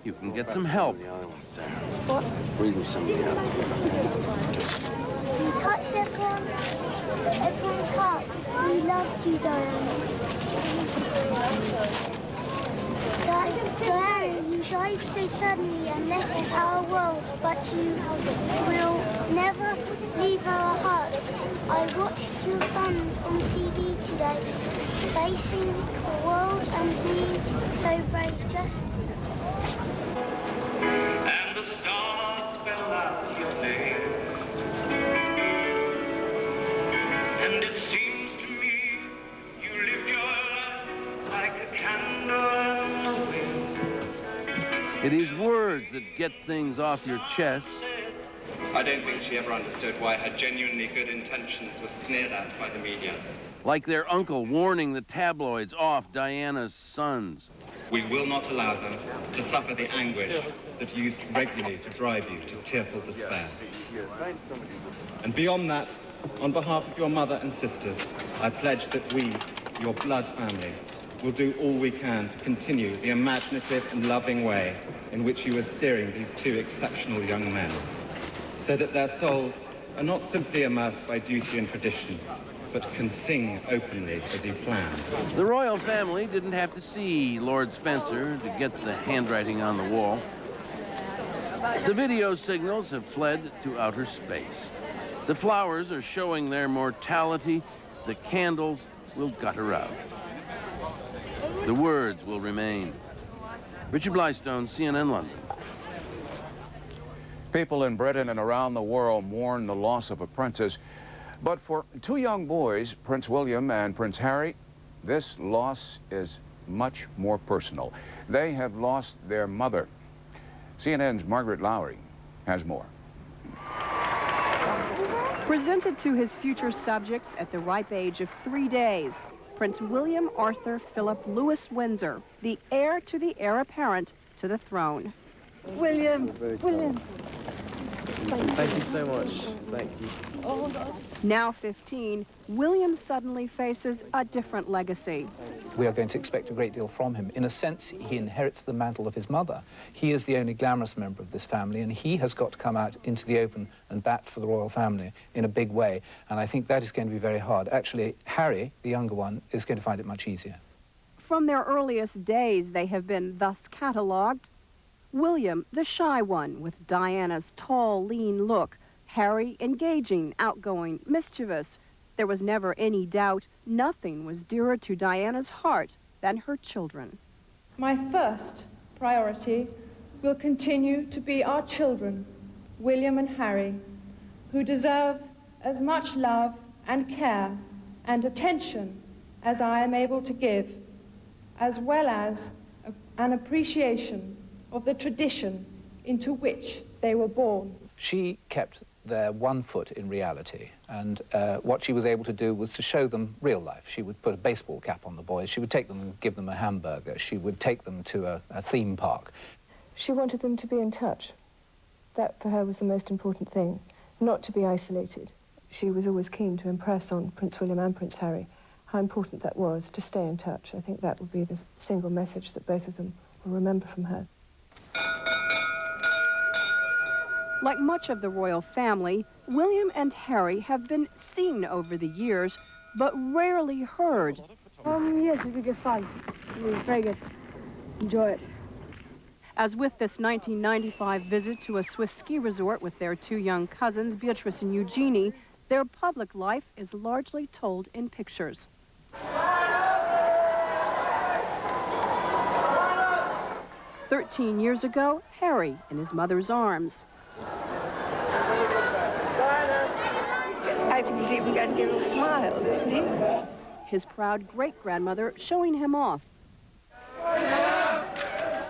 you can get some help. What? Read me some of the other. You touched everyone's hearts. We loved you, Diana. Diana, you died so suddenly and left our world, but you will never leave our hearts. I watched your sons on TV today, facing the world and being so brave. Just and the stars fell out your name, and it seems to me you live your life like a candle in the wind. It is words that get things off your chest. I don't think she ever understood why her genuinely good intentions were sneered at by the media. Like their uncle warning the tabloids off Diana's sons. We will not allow them to suffer the anguish that used regularly to drive you to tearful despair. And beyond that, on behalf of your mother and sisters, I pledge that we, your blood family, will do all we can to continue the imaginative and loving way in which you are steering these two exceptional young men, so that their souls are not simply immersed by duty and tradition, but can sing openly as you planned. The royal family didn't have to see Lord Spencer to get the handwriting on the wall. The video signals have fled to outer space. The flowers are showing their mortality. The candles will gutter out. The words will remain. Richard Blystone, CNN London. People in Britain and around the world mourn the loss of a princess. But for two young boys, Prince William and Prince Harry, this loss is much more personal. They have lost their mother. CNN's Margaret Lowry has more. Presented to his future subjects at the ripe age of 3 days, Prince William Arthur Philip Louis Windsor, the heir to the heir apparent to the throne. William. Thank you so much. Thank you. Now 15, William suddenly faces a different legacy. We are going to expect a great deal from him. In a sense, he inherits the mantle of his mother. He is the only glamorous member of this family, and he has got to come out into the open and bat for the royal family in a big way. And I think that is going to be very hard. Actually, Harry, the younger one, is going to find it much easier. From their earliest days, they have been thus catalogued. William, the shy one, with Diana's tall, lean look. Harry, engaging, outgoing, mischievous. There was never any doubt nothing was dearer to Diana's heart than her children. My first priority will continue to be our children, William and Harry, who deserve as much love and care and attention as I am able to give, as well as an appreciation of the tradition into which they were born. She kept their one foot in reality, and what she was able to do was to show them real life. She would put a baseball cap on the boys, she would take them and give them a hamburger, she would take them to a theme park. She wanted them to be in touch. That for her was the most important thing, not to be isolated. She was always keen to impress on Prince William and Prince Harry how important that was, to stay in touch. I think that would be the single message that both of them will remember from her. Like much of the royal family, William and Harry have been seen over the years, but rarely heard. Yes, it'll be good fun. It'll be very good. Enjoy it. As with this 1995 visit to a Swiss ski resort with their two young cousins, Beatrice and Eugenie, their public life is largely told in pictures. 13 years ago, Harry in his mother's arms. I think he's even got a little smile, doesn't he? His proud great-grandmother showing him off.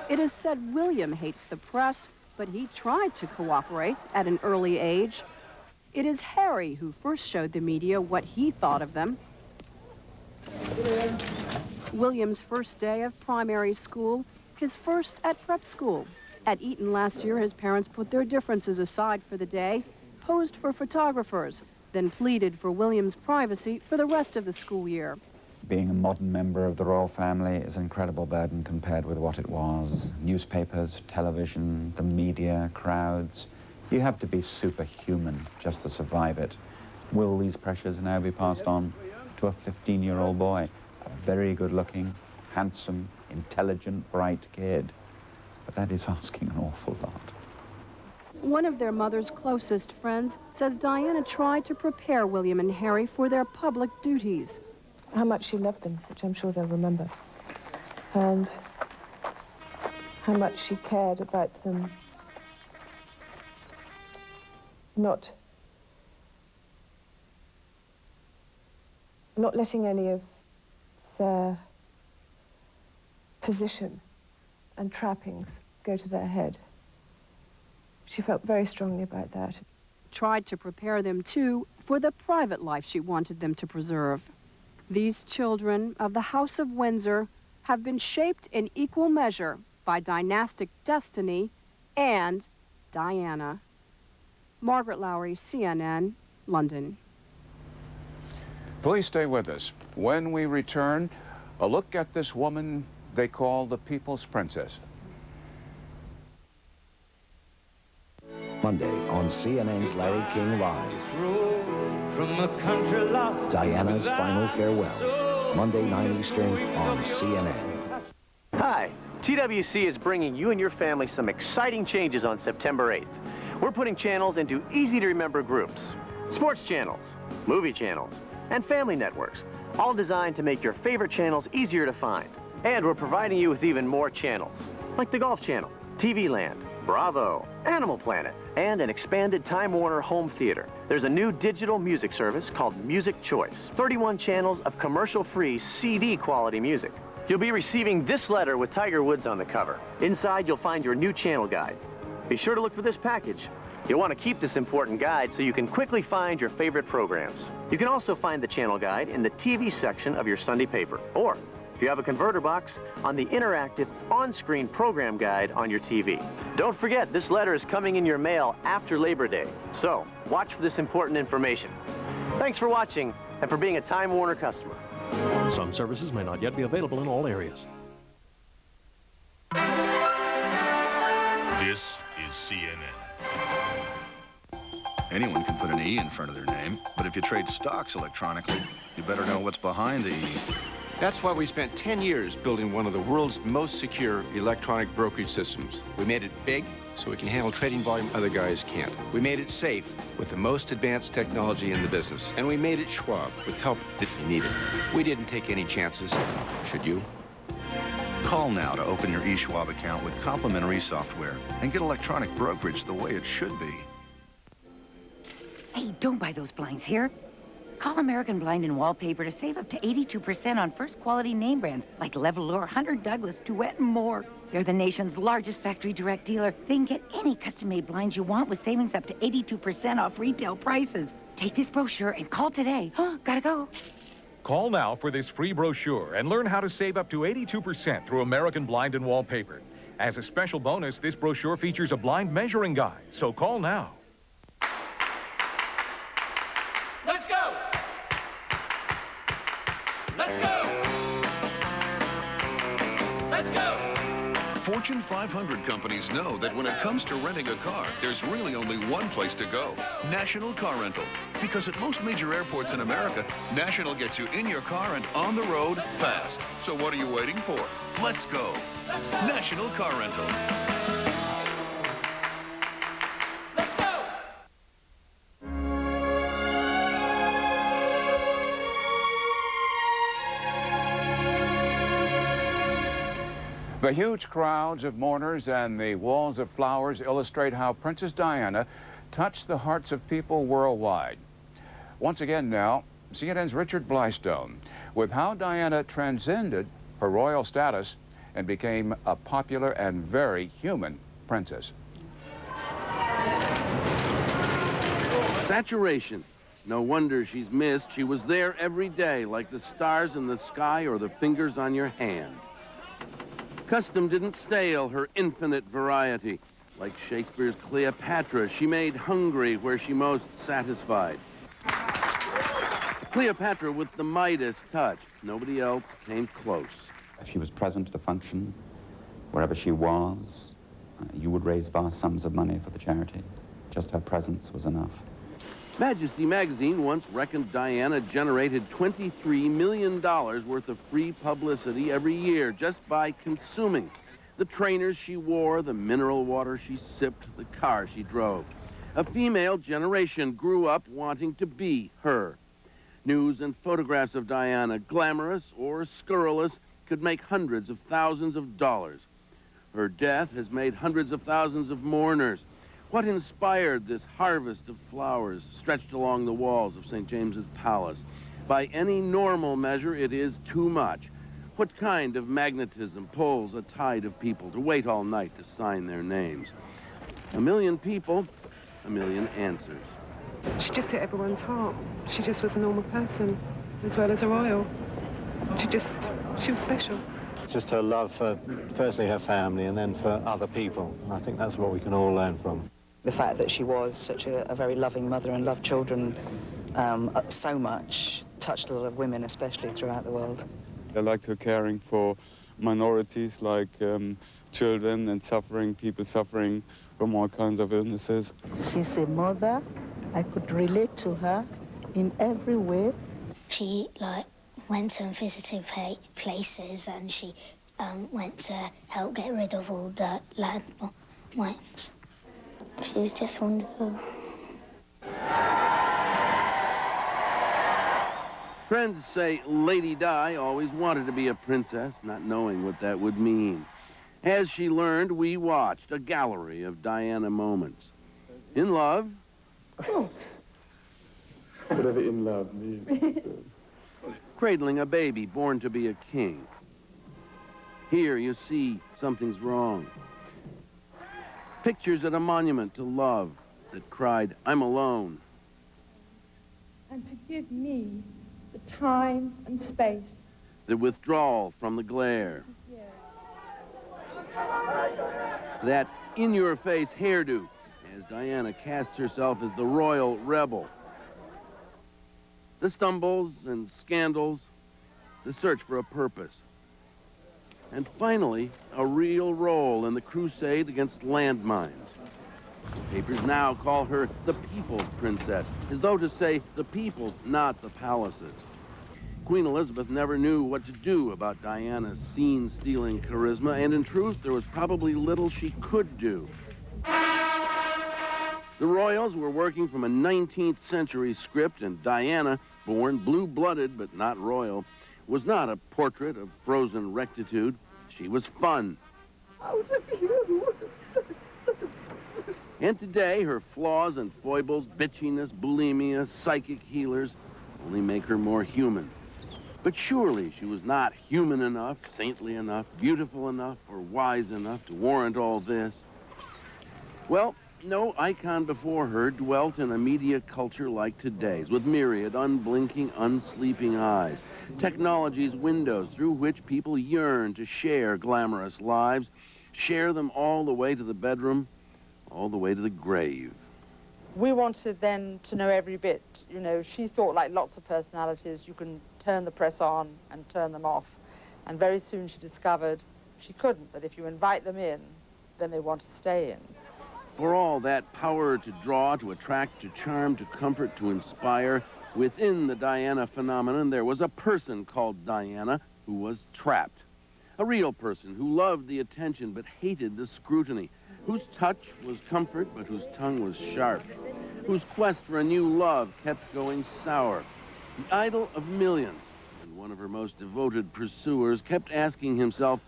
It is said William hates the press, but he tried to cooperate at an early age. It is Harry who first showed the media what he thought of them. William's first day of primary school, his first at prep school. At Eton last year, his parents put their differences aside for the day, posed for photographers, then pleaded for William's privacy for the rest of the school year. Being a modern member of the royal family is an incredible burden compared with what it was. Newspapers, television, the media, crowds. You have to be superhuman just to survive it. Will these pressures now be passed on to a 15-year-old boy? A very good-looking, handsome, intelligent, bright kid. But that is asking an awful lot. One of their mother's closest friends says Diana tried to prepare William and Harry for their public duties. How much she loved them, which I'm sure they'll remember. And how much she cared about them not letting any of their position and trappings go to their head. She felt very strongly about that. Tried to prepare them, too, for the private life she wanted them to preserve. These children of the House of Windsor have been shaped in equal measure by dynastic destiny and Diana. Margaret Lowry, CNN, London. Please stay with us. When we return, a look at this woman they call the People's Princess. Monday on CNN's Larry King Live. From a country lost Diana's final farewell. Monday, 9 Eastern on CNN. Hi, TWC is bringing you and your family some exciting changes on September 8th. We're putting channels into easy-to-remember groups. Sports channels, movie channels, and family networks, all designed to make your favorite channels easier to find. And we're providing you with even more channels, like the Golf Channel, TV Land, Bravo, Animal Planet, and an expanded Time Warner home theater. There's a new digital music service called Music Choice. 31 channels of commercial-free CD-quality music. You'll be receiving this letter with Tiger Woods on the cover. Inside, you'll find your new channel guide. Be sure to look for this package. You'll want to keep this important guide so you can quickly find your favorite programs. You can also find the channel guide in the TV section of your Sunday paper, or if you have a converter box, on the interactive on-screen program guide on your TV. Don't forget, this letter is coming in your mail after Labor Day, so watch for this important information. Thanks for watching and for being a Time Warner customer. Some services may not yet be available in all areas. This is CNN. Anyone can put an E in front of their name, but if you trade stocks electronically, you better know what's behind the E. That's why we spent 10 years building one of the world's most secure electronic brokerage systems. We made it big so we can handle trading volume other guys can't. We made it safe with the most advanced technology in the business. And we made it Schwab with help if you need it. We didn't take any chances. Should you? Call now to open your eSchwab account with complimentary software and get electronic brokerage the way it should be. Hey, don't buy those blinds here. Call American Blind and Wallpaper to save up to 82% on first-quality name brands like Levalor, Hunter Douglas, Duet, and more. They're the nation's largest factory direct dealer. They can get any custom-made blinds you want with savings up to 82% off retail prices. Take this brochure and call today. Gotta go. Call now for this free brochure and learn how to save up to 82% through American Blind and Wallpaper. As a special bonus, this brochure features a blind measuring guide, so call now. Let's go! Let's go! Let's go! Fortune 500 companies know that when it comes to renting a car, there's really only one place to go, National Car Rental. Because at most major airports in America, National gets you in your car and on the road fast. So what are you waiting for? Let's go. National Car Rental. The huge crowds of mourners and the walls of flowers illustrate how Princess Diana touched the hearts of people worldwide. Once again now, CNN's Richard Blystone with how Diana transcended her royal status and became a popular and very human princess. Saturation. No wonder she's missed. She was there every day, like the stars in the sky or the fingers on your hand. Custom didn't stale her infinite variety. Like Shakespeare's Cleopatra, she made hungry where she most satisfied. Cleopatra with the Midas touch. Nobody else came close. She was present at the function. Wherever she was, you would raise vast sums of money for the charity. Just her presence was enough. Majesty magazine once reckoned Diana generated $23 million worth of free publicity every year just by consuming. The trainers she wore, the mineral water she sipped, the car she drove. A female generation grew up wanting to be her. News and photographs of Diana, glamorous or scurrilous, could make hundreds of thousands of dollars. Her death has made hundreds of thousands of mourners. What inspired this harvest of flowers stretched along the walls of St. James's Palace? By any normal measure, it is too much. What kind of magnetism pulls a tide of people to wait all night to sign their names? A million people, a million answers. She just hit everyone's heart. She just was a normal person, as well as a royal. She was special. Just her love for, firstly, her family, and then for other people. And I think that's what we can all learn from. The fact that she was such a very loving mother and loved children so much touched a lot of women, especially throughout the world. I liked her caring for minorities like children and people suffering from all kinds of illnesses. She's a mother. I could relate to her in every way. She went and visited places, and she went to help get rid of all the landmines. She's just wonderful. Friends say Lady Di always wanted to be a princess, not knowing what that would mean. As she learned, we watched a gallery of Diana moments. In love? Of course. Whatever in love means. Cradling a baby born to be a king. Here you see something's wrong. Pictures at a monument to love that cried, I'm alone. And to give me the time and space. The withdrawal from the glare. That in-your-face hairdo as Diana casts herself as the royal rebel. The stumbles and scandals, the search for a purpose. And finally, a real role in the crusade against landmines. Papers now call her the People's Princess, as though to say the people's, not the palaces. Queen Elizabeth never knew what to do about Diana's scene-stealing charisma, and in truth, there was probably little she could do. The royals were working from a 19th century script, and Diana, born blue-blooded but not royal, was not a portrait of frozen rectitude. She was fun. Out of you. And today, her flaws and foibles, bitchiness, bulimia, psychic healers, only make her more human. But surely she was not human enough, saintly enough, beautiful enough, or wise enough to warrant all this. Well, no icon before her dwelt in a media culture like today's, with myriad, unblinking, unsleeping eyes. Technology's windows through which people yearn to share glamorous lives, share them all the way to the bedroom, all the way to the grave. We wanted then to know every bit. You know, she thought, like lots of personalities, you can turn the press on and turn them off. And very soon she discovered She couldn't, but if you invite them in, then they want to stay in. For all that power to draw, to attract, to charm, to comfort, to inspire, within the Diana phenomenon, there was a person called Diana who was trapped. A real person who loved the attention but hated the scrutiny, whose touch was comfort but whose tongue was sharp, whose quest for a new love kept going sour. The idol of millions, and one of her most devoted pursuers kept asking himself,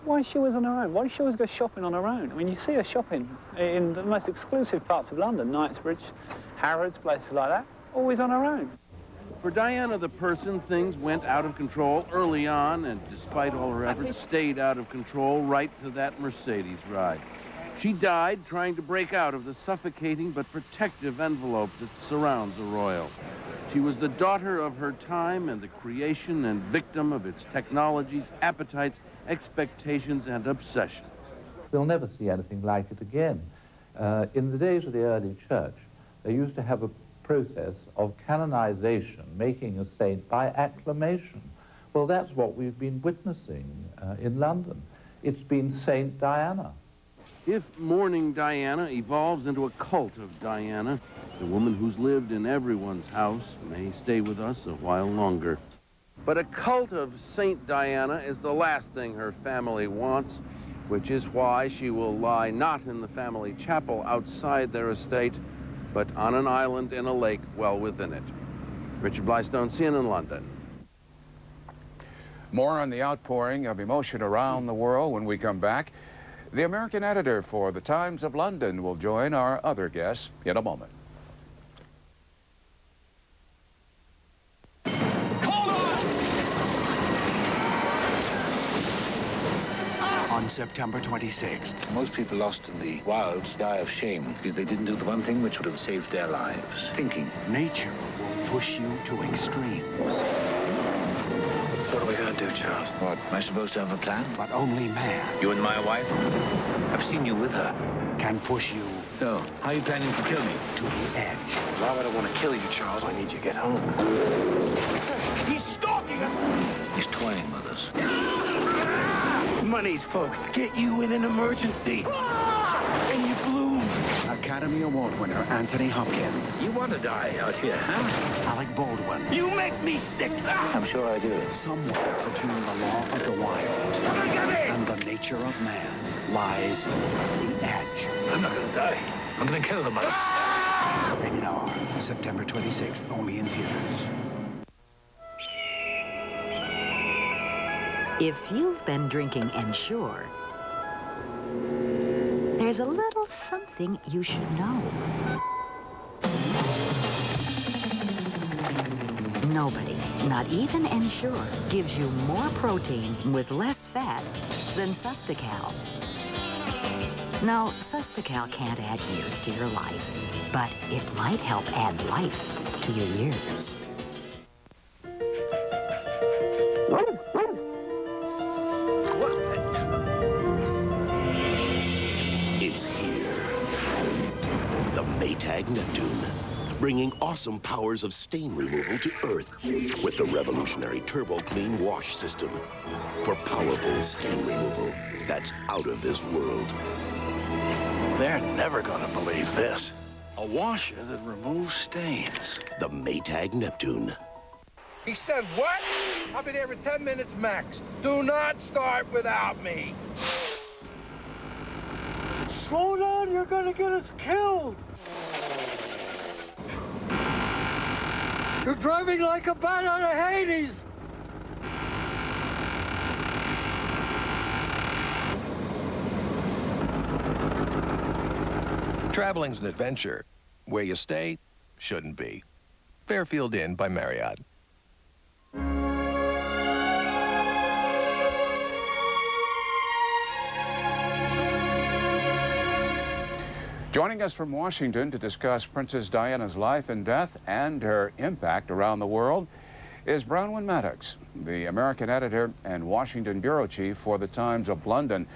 why she was on her own? Why did she always go shopping on her own? I mean, you see her shopping in the most exclusive parts of London, Knightsbridge, Harrods, places like that, always on her own. For Diana the person, things went out of control early on, and despite all her efforts, stayed out of control right to that Mercedes ride. She died trying to break out of the suffocating but protective envelope that surrounds a royal. She was the daughter of her time and the creation and victim of its technologies, appetites, expectations, and obsessions. We'll never see anything like it again. In the days of the early church, they used to have a process of canonization, making a saint by acclamation. Well, that's what we've been witnessing in London. It's been Saint Diana. If mourning Diana evolves into a cult of Diana, the woman who's lived in everyone's house may stay with us a while longer. But a cult of Saint Diana is the last thing her family wants, which is why she will lie not in the family chapel outside their estate, but on an island in a lake well within it. Richard Blystone, CNN, London. More on the outpouring of emotion around the world when we come back. The American editor for The Times of London will join our other guests in a moment. On September 26th, most people lost in the wilds die of shame because they didn't do the one thing which would have saved their lives. Thinking. Nature will push you to extremes. What are we going to do, Charles? What? Am I supposed to have a plan? But only man. You and my wife? I've seen you with her. Can push you. So, how are you planning to kill me? To the edge. Why would I want to kill you, Charles? I need you to get home. He's stalking us! He's toying with us. Money's folk get you in an emergency. And you bloom. Academy Award winner Anthony Hopkins. You want to die out here, huh? Alec Baldwin. You make me sick. I'm sure I do. Somewhere between the law of the wild and the nature of man lies the edge. I'm not going to die. I'm going to kill the mother. Rated R, September 26th, only in theaters. If you've been drinking Ensure, there's a little something you should know. Nobody, not even Ensure, gives you more protein with less fat than Sustacal. Now, Sustacal can't add years to your life, but it might help add life to your years. It's here. The Maytag Neptune, bringing awesome powers of stain removal to Earth with the revolutionary Turbo Clean Wash System for powerful stain removal that's out of this world. They're never going to believe this. A washer that removes stains. The Maytag Neptune. He said, what? I'll be there for 10 minutes max. Do not start without me. Slow down, you're gonna get us killed. You're driving like a bat out of Hades. Traveling's an adventure. Where you stay shouldn't be. Fairfield Inn by Marriott. Joining us from Washington to discuss Princess Diana's life and death and her impact around the world is Bronwyn Maddox, the American editor and Washington bureau chief for The Times of London.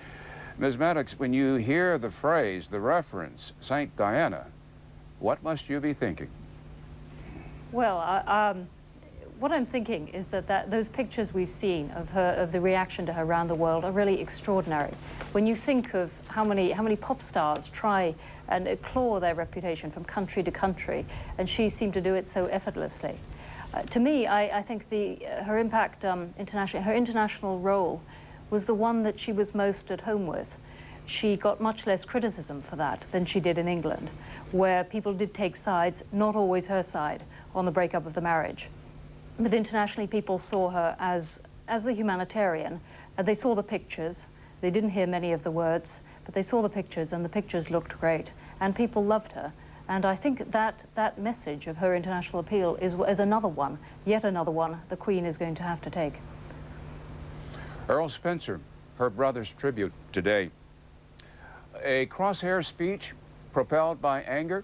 Ms. Maddox, when you hear the phrase, the reference, Saint Diana, what must you be thinking? Well, what I'm thinking is that those pictures we've seen of her, of the reaction to her around the world, are really extraordinary. When you think of how many pop stars try and claw their reputation from country to country, and she seemed to do it so effortlessly. To me, I think her impact internationally, her international role was the one that she was most at home with. She got much less criticism for that than she did in England, where people did take sides, not always her side, on the breakup of the marriage. But internationally, people saw her as the humanitarian, and they saw the pictures. They didn't hear many of the words, but they saw the pictures, and the pictures looked great, and people loved her. And I think that message of her international appeal is another one, yet another one, the Queen is going to have to take. Earl Spencer, her brother's tribute today. A crosshair speech propelled by anger?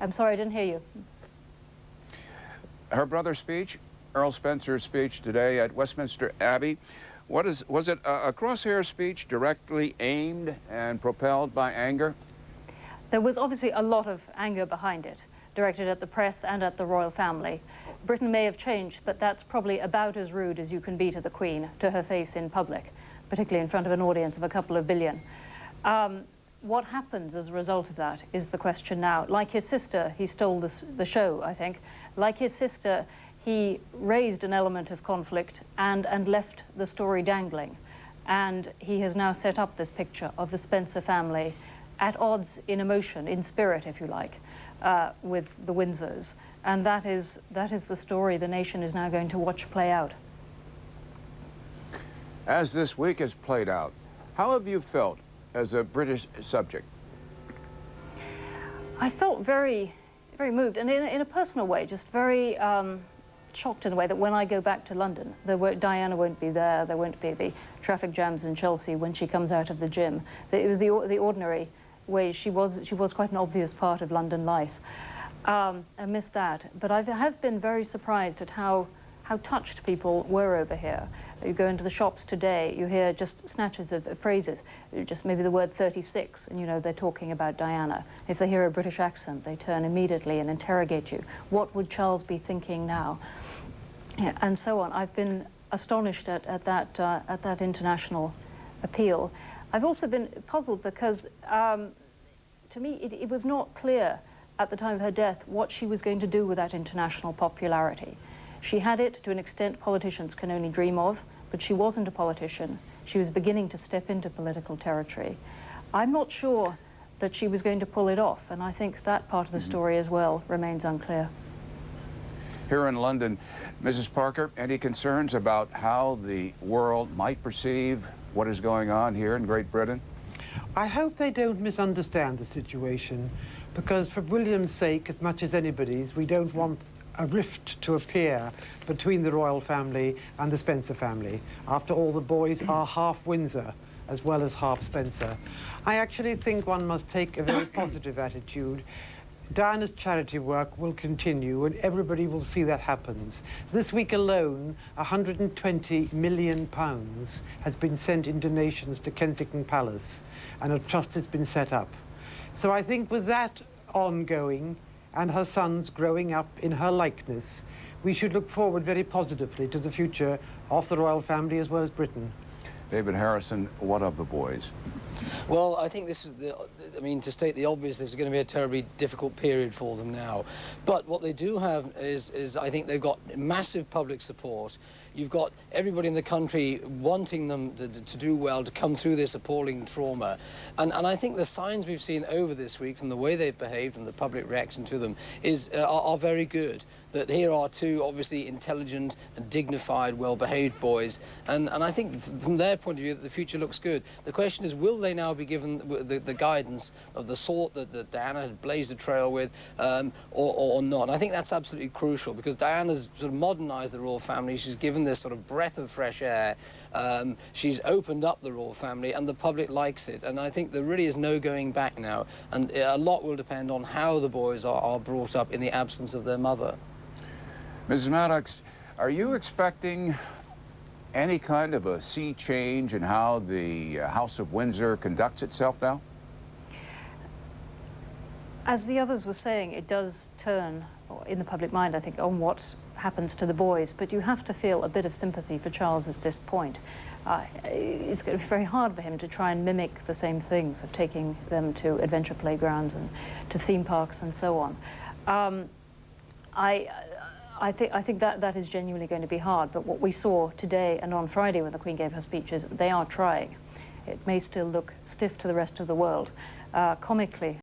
I'm sorry, I didn't hear you. Her brother's speech, Earl Spencer's speech today at Westminster Abbey, was it a crosshair speech directly aimed and propelled by anger? There was obviously a lot of anger behind it, directed at the press and at the royal family. Britain may have changed, but that's probably about as rude as you can be to the Queen, to her face in public, particularly in front of an audience of a couple of billion. What happens as a result of that is the question now. Like his sister, he stole the show, I think. Like his sister, he raised an element of conflict and left the story dangling. And he has now set up this picture of the Spencer family at odds in emotion, in spirit, if you like, with the Windsors. And that is the story the nation is now going to watch play out. As this week has played out, how have you felt as a British subject? I felt very, very moved, and in a personal way, just very shocked in a way that when I go back to London, Diana won't be there, there won't be the traffic jams in Chelsea when she comes out of the gym. It was the ordinary way. She was quite an obvious part of London life. I missed that, but I have been very surprised at how touched people were over here. You go into the shops today, you hear just snatches of phrases, just maybe the word 36, and you know they're talking about Diana. If they hear a British accent, they turn immediately and interrogate you. What would Charles be thinking now? Yeah, and so on. I've been astonished at that international appeal. I've also been puzzled because, to me, it was not clear at the time of her death what she was going to do with that international popularity. She had it to an extent politicians can only dream of, but she wasn't a politician. She was beginning to step into political territory. I'm not sure that she was going to pull it off, and I think that part of the story as well remains unclear. Here in London, Mrs. Parker, any concerns about how the world might perceive what is going on here in Great Britain? I hope they don't misunderstand the situation, because for William's sake, as much as anybody's, we don't want a rift to appear between the royal family and the Spencer family. After all, the boys are half Windsor as well as half Spencer. I actually think one must take a very positive attitude. Diana's charity work will continue and everybody will see that happens. This week alone, £120 million has been sent in donations to Kensington Palace, and a trust has been set up. So I think with that ongoing, and her sons growing up in her likeness, we should look forward very positively to the future of the royal family as well as Britain. David Harrison, what of the boys? Well, I think this is I mean, to state the obvious, this is going to be a terribly difficult period for them now. But what they do have is I think they've got massive public support. You've got everybody in the country wanting them to do well, to come through this appalling trauma. And I think the signs we've seen over this week from the way they've behaved and the public reaction to them are very good. That here are two obviously intelligent and dignified, well-behaved boys. And I think from their point of view, the future looks good. The question is, will they now be given the guidance of the sort that Diana had blazed a trail with, or not? And I think that's absolutely crucial, because Diana's sort of modernized the royal family. She's given this sort of breath of fresh air. She's opened up the royal family, and the public likes it. And I think there really is no going back now. And a lot will depend on how the boys are brought up in the absence of their mother. Mrs. Maddox, are you expecting any kind of a sea change in how the House of Windsor conducts itself now? As the others were saying, it does turn in the public mind, I think, on what happens to the boys. But you have to feel a bit of sympathy for Charles at this point. It's going to be very hard for him to try and mimic the same things of taking them to adventure playgrounds and to theme parks and so on. I think that is genuinely going to be hard, but what we saw today and on Friday when the Queen gave her speeches, they are trying. It may still look stiff to the rest of the world. Comically,